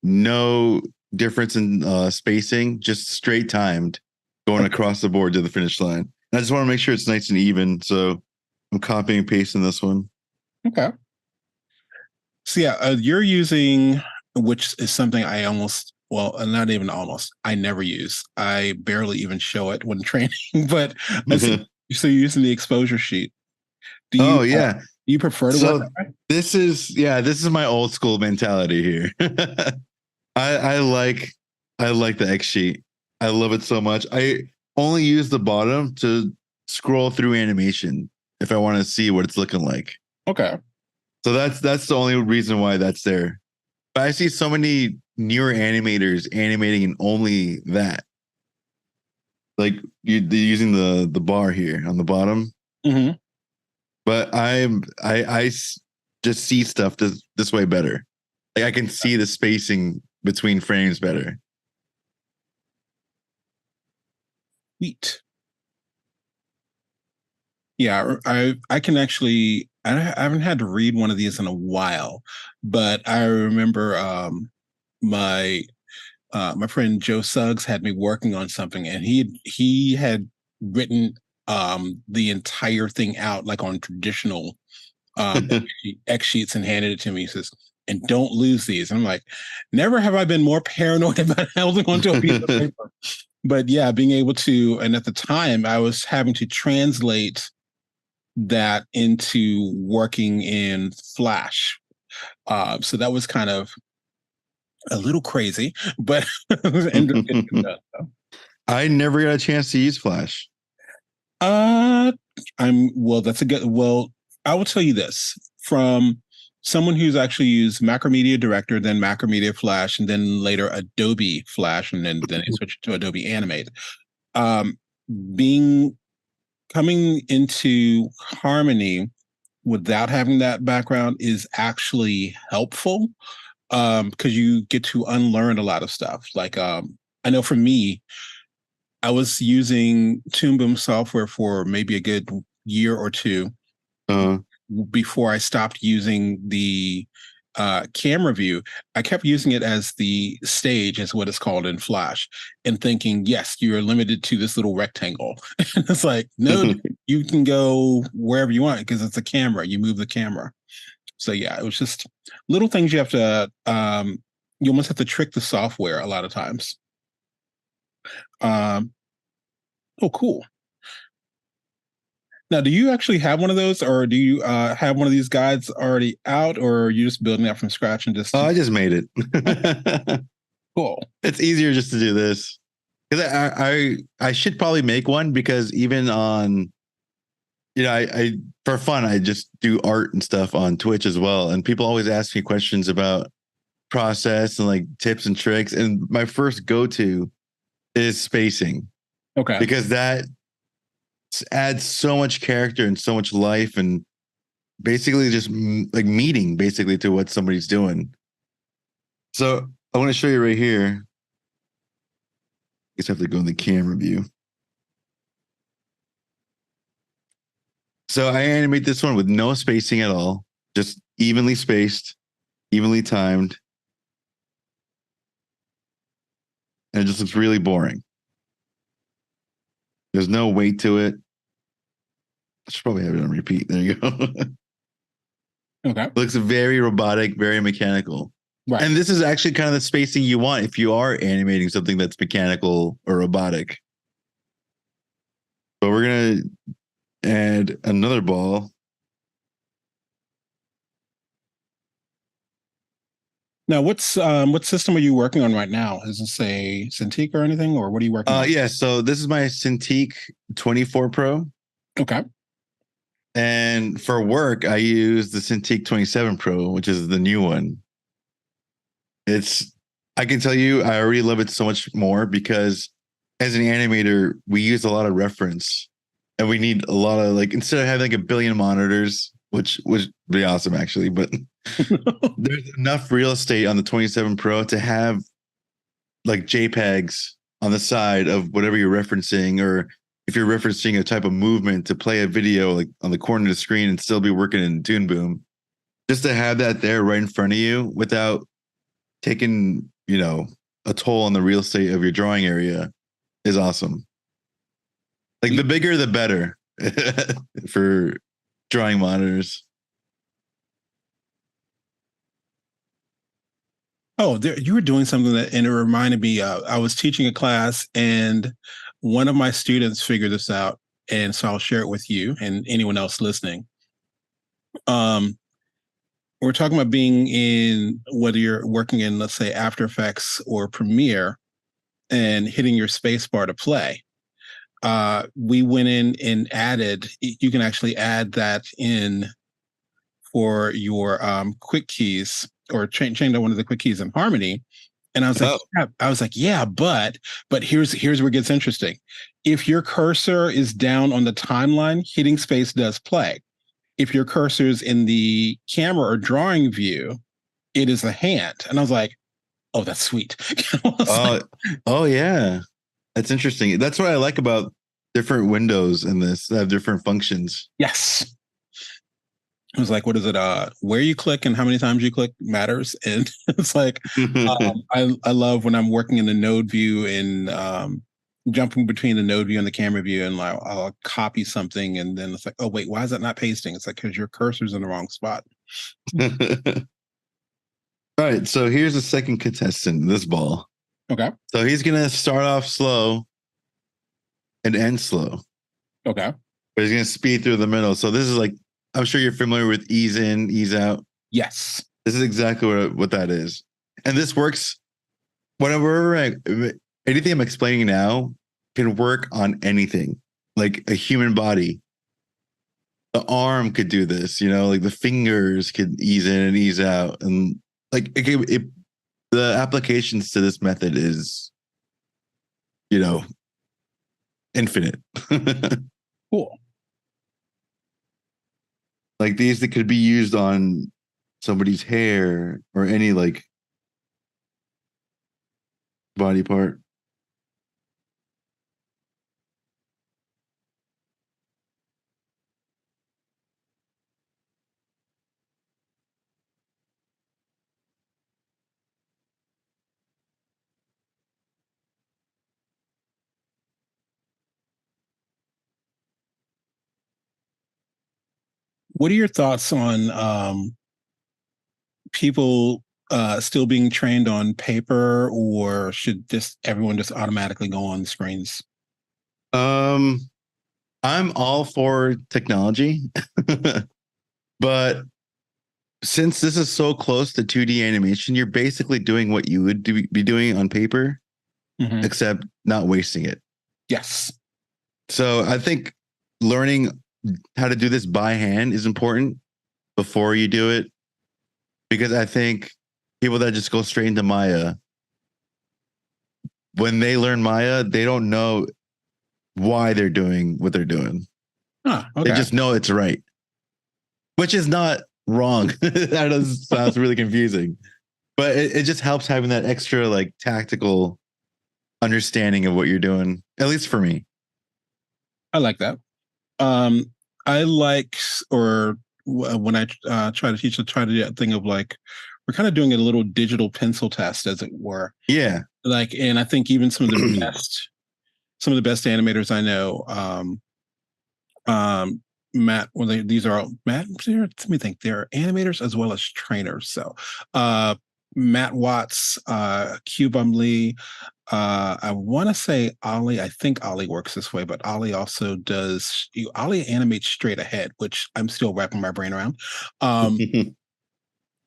no difference in spacing, just straight timed, going across the board to the finish line. And I just want to make sure it's nice and even. So I'm copying and pasting this one. Okay. So yeah, you're using, which is something I almost, well, not even almost, I never use. I barely even show it when training. But I see, so you're using the exposure sheet. Do you? Oh yeah. Do you prefer to work that way? This is my old school mentality here. I like the X sheet. I love it so much. I only use the bottom to scroll through animation if I want to see what it's looking like. Okay. So that's the only reason why that's there. But I see so many newer animators animating in only that. Like they're using the bar here on the bottom. Mm-hmm. But I just see stuff this way better. Like I can see the spacing between frames better. Sweet. Yeah, I can actually, I haven't had to read one of these in a while, but I remember my my friend Joe Suggs had me working on something, and he had written the entire thing out like on traditional X sheets and handed it to me. He says, "And don't lose these." And I'm like, never have I been more paranoid about holding onto a piece of paper. But yeah, being able to, and at the time I was having to translate that into working in Flash. So that was kind of a little crazy, but ended up getting it done. So. I never got a chance to use Flash. I'm well. That's a good. Well, I will tell you this from someone who's actually used Macromedia Director, then Macromedia Flash, and then later Adobe Flash, and then they switched to Adobe Animate. Being coming into Harmony without having that background is actually helpful because you get to unlearn a lot of stuff. Like I know for me, I was using Toon Boom software for maybe a good year or two before I stopped using the camera view. I kept using it as the stage, is what it's called in Flash, and thinking, yes, you're limited to this little rectangle. And it's like, no, you can go wherever you want because it's a camera. You move the camera. So yeah, it was just little things you have to, you almost have to trick the software a lot of times. Oh, cool. Now, do you actually have one of those, or do you have one of these guides already out, or are you just building that from scratch and just? Oh, I just made it. Cool. It's easier just to do this because I should probably make one because even on, I for fun I just do art and stuff on Twitch as well, and people always ask me questions about process and like tips and tricks, and my first go-to is spacing. Okay. Because that adds so much character and so much life and basically just like meaning basically to what somebody's doing. So I want to show you right here. I guess I have to go in the camera view. So I animate this one with no spacing at all, just evenly spaced, evenly timed. And it just looks really boring. There's no weight to it. I should probably have it on repeat. There you go. Okay. It looks very robotic, very mechanical. Right. And this is actually kind of the spacing you want if you are animating something that's mechanical or robotic. But we're going to add another ball. Now, what system are you working on right now? Is this a Cintiq or anything, or what are you working on? Yeah, so this is my Cintiq 24 Pro. Okay. And for work, I use the Cintiq 27 Pro, which is the new one. I can tell you, I already love it so much more because as an animator, we use a lot of reference and we need a lot of like, instead of having like a billion monitors, which would be awesome actually, but there's enough real estate on the 27 Pro to have like JPEGs on the side of whatever you're referencing, or if you're referencing a type of movement to play a video like on the corner of the screen and still be working in Toon Boom, just to have that there right in front of you without taking, a toll on the real estate of your drawing area is awesome. Like the bigger, the better for drawing monitors. Oh, you were doing something that, and it reminded me. I was teaching a class, and one of my students figured this out, and so I'll share it with you and anyone else listening. Um, we're talking about being in whether you're working in, let's say, After Effects or Premiere, and hitting your space bar to play. We went in and added. You can actually add that in for your quick keys, or change one of the quick keys in Harmony. And I was like, yeah, but here's where it gets interesting. If your cursor is down on the timeline, hitting space does play. If your cursor is in the camera or drawing view, it is a hand. And I was like, oh, that's sweet. Oh yeah, that's interesting. That's what I like about different windows in this. They have different functions. Yes. It was like, what is it? Where you click and how many times you click matters. And it's like, I love when I'm working in the node view and jumping between the node view and the camera view, and I'll copy something, and then it's like, oh wait, why is that not pasting? It's like, because your cursor's in the wrong spot. All right, so here's the second contestant in this ball. Okay. So he's gonna start off slow and end slow. Okay. But he's gonna speed through the middle. So this is like, I'm sure you're familiar with ease in, ease out. Yes. This is exactly what that is. And this works whenever anything I'm explaining now can work on anything, like a human body. The arm could do this, like the fingers could ease in and ease out. And like the applications to this method is, infinite. Cool. Like these that could be used on somebody's hair or any like body part. What are your thoughts on people still being trained on paper, or should everyone just automatically go on screens? I'm all for technology, but since this is so close to 2D animation, you're basically doing what you would be doing on paper, except not wasting it. Yes. So I think learning how to do this by hand is important before you do it, because I think people that just go straight into Maya, when they learn Maya, they don't know why they're doing what they're doing. Okay. They just know it's right, which is not wrong. That sounds really confusing, but it just helps having that extra like tactical understanding of what you're doing, at least for me. I like that. I like, or when I try to teach, I try to do that thing of like, we're kind of doing a little digital pencil test, as it were. Yeah. Like, and I think even some of the best animators I know, Matt, these are all Matt. Let me think. They're animators as well as trainers. So, Matt Watts, Cube Lee. I want to say Ollie. I think Ollie works this way, but Ollie also does. Ollie animates straight ahead, which I'm still wrapping my brain around.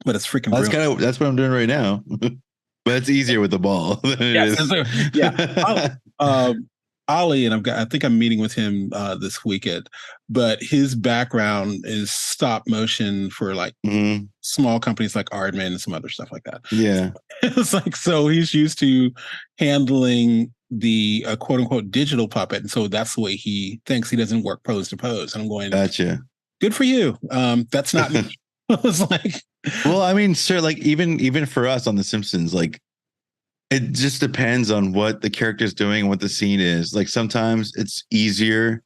But it's freaking. That's what I'm doing right now. But it's easier with the ball than it is. Yeah. Ollie, and I think I'm meeting with him this weekend, but his background is stop motion for like small companies like Aardman and some other stuff like that. Yeah. It's like, so he's used to handling the quote unquote digital puppet. And so that's the way he thinks. He doesn't work pose to pose. And I'm going, gotcha. Good for you. That's not me. I was like, well, I mean, sir, like even for us on The Simpsons, like, it just depends on what the character's doing and what the scene is. Like sometimes it's easier,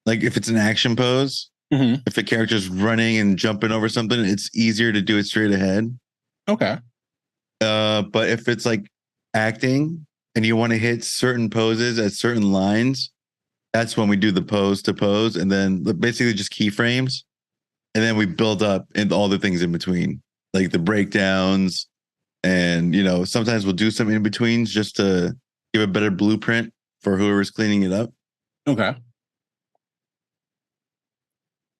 like if it's an action pose, if the character's running and jumping over something, it's easier to do it straight ahead. Okay. But if it's like acting and you want to hit certain poses at certain lines, that's when we do the pose to pose, and then basically just keyframes, and then we build up in all the things in between, like the breakdowns, and sometimes we'll do some in betweens just to give a better blueprint for whoever's cleaning it up. Okay.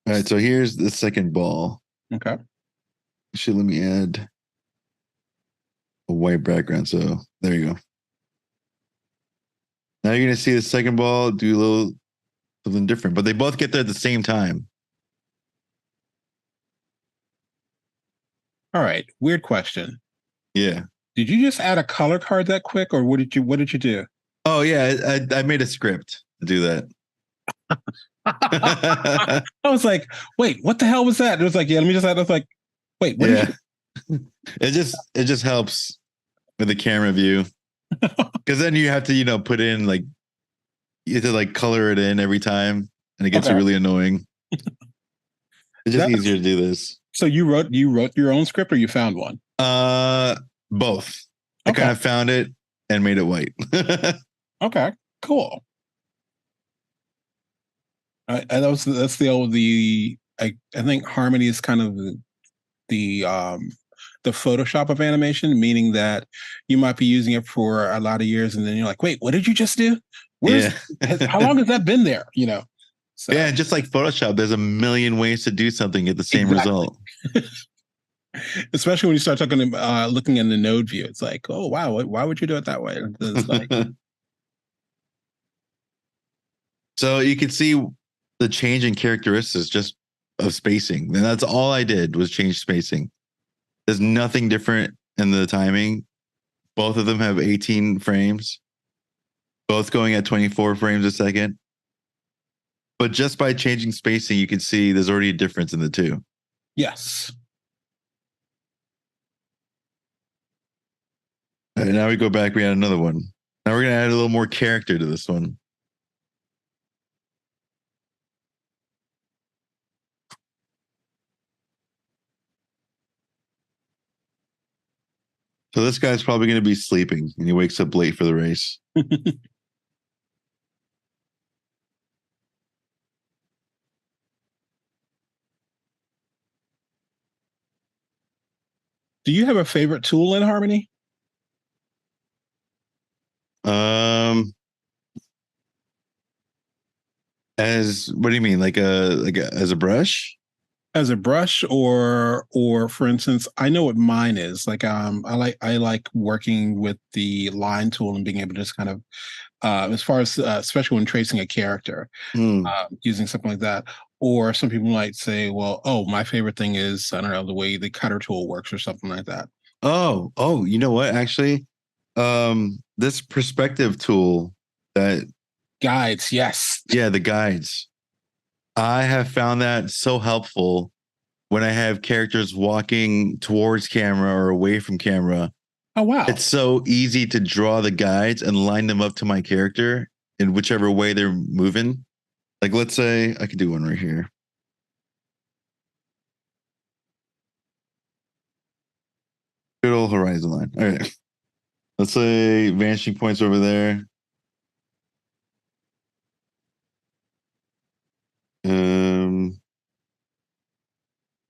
All right, so here's the second ball. Okay. Actually, let me add a white background. So there you go. Now you're gonna see the second ball do a little something different, but they both get there at the same time. All right. Weird question. Yeah. Did you just add a color card that quick, or what did you do? Oh yeah, I made a script to do that. I was like, wait, what the hell was that? It was like, yeah, let me just add. I was like, wait, what did you? It just helps with the camera view, because then you have to put in like you have to like color it in every time, and it gets really annoying. It's just easier to do this. So you wrote your own script, or you found one? Both. I kind of found it and made it white. Okay, cool. That's I think Harmony is kind of the Photoshop of animation, meaning that you might be using it for a lot of years, and then you're like, wait, what did you just do? How long has that been there? So. Yeah, just like Photoshop, there's a million ways to do something, get the same result. Especially when you start looking in the node view, it's like, oh wow, why would you do it that way? It's like... So you can see the change in characteristics just of spacing, and that's all I did was change spacing. There's nothing different in the timing. Both of them have 18 frames, both going at 24 frames a second. But just by changing spacing, you can see there's already a difference in the two. Yes. All right, now we go back. We add another one. Now we're going to add a little more character to this one. So this guy's probably going to be sleeping, and he wakes up late for the race. Do you have a favorite tool in Harmony? As what do you mean? Like as a brush? As a brush, or for instance, I know what mine is. Like I like working with the line tool and being able to just kind of as far as especially when tracing a character, using something like that. Or some people might say, well, oh, my favorite thing is, I don't know, the way the cutter tool works or something like that. Oh, you know what? Actually, this perspective tool that guides, yes. Yeah, the guides. I have found that so helpful when I have characters walking towards camera or away from camera. Oh, wow. It's so easy to draw the guides and line them up to my character in whichever way they're moving. Like, let's say I could do one right here. Good old horizon line. All right. Let's say vanishing points over there.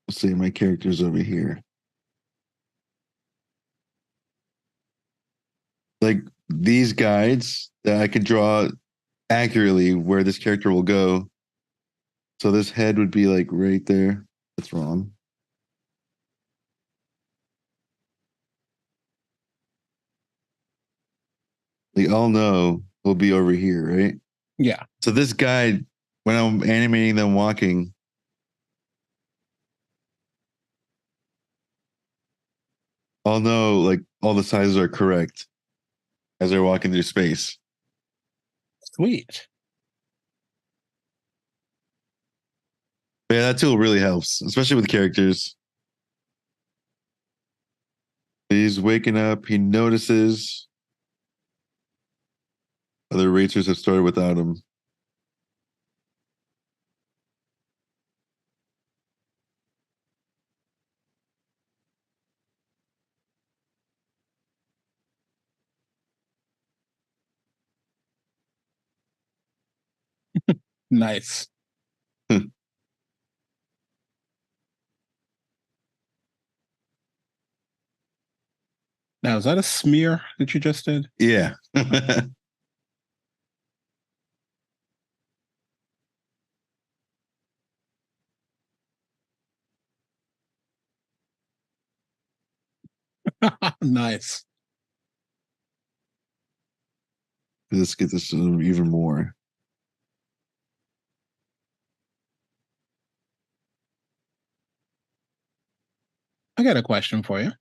Let's see, my character's over here. Like these guides that I could draw accurately where this character will go. So this head would be like right there. That's wrong. They all know will be over here, right? Yeah. So this guide, when I'm animating them walking, I'll know like all the sizes are correct as they're walking through space. Sweet. But yeah, that tool really helps, especially with characters. He's waking up. He notices other racers have started without him. Nice. Now, is that a smear that you just did? Yeah. Nice. Let's get this even more. I got a question for you.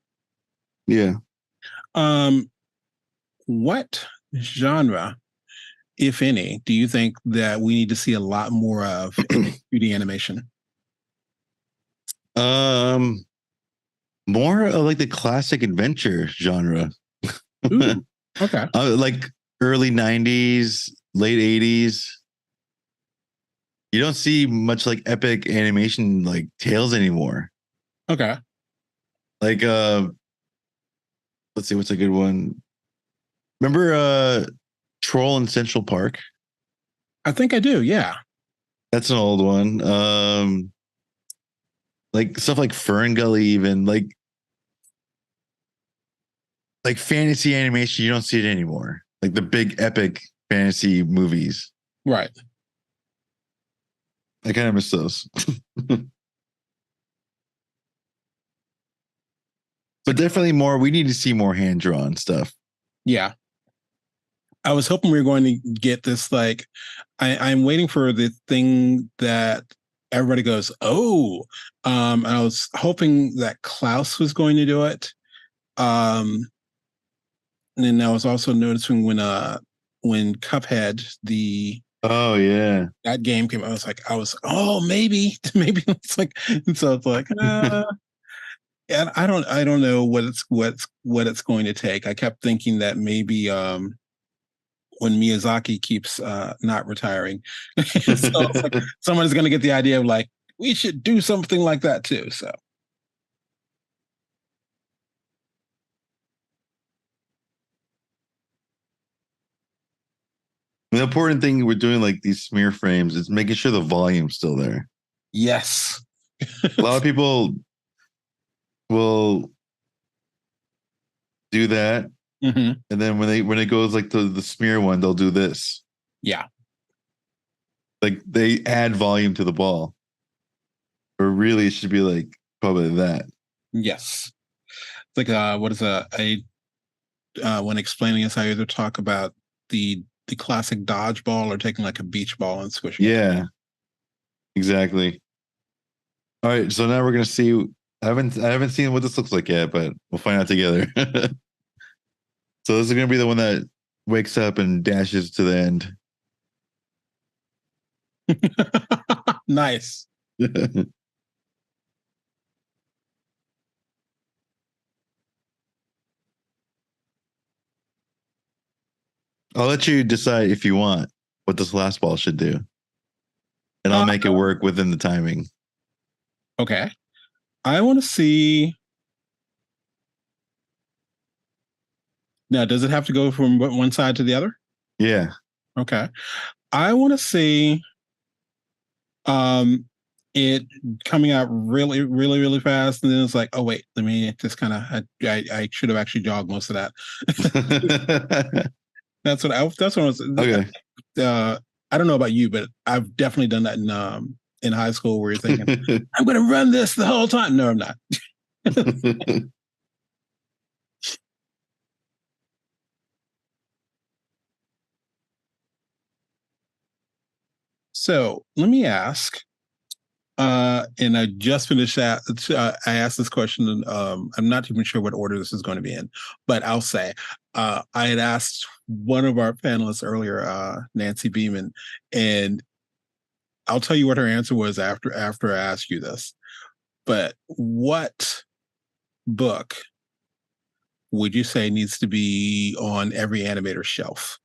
Yeah. What genre, if any, do you think that we need to see a lot more of in 2D animation? More of like the classic adventure genre. Ooh, okay. Like early 90s, late 80s. You don't see much like epic animation like tales anymore. Okay. Like let's see what's a good one. Remember Troll in Central Park? I think I do, yeah. That's an old one. Like stuff like Fern Gully, even like fantasy animation, you don't see it anymore. Like the big epic fantasy movies. Right. I kind of miss those. But definitely more, we need to see more hand drawn stuff. Yeah. I was hoping we were going to get this, like, I'm waiting for the thing that everybody goes, oh. And I was hoping that Klaus was going to do it. And then I was also noticing when Cuphead, Oh yeah. that game came, I was, oh, maybe, maybe it's like, and so it's like, and I don't know what it's going to take. I kept thinking that maybe when Miyazaki keeps not retiring, so it's like someone's going to get the idea of like we should do something like that too. So The important thing with doing like these smear frames is making sure the volume's still there. yes, A lot of people will do that, mm-hmm. and then when it goes like the smear one, they'll do this. Yeah, Like they add volume to the ball, or really it should be like probably that. yes. It's like what is a when explaining this, I either talk about the classic dodgeball or taking like a beach ball and squishing it. Yeah, exactly. All right, so now we're gonna see. I haven't seen what this looks like yet, but we'll find out together. So this is gonna be the one that wakes up and dashes to the end. Nice. I'll let you decide if you want what this last ball should do, and I'll make it work within the timing. Okay. I want to see. Now, does it have to go from one side to the other? Yeah. Okay. I want to see um it coming out really, really, really fast, and then it's like, oh wait, let me just kind of. I should have actually jogged most of that. That's what I was. Okay. I don't know about you, but I've definitely done that in high school where you're thinking, I'm going to run this the whole time. No, I'm not. So let me ask, and I just finished that. I asked this question, and I'm not even sure what order this is going to be in, but I'll say I had asked one of our panelists earlier, Nancy Beeman, and I'll tell you what her answer was after I asked you this. But what book would you say needs to be on every animator's shelf?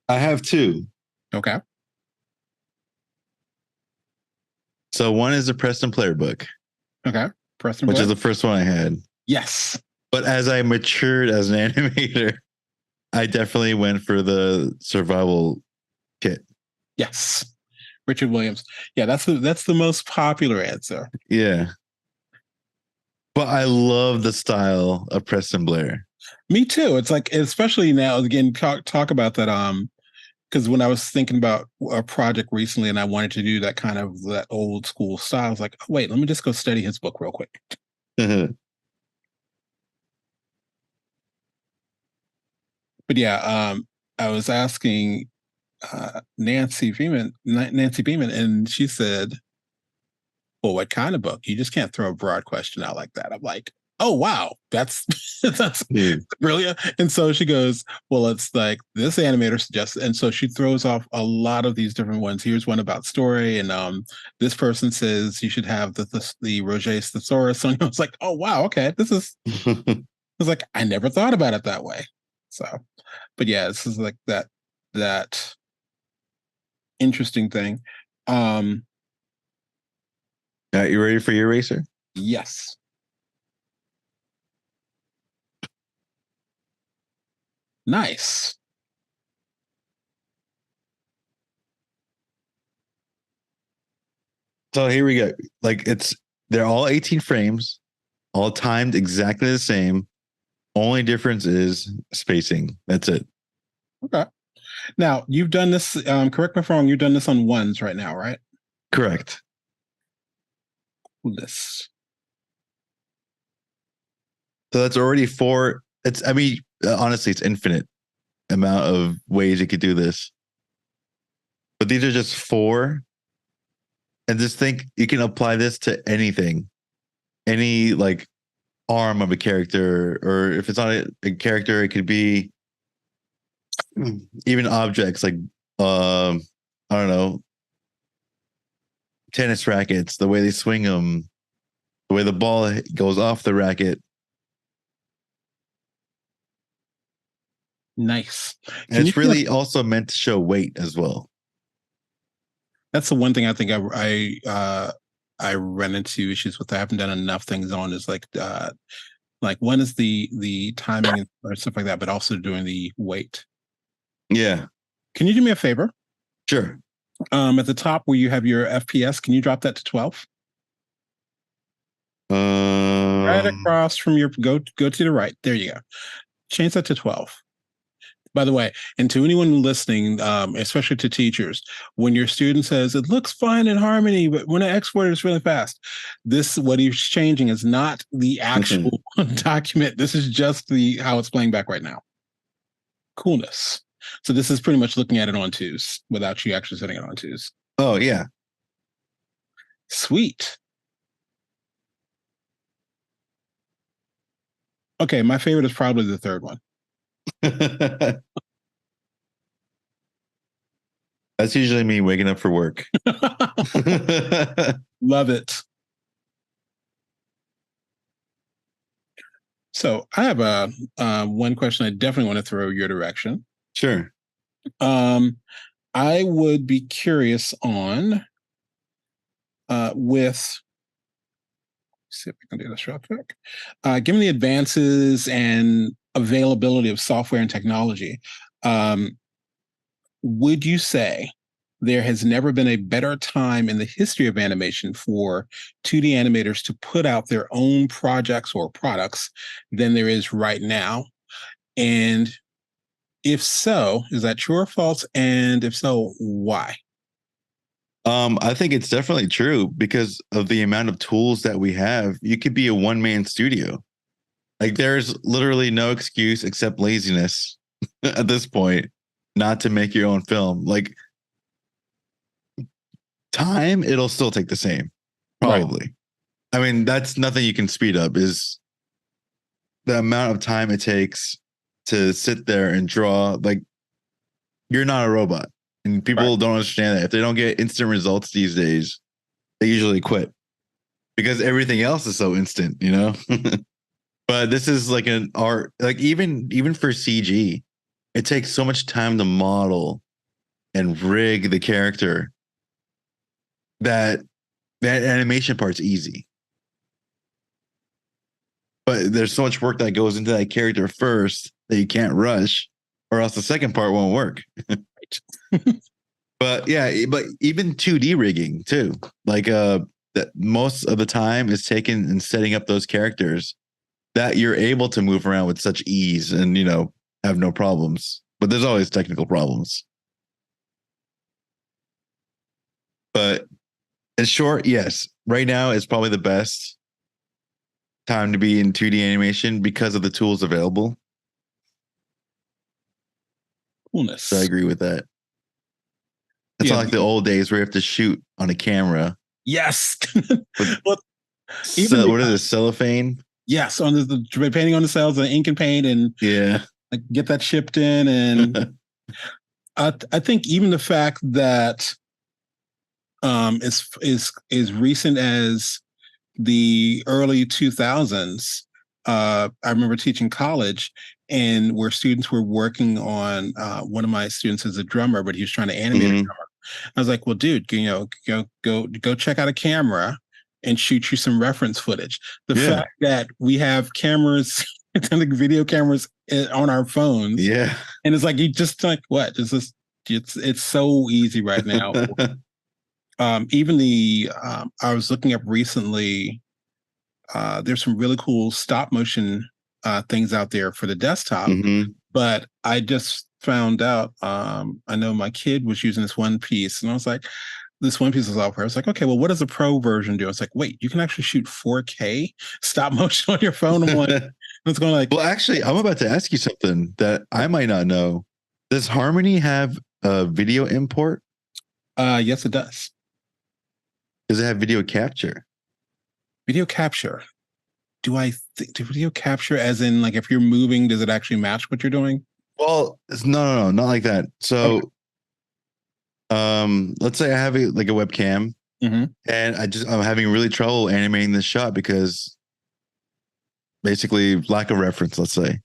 I have two. Okay. So one is the Preston Player book. Okay. Preston which Play? is the first one I had. Yes. But as I matured as an animator, I definitely went for the survival kit. Yes. Richard Williams. Yeah, that's the most popular answer. Yeah. But I love the style of Preston Blair. Me too. It's like, especially now, again, talk about that. Because when I was thinking about a project recently and I wanted to do that kind of that old school style, I was like, oh, wait, let me just go study his book real quick. But yeah, I was asking Nancy Beeman, and she said, well, what kind of book? You just can't throw a broad question out like that. I'm like, oh wow, that's that's brilliant. And so she goes, well, it's like this animator suggests, and so she throws off a lot of these different ones. Here's one about story, and this person says you should have the Roger thesaurus. So I was like, oh wow, okay, this is. I was like, I never thought about it that way. So, but yeah, this is like that interesting thing. You ready for your racer? Yes. Nice. So here we go. Like they're all 18 frames, all timed exactly the same. Only difference is spacing. That's it. Okay. Now you've done this. Correct me if I'm wrong. You've done this on ones right now, right? Correct. This. So that's already four. Honestly, it's infinite amount of ways you could do this. But these are just four. And just think you can apply this to anything, any like arm of a character, or if it's not a character, it could be even objects like I don't know, tennis rackets, the way they swing them, the way the ball goes off the racket. Nice. And it's really also meant to show weight as well. That's the one thing I think I run into issues with. I haven't done enough things on is like one is the timing or stuff like that, but also doing the weight. Yeah. Can you do me a favor? Sure. At the top where you have your FPS, can you drop that to 12? Right across from your go to the right. There you go. Change that to 12. By the way, and to anyone listening, especially to teachers, when your student says it looks fine in Harmony, but when I export it, it's really fast. What he's changing is not the actual document. This is just how it's playing back right now. Coolness. So this is pretty much looking at it on twos without you actually setting it on twos. Oh yeah. Sweet. Okay, my favorite is probably the third one. That's usually me waking up for work. Love it. So I have one question I definitely want to throw your direction. Sure. I would be curious on with. See if I can do this real quick. Given the advances and availability of software and technology, would you say there has never been a better time in the history of animation for 2D animators to put out their own projects or products than there is right now? And if so, is that true or false? And if so, why? I think it's definitely true because of the amount of tools that we have. You could be a one-man studio. Like there's literally no excuse except laziness at this point not to make your own film. Like time, it'll still take the same, probably. Right. I mean, that's nothing you can speed up is the amount of time it takes to sit there and draw. Like you're not a robot. And people don't understand that. If they don't get instant results these days, they usually quit because everything else is so instant, you know? But this is like an art, like even for CG, it takes so much time to model and rig the character that animation part's easy. But there's so much work that goes into that character first that you can't rush, or else the second part won't work. But yeah, but even 2D rigging too. Like that most of the time is taken in setting up those characters that you're able to move around with such ease and have no problems. But there's always technical problems. But in short, yes, right now is probably the best time to be in 2D animation because of the tools available. Coolness. So I agree with that. It's not like the old days where you have to shoot on a camera. Yes. Well, what is it? Cellophane? Yes, on the painting on the cells, the ink and paint, and like, get that shipped in. And I think even the fact that is recent as the early 2000s. I remember teaching college, and where students were working on one of my students is a drummer, but he was trying to animate a drummer. I was like, well, dude, go check out a camera and shoot you some reference footage. The fact that we have cameras, video cameras on our phones, and it's like you just like what is this? It's so easy right now. Even I was looking up recently. There's some really cool stop motion things out there for the desktop, but I just found out. I know my kid was using this one piece, and I was like, this one piece of software. I was like, okay, well, what does the pro version do? I was like, wait, you can actually shoot 4K stop motion on your phone. I'm like, it's going like. Well, actually, I'm about to ask you something that I might not know. Does Harmony have a video import? Yes, it does. Does it have video capture? Video capture. Do video capture as in like if you're moving, does it actually match what you're doing? Well, no, not like that. So, let's say I have a webcam, and I'm having really trouble animating this shot because basically lack of reference. Let's say.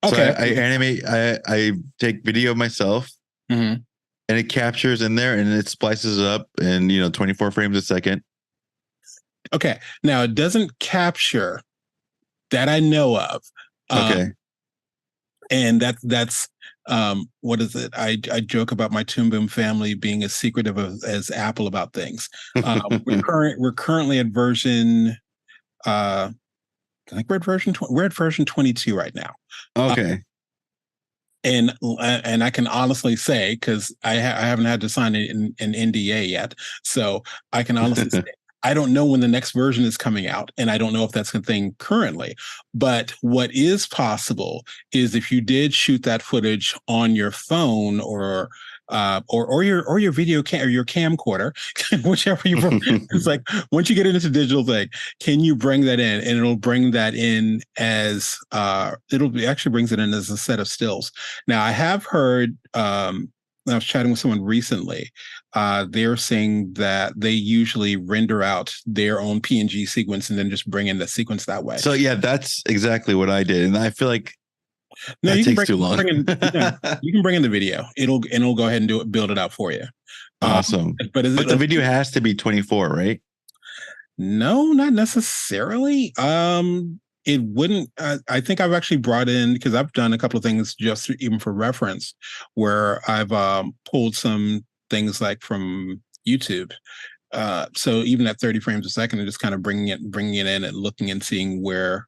Okay. So I animate. I take video of myself, and it captures in there, and it splices it up in 24 frames a second. Okay. Now it doesn't capture that I know of. Okay. And that's what is it? I joke about my Toon Boom family being as secretive as Apple about things. We're currently at version I think we're at version 22 right now. Okay. And I can honestly say, because I haven't had to sign an NDA yet, so I can honestly say I don't know when the next version is coming out, and I don't know if that's a thing currently. But what is possible is if you did shoot that footage on your phone or your video or your camcorder, whichever you. It's like once you get into digital thing, can you bring that in? And it'll bring that in as actually brings it in as a set of stills. Now I have heard. I was chatting with someone recently. They're saying that they usually render out their own PNG sequence and then just bring in the sequence that way. So yeah, that's exactly what I did, and I feel like that takes too long. You can bring in the video. It'll go ahead and build it out for you. Awesome. But the video has to be 24, right? No, not necessarily. It wouldn't. I think I've actually brought in, because I've done a couple of things just even for reference, where I've pulled some things like from YouTube. So even at 30 frames a second, and just kind of bringing it in and looking and seeing where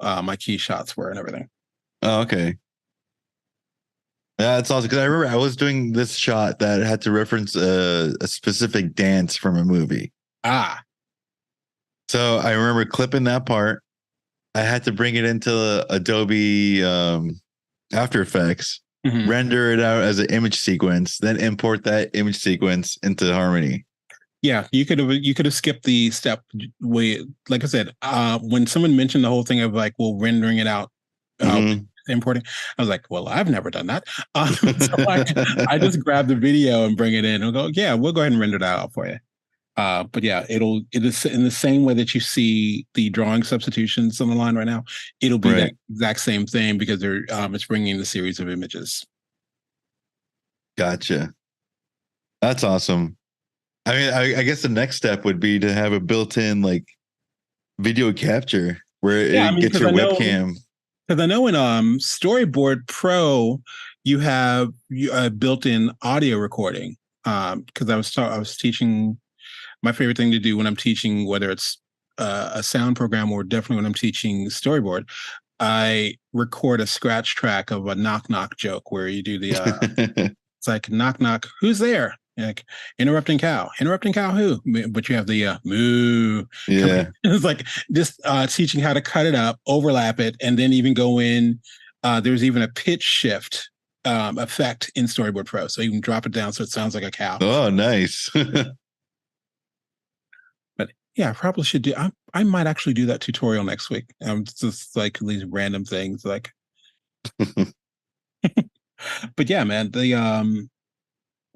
my key shots were and everything. Oh, okay. Yeah, that's awesome. Because I remember I was doing this shot that had to reference a specific dance from a movie. So I remember clipping that part. I had to bring it into Adobe After Effects, render it out as an image sequence, then import that image sequence into Harmony. Yeah, you could have skipped the step. Like I said, when someone mentioned the whole thing of like, well, rendering it out, importing, I was like, well, I've never done that. So I just grab the video and bring it in and go, yeah, we'll go ahead and render that out for you. But yeah, it is in the same way that you see the drawing substitutions on the line right now. It'll be that exact same thing because it's bringing in the series of images. Gotcha. That's awesome. I mean, I guess the next step would be to have a built-in like video capture where it gets your webcam. Because I know in Storyboard Pro, you have a built-in audio recording. because I was teaching. My favorite thing to do when I'm teaching, whether it's a sound program or definitely when I'm teaching storyboard, I record a scratch track of a knock knock joke where you do the it's like knock knock, who's there? Like interrupting cow who? But you have the moo. Yeah. It's like just teaching how to cut it up, overlap it, and then even go in. There's even a pitch shift effect in Storyboard Pro, so you can drop it down so it sounds like a cow. Oh, nice. But yeah, I probably should do. I might actually do that tutorial next week. Just like these random things, like. But yeah, man,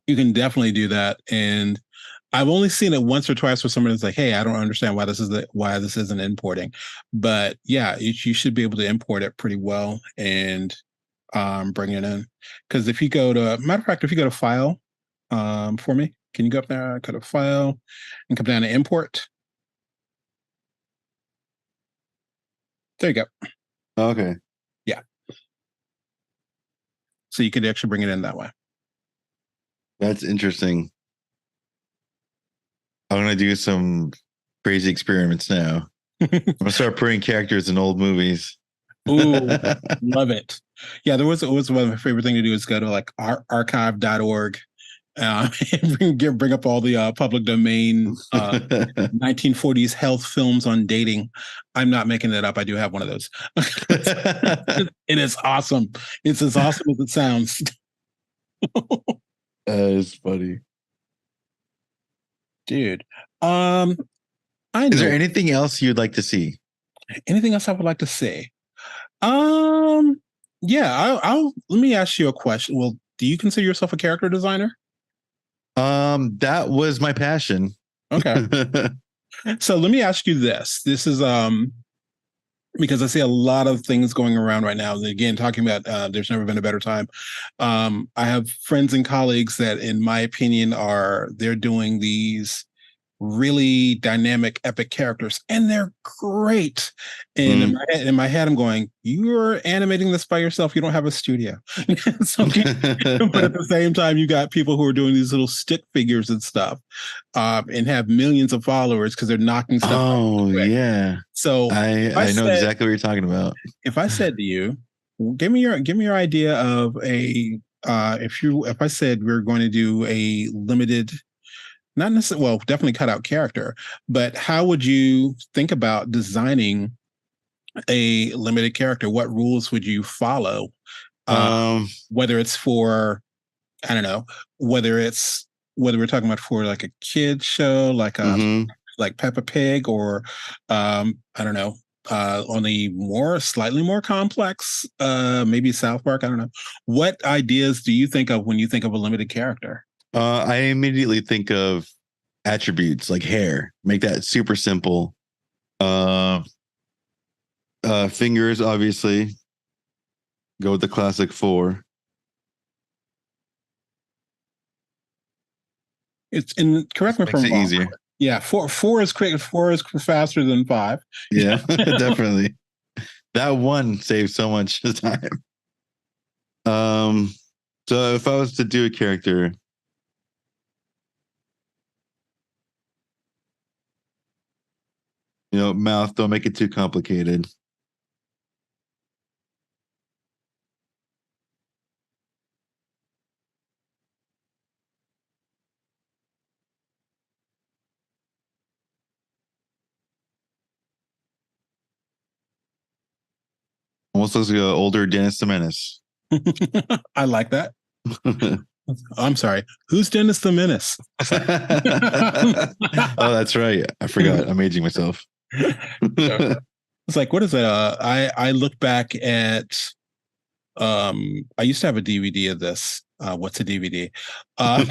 you can definitely do that, and I've only seen it once or twice where someone is like, "Hey, I don't understand why this isn't importing," but yeah, you should be able to import it pretty well and bring it in. Because if you go to, matter of fact, if you go to File, for me, can you go up there, go to File, and come down to Import? There you go. Okay. Yeah. So you could actually bring it in that way. That's interesting. I'm gonna do some crazy experiments now. I'm gonna start putting characters in old movies. Ooh, love it. Yeah, there was one of my favorite thing to do is go to like archive.org and bring up all the public domain 1940s health films on dating. I'm not making that up. I do have one of those. It is awesome. It's as awesome as it sounds. That is funny. Dude. Is there anything else you'd like to see? Anything else I would like to say? Yeah, I'll let me ask you a question. Well, do you consider yourself a character designer? That was my passion. Okay. So let me ask you this. This is because I see a lot of things going around right now. Again, talking about there's never been a better time. I have friends and colleagues that, in my opinion, they're doing these really dynamic, epic characters, and they're great. And in my head, I'm going, "You're animating this by yourself. You don't have a studio." So, but at the same time, you got people who are doing these little stick figures and stuff, and have millions of followers because they're knocking stuff out. Oh yeah. So I know exactly what you're talking about. If I said to you, give me your idea of a if I said we're going to do a limited, not necessarily, well, definitely cut out character, but how would you think about designing a limited character? What rules would you follow? Whether it's for, I don't know, whether we're talking about for like a kid show, like like Peppa Pig, or I don't know, on the slightly more complex, maybe South Park. I don't know. What ideas do you think of when you think of a limited character? I immediately think of attributes like hair. Make that super simple. Fingers, obviously. Go with the classic 4. It's and correct me if I'm wrong. Easier. Yeah, four is quick. 4 is faster than 5. Yeah, definitely. That one saves so much time. So if I was to do a character, mouth, don't make it too complicated. Almost looks like an older Dennis the Menace. I like that. I'm sorry. Who's Dennis the Menace? Oh, that's right. I forgot. I'm aging myself. It's like, what is it? I look back at I used to have a DVD of this. What's a DVD? Of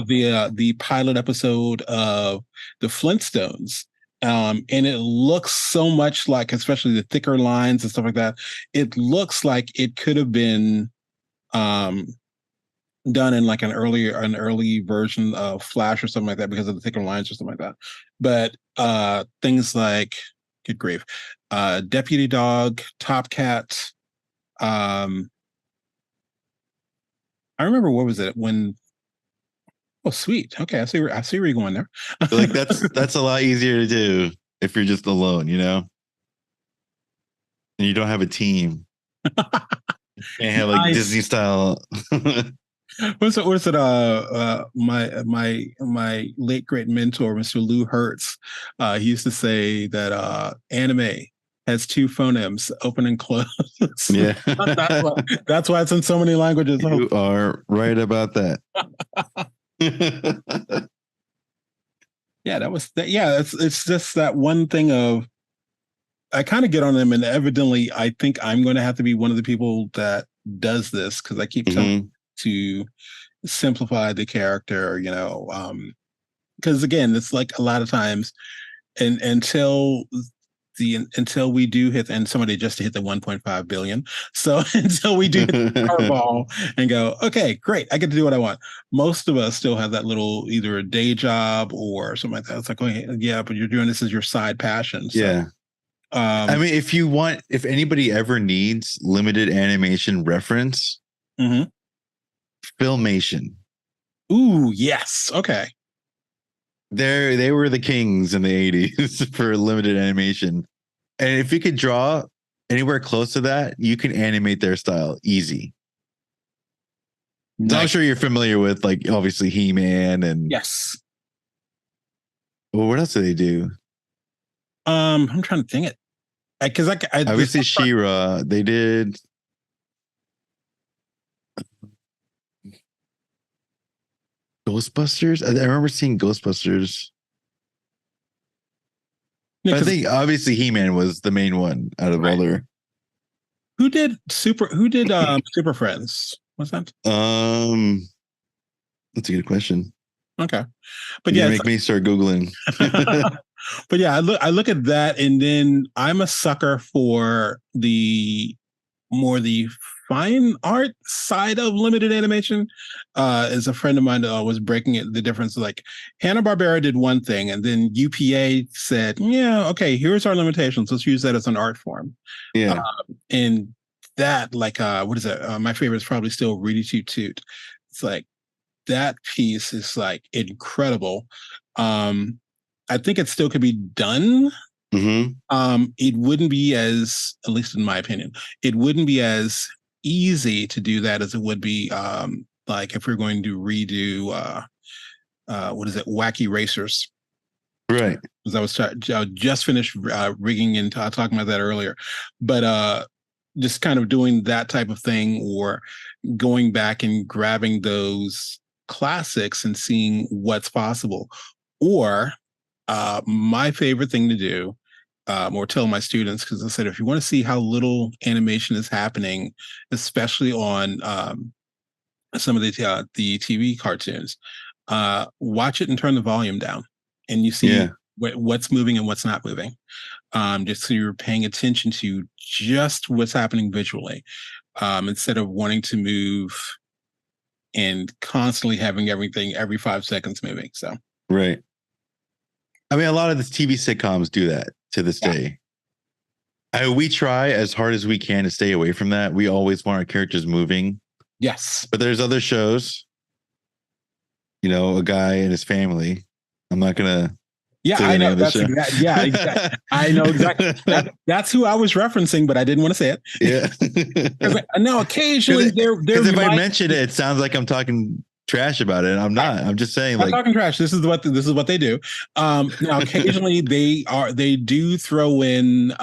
the pilot episode of the Flintstones. And it looks so much like, especially the thicker lines and stuff like that, it looks like it could have been done in like an early version of Flash or something like that because of the thicker lines or something like that. But things like, good grief, Deputy Dog, Top Cat. I remember, what was it when Oh, sweet. Okay, I see where you're going there. Like that's a lot easier to do if you're just alone, and you don't have a team. You can't have like Nice. Disney style. What's it? My late great mentor, Mr. Lou Hertz, he used to say that anime has two phonemes, open and close. Yeah. That's why it's in so many languages. You are right about that. Yeah, that was that. Yeah, it's just that one thing of I kind of get on them, and evidently, I think I'm going to have to be one of the people that does this because I keep telling to simplify the character, because again, it's like a lot of times, and until we do hit, and somebody just hit the 1.5 billion. So until we do hit the Powerball and go, okay, great, I get to do what I want. Most of us still have that little either a day job or something like that. It's like, oh yeah, but you're doing this as your side passion. So, yeah. I mean, if anybody ever needs limited animation reference, Filmation. Ooh, yes. Okay. They were the kings in the 80s for limited animation. And if you could draw anywhere close to that, you can animate their style easy. Nice. So I'm sure you're familiar with, like, obviously He-Man and yes. Well, what else do they do? I'm trying to think it. Because I obviously She-Ra. They did. Ghostbusters. I remember seeing Ghostbusters. Yeah, I think obviously He-Man was the main one out of all their. Who did Super Friends? What's that? That's a good question. Okay, but yeah, make me start Googling. But yeah, I look at that, and then I'm a sucker for the fine art side of limited animation. As a friend of mine was breaking it, the difference, like Hanna-Barbera did one thing, and then UPA said, yeah, okay, here's our limitations. Let's use that as an art form. Yeah. And that, like, what is it? My favorite is probably still Ready Toot Toot. It's like, that piece is like incredible. I think it still could be done. It wouldn't be as, at least in my opinion, it wouldn't be as easy to do that as it would be like if we're going to redo what is it, Wacky Racers. Right. Because I just finished rigging and talking about that earlier. But just kind of doing that type of thing, or going back and grabbing those classics and seeing what's possible. Or my favorite thing to do, or tell my students, because I said, if you want to see how little animation is happening, especially on some of the TV cartoons, watch it and turn the volume down, and you see what's moving and what's not moving. Just so you're paying attention to just what's happening visually, instead of wanting to move and constantly having everything every 5 seconds moving. So right. I mean, a lot of the TV sitcoms do that to this day. We try as hard as we can to stay away from that. We always want our characters moving. Yes. But there's other shows, a guy and his family. I'm not going to. Yeah, I know. Exactly. I know exactly. That's who I was referencing, but I didn't want to say it. Yeah. Now, occasionally, because if I mention it, it sounds like I'm talking trash about it. I'm not. I'm just saying, I'm talking trash. This is what they do. Now, occasionally they do throw in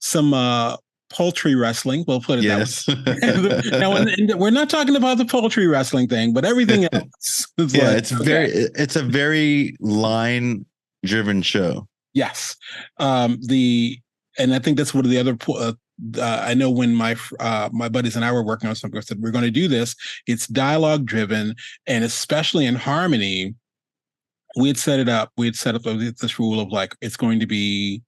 some poultry wrestling. We'll put it that way. Now, we're not talking about the poultry wrestling thing, but everything else. It's a very line driven show. Yes. And I think that's one of the other. I know when my buddies and I were working on something, I said, we're going to do this. It's dialogue driven, and especially in harmony, we had set up this rule of, like, it's going to be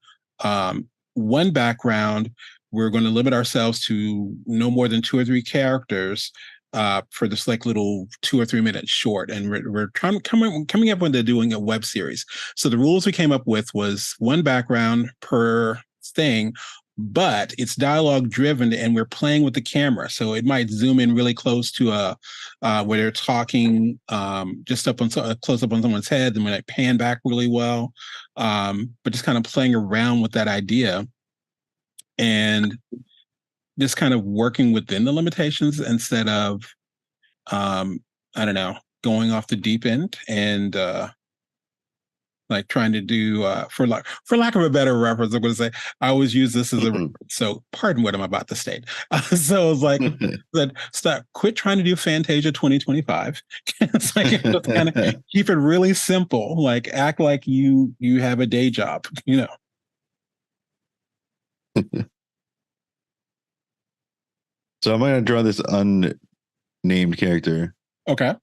one background. We're going to limit ourselves to no more than 2 or 3 characters for this, like, little 2 or 3 minute short. And we're coming up when they're doing a web series. So the rules we came up with was one background per thing, but it's dialogue driven and we're playing with the camera. So it might zoom in really close to where they're talking, just up on close up on someone's head, and when it pan back really well, but just kind of playing around with that idea and just kind of working within the limitations instead of, I don't know, going off the deep end and like trying to do for lack of a better reference, I'm going to say I always use this as a reference. So pardon what I'm about to state. So it's like that. Quit trying to do Fantasia 2025. It's like just kind of keep it really simple. Like act like you have a day job. So I'm going to draw this unnamed character. Okay.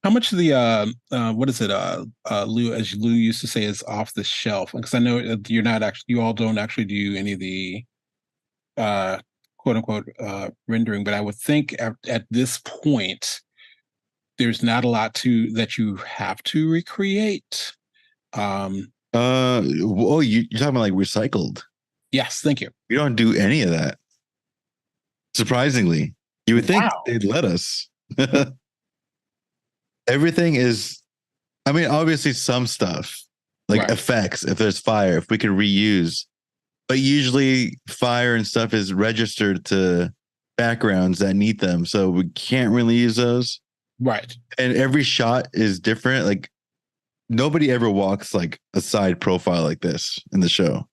How much of the what is it? Lou, as Lou used to say, is off the shelf? Because I know you're not actually, you all don't actually do any of the quote unquote rendering, but I would think at this point there's not a lot that you have to recreate. Oh, you're talking about like recycled? Yes, thank you. We don't do any of that. Surprisingly, you would think Wow. they'd let us. Everything is, I mean, obviously some stuff like effects, if there's fire, if we could reuse, but usually fire and stuff is registered to backgrounds that need them. So we can't really use those. Right. And every shot is different. Like nobody ever walks like a side profile like this in the show.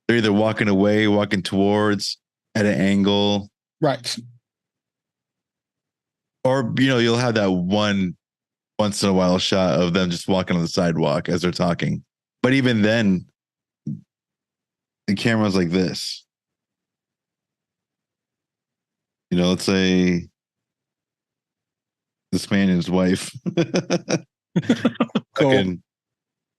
They're either walking away, walking towards, at an angle. Right. Or, you'll have that once in a while shot of them just walking on the sidewalk as they're talking. But even then, the camera's like this. Let's say this man and his wife. Cool. And,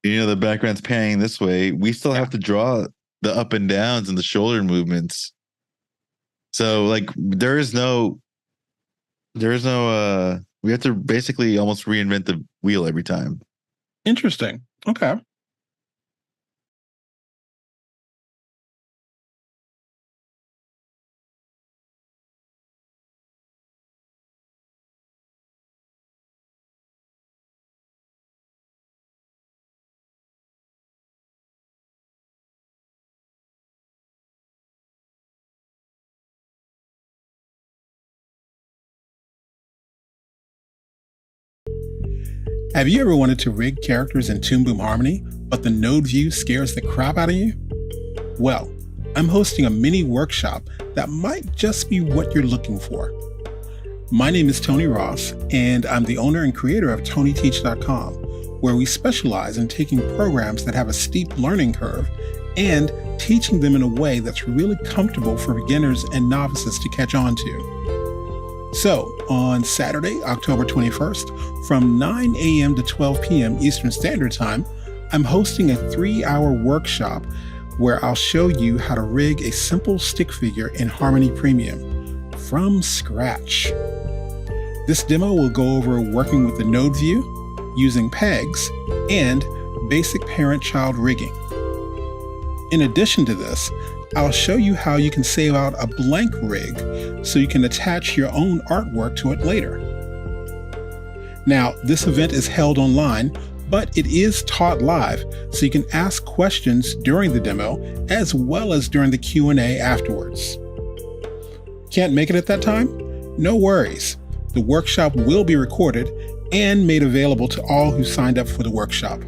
the background's panning this way. We still have to draw the up and downs and the shoulder movements. So like we have to basically almost reinvent the wheel every time. Interesting. Okay. Have you ever wanted to rig characters in Toon Boom Harmony, but the node view scares the crap out of you? Well, I'm hosting a mini workshop that might just be what you're looking for. My name is Tony Ross, and I'm the owner and creator of TonyTeach.com, where we specialize in taking programs that have a steep learning curve and teaching them in a way that's really comfortable for beginners and novices to catch on to. So, on Saturday, October 21st, from 9 a.m. to 12 p.m. Eastern Standard Time, I'm hosting a 3-hour workshop where I'll show you how to rig a simple stick figure in Harmony Premium from scratch. This demo will go over working with the node view, using pegs, and basic parent-child rigging. In addition to this, I'll show you how you can save out a blank rig so you can attach your own artwork to it later. Now, this event is held online, but it is taught live, so you can ask questions during the demo as well as during the Q&A afterwards. Can't make it at that time? No worries. The workshop will be recorded and made available to all who signed up for the workshop.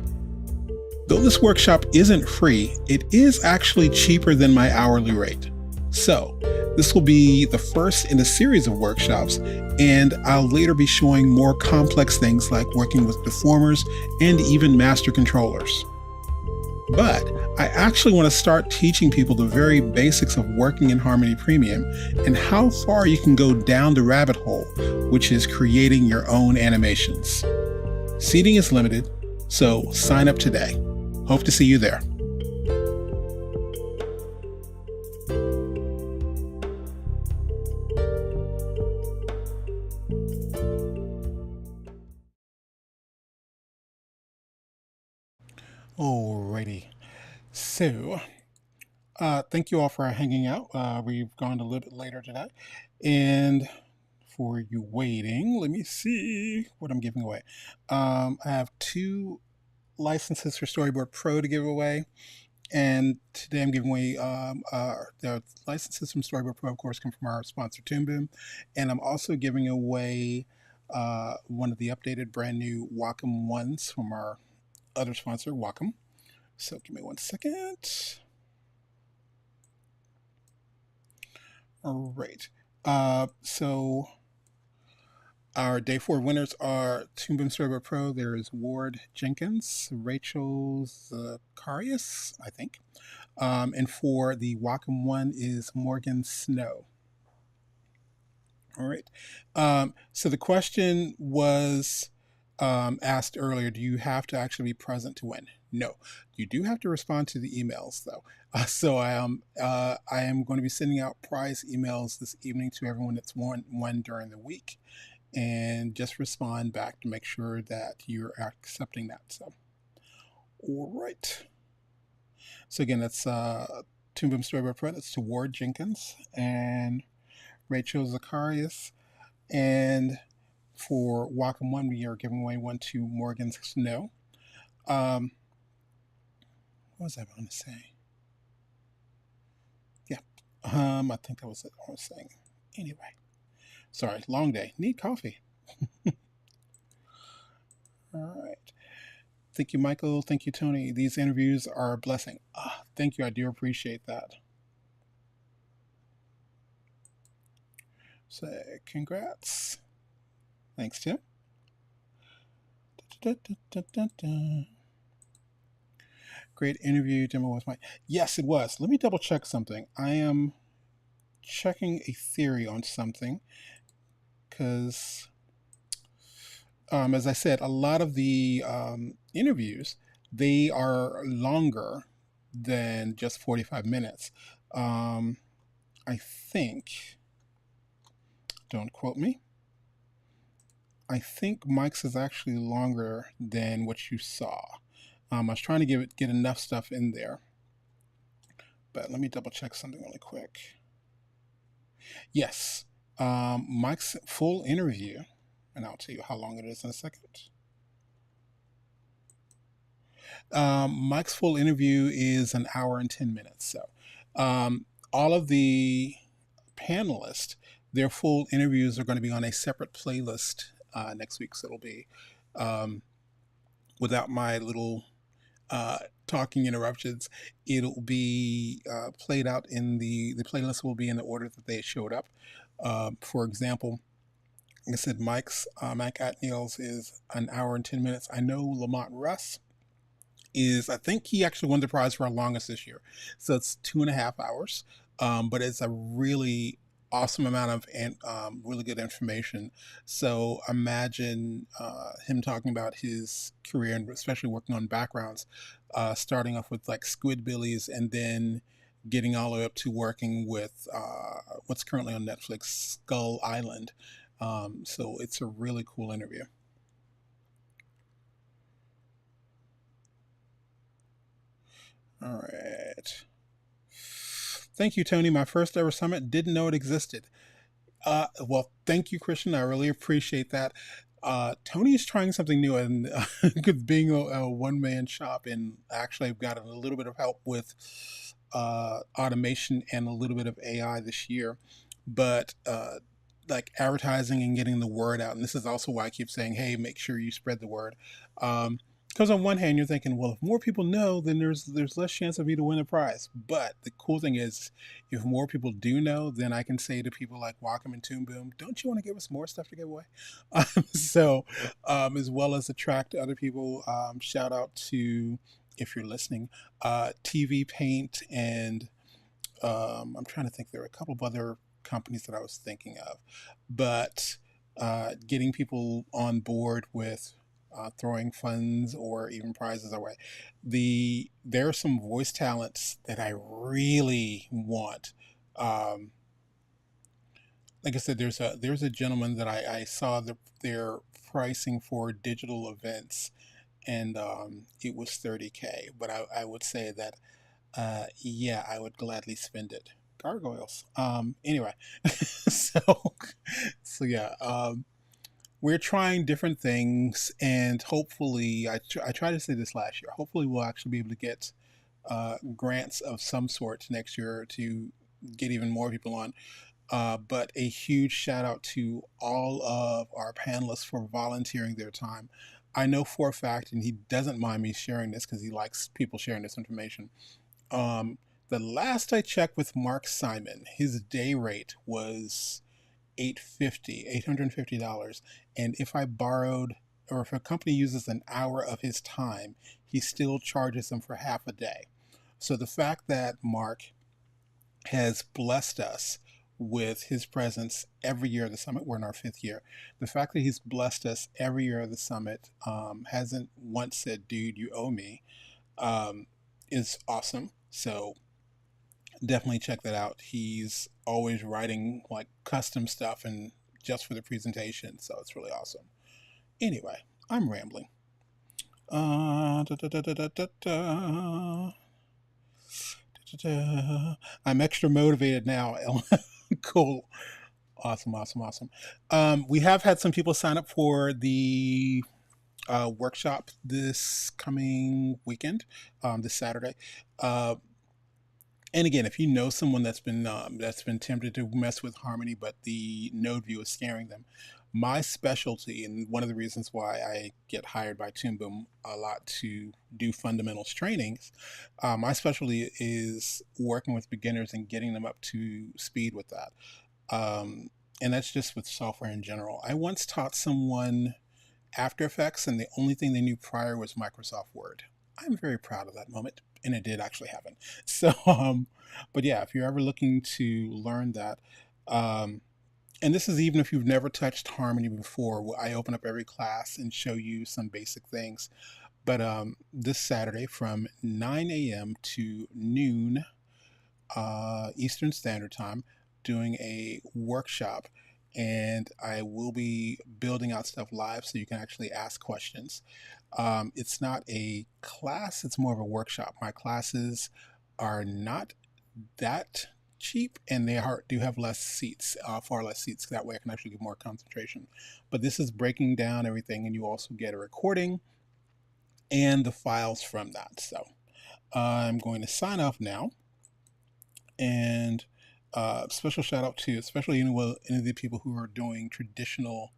Though this workshop isn't free, it is actually cheaper than my hourly rate. So, this will be the first in a series of workshops, and I'll later be showing more complex things like working with deformers and even master controllers. But I actually want to start teaching people the very basics of working in Harmony Premium and how far you can go down the rabbit hole, which is creating your own animations. Seating is limited, so sign up today. Hope to see you there. Alrighty. So, thank you all for hanging out. We've gone a little bit later today. And for you waiting, let me see what I'm giving away. I have 2 licenses for Storyboard Pro to give away. And today I'm giving away the licenses from Storyboard Pro, of course, come from our sponsor, Toon Boom. And I'm also giving away one of the updated brand new Wacom ones from our other sponsor, Wacom. So give me 1 second. All right. So our day 4 winners are Toon Boom Storyboard Pro. There's Ward Jenkins, Rachel Zacharias, I think. And for the Wacom one is Morgan Snow. All right. So the question was asked earlier, do you have to actually be present to win? No. You do have to respond to the emails, though. So I am going to be sending out prize emails this evening to everyone that's won during the week. And just respond back to make sure that you're accepting that. So, all right. So again, that's Toon Boom Storyboard Pro. That's to Ward Jenkins and Rachel Zacharias. And for Wacom 1, we are giving away one to Morgan Snow. What was I going to say? Yeah. I think that was it I was saying. Anyway. Sorry, long day. Need coffee. All right. Thank you, Michael. Thank you, Tony. These interviews are a blessing. Thank you. I do appreciate that. So, congrats. Thanks, Tim. Great interview. Demo was mine. Yes, it was. Let me double check something. I am checking a theory on something because, as I said, a lot of the interviews, they are longer than just 45 minutes. I think, don't quote me, I think Mike's is actually longer than what you saw. I was trying to get enough stuff in there, but let me double check something really quick. Yes, Mike's full interview, and I'll tell you how long it is in a second. Mike's full interview is an hour and 10 minutes. So, all of the panelists, their full interviews are going to be on a separate playlist next week. So it'll be without my little talking interruptions. It'll be played out in the playlist will be in the order that they showed up. For example, like I said, Mike Atneal's is an hour and 10 minutes. I know Lamont Russ I think he actually won the prize for our longest this year. So it's 2.5 hours. But it's a really awesome amount of really good information. So imagine him talking about his career and especially working on backgrounds, starting off with like Squidbillies and then getting all the way up to working with what's currently on Netflix, Skull Island. So it's a really cool interview. All right. Thank you, Tony. My first ever summit, didn't know it existed. Well, thank you, Christian. I really appreciate that. Tony is trying something new and being a one-man shop, and actually I've got a little bit of help with automation and a little bit of AI this year. But like advertising and getting the word out, and this is also why I keep saying, hey, make sure you spread the word. Because on one hand, you're thinking, well, if more people know, then there's less chance of you to win a prize. But the cool thing is, if more people do know, then I can say to people like Wacom and Toon Boom, don't you want to give us more stuff to give away? So, as well as attract other people, shout out to, if you're listening, TV Paint, and I'm trying to think, there are a couple of other companies that I was thinking of. But getting people on board with throwing funds or even prizes our way. There are some voice talents that I really want. Like I said, there's a gentleman that I saw their pricing for digital events, and it was 30K. But I would say that, yeah, I would gladly spend it. Gargoyles. Anyway, so yeah, we're trying different things, and hopefully, I tried to say this last year. Hopefully, we'll actually be able to get grants of some sort next year to get even more people on. But a huge shout out to all of our panelists for volunteering their time. I know for a fact, and he doesn't mind me sharing this because he likes people sharing this information. Um, the last I checked with Mark Simon, his day rate was $850, and if I borrowed or if a company uses an hour of his time, he still charges them for half a day. So the fact that Mark has blessed us with his presence every year of the summit. We're in our 5th year. The fact that he's blessed us every year of the summit, hasn't once said, dude, you owe me, is awesome. So definitely check that out. He's always writing like custom stuff and just for the presentation. So it's really awesome. Anyway, I'm rambling. I'm extra motivated now. Cool. Awesome. We have had some people sign up for the workshop this coming weekend, this Saturday. And again, if you know someone that's been tempted to mess with Harmony, but the node view is scaring them, my specialty, and one of the reasons why I get hired by Toon Boom a lot to do fundamentals trainings, my specialty is working with beginners and getting them up to speed with that. And that's just with software in general. I once taught someone After Effects, and the only thing they knew prior was Microsoft Word. I'm very proud of that moment, and it did actually happen. So, but yeah, if you're ever looking to learn that, and this is even if you've never touched Harmony before, I open up every class and show you some basic things. But this Saturday from 9 a.m. to noon Eastern Standard Time, doing a workshop, and I will be building out stuff live so you can actually ask questions. It's not a class, it's more of a workshop. My classes are not that cheap, and they do have less seats, far less seats. That way I can actually get more concentration. But this is breaking down everything, and you also get a recording and the files from that. So I'm going to sign off now. And special shout out to especially any of the people who are doing traditional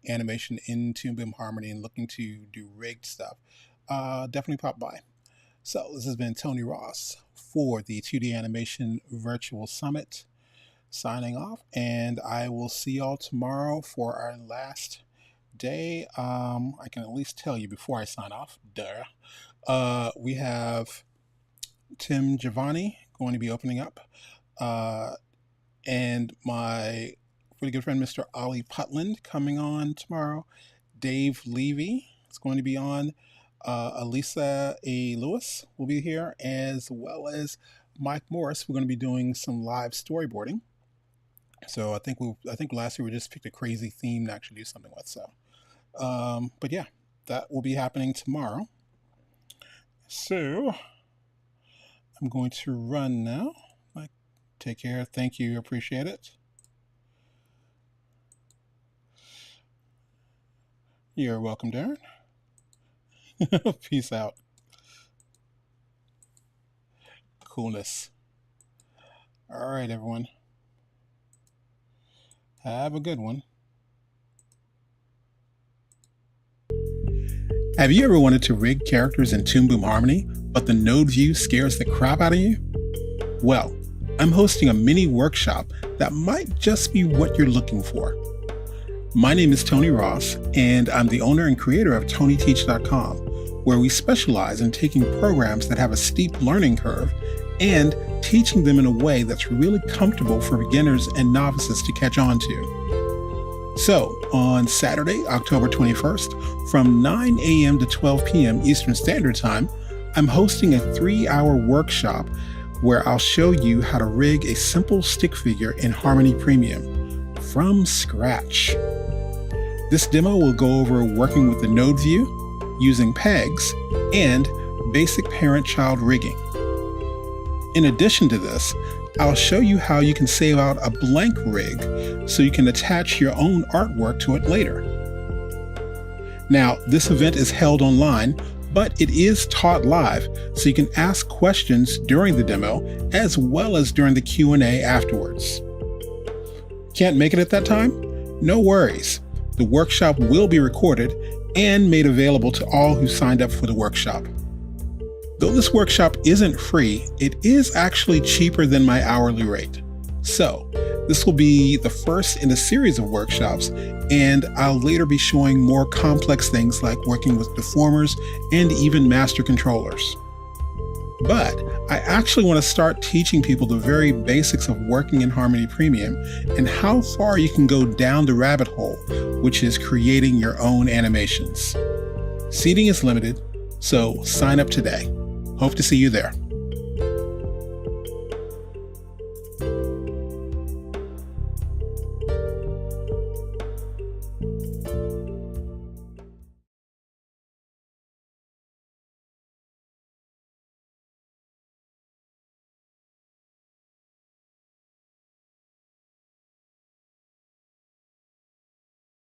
animation in Toon Boom Harmony and looking to do rigged stuff. Definitely pop by. So this has been Tony Ross for the 2D Animation Virtual Summit, signing off, and I will see y'all tomorrow for our last day. I can at least tell you before I sign off, we have Tim Giovanni going to be opening up, and my really good friend Mr. Ollie Putland coming on tomorrow. Dave Levy is going to be on. Elisa A. Lewis will be here, as well as Mike Morris. We're going to be doing some live storyboarding. So I think last year we just picked a crazy theme to actually do something with. So, but yeah, that will be happening tomorrow. So I'm going to run now. Mike, take care. Thank you. Appreciate it. You're welcome, Darren. Peace out. Coolness. All right, everyone. Have a good one. Have you ever wanted to rig characters in Toon Boom Harmony, but the node view scares the crap out of you? Well, I'm hosting a mini workshop that might just be what you're looking for. My name is Tony Ross, and I'm the owner and creator of TonyTeach.com, where we specialize in taking programs that have a steep learning curve and teaching them in a way that's really comfortable for beginners and novices to catch on to. So, on Saturday, October 21st, from 9 a.m. to 12 p.m. Eastern Standard Time, I'm hosting a 3-hour workshop where I'll show you how to rig a simple stick figure in Harmony Premium from scratch. This demo will go over working with the node view, using pegs, and basic parent-child rigging. In addition to this, I'll show you how you can save out a blank rig so you can attach your own artwork to it later. Now, this event is held online, but it is taught live, so you can ask questions during the demo as well as during the Q&A afterwards. Can't make it at that time? No worries. The workshop will be recorded and made available to all who signed up for the workshop. Though this workshop isn't free, it is actually cheaper than my hourly rate. So, this will be the first in a series of workshops, and I'll later be showing more complex things like working with deformers and even master controllers. But I actually want to start teaching people the very basics of working in Harmony Premium and how far you can go down the rabbit hole, which is creating your own animations. Seating is limited, so sign up today. Hope to see you there.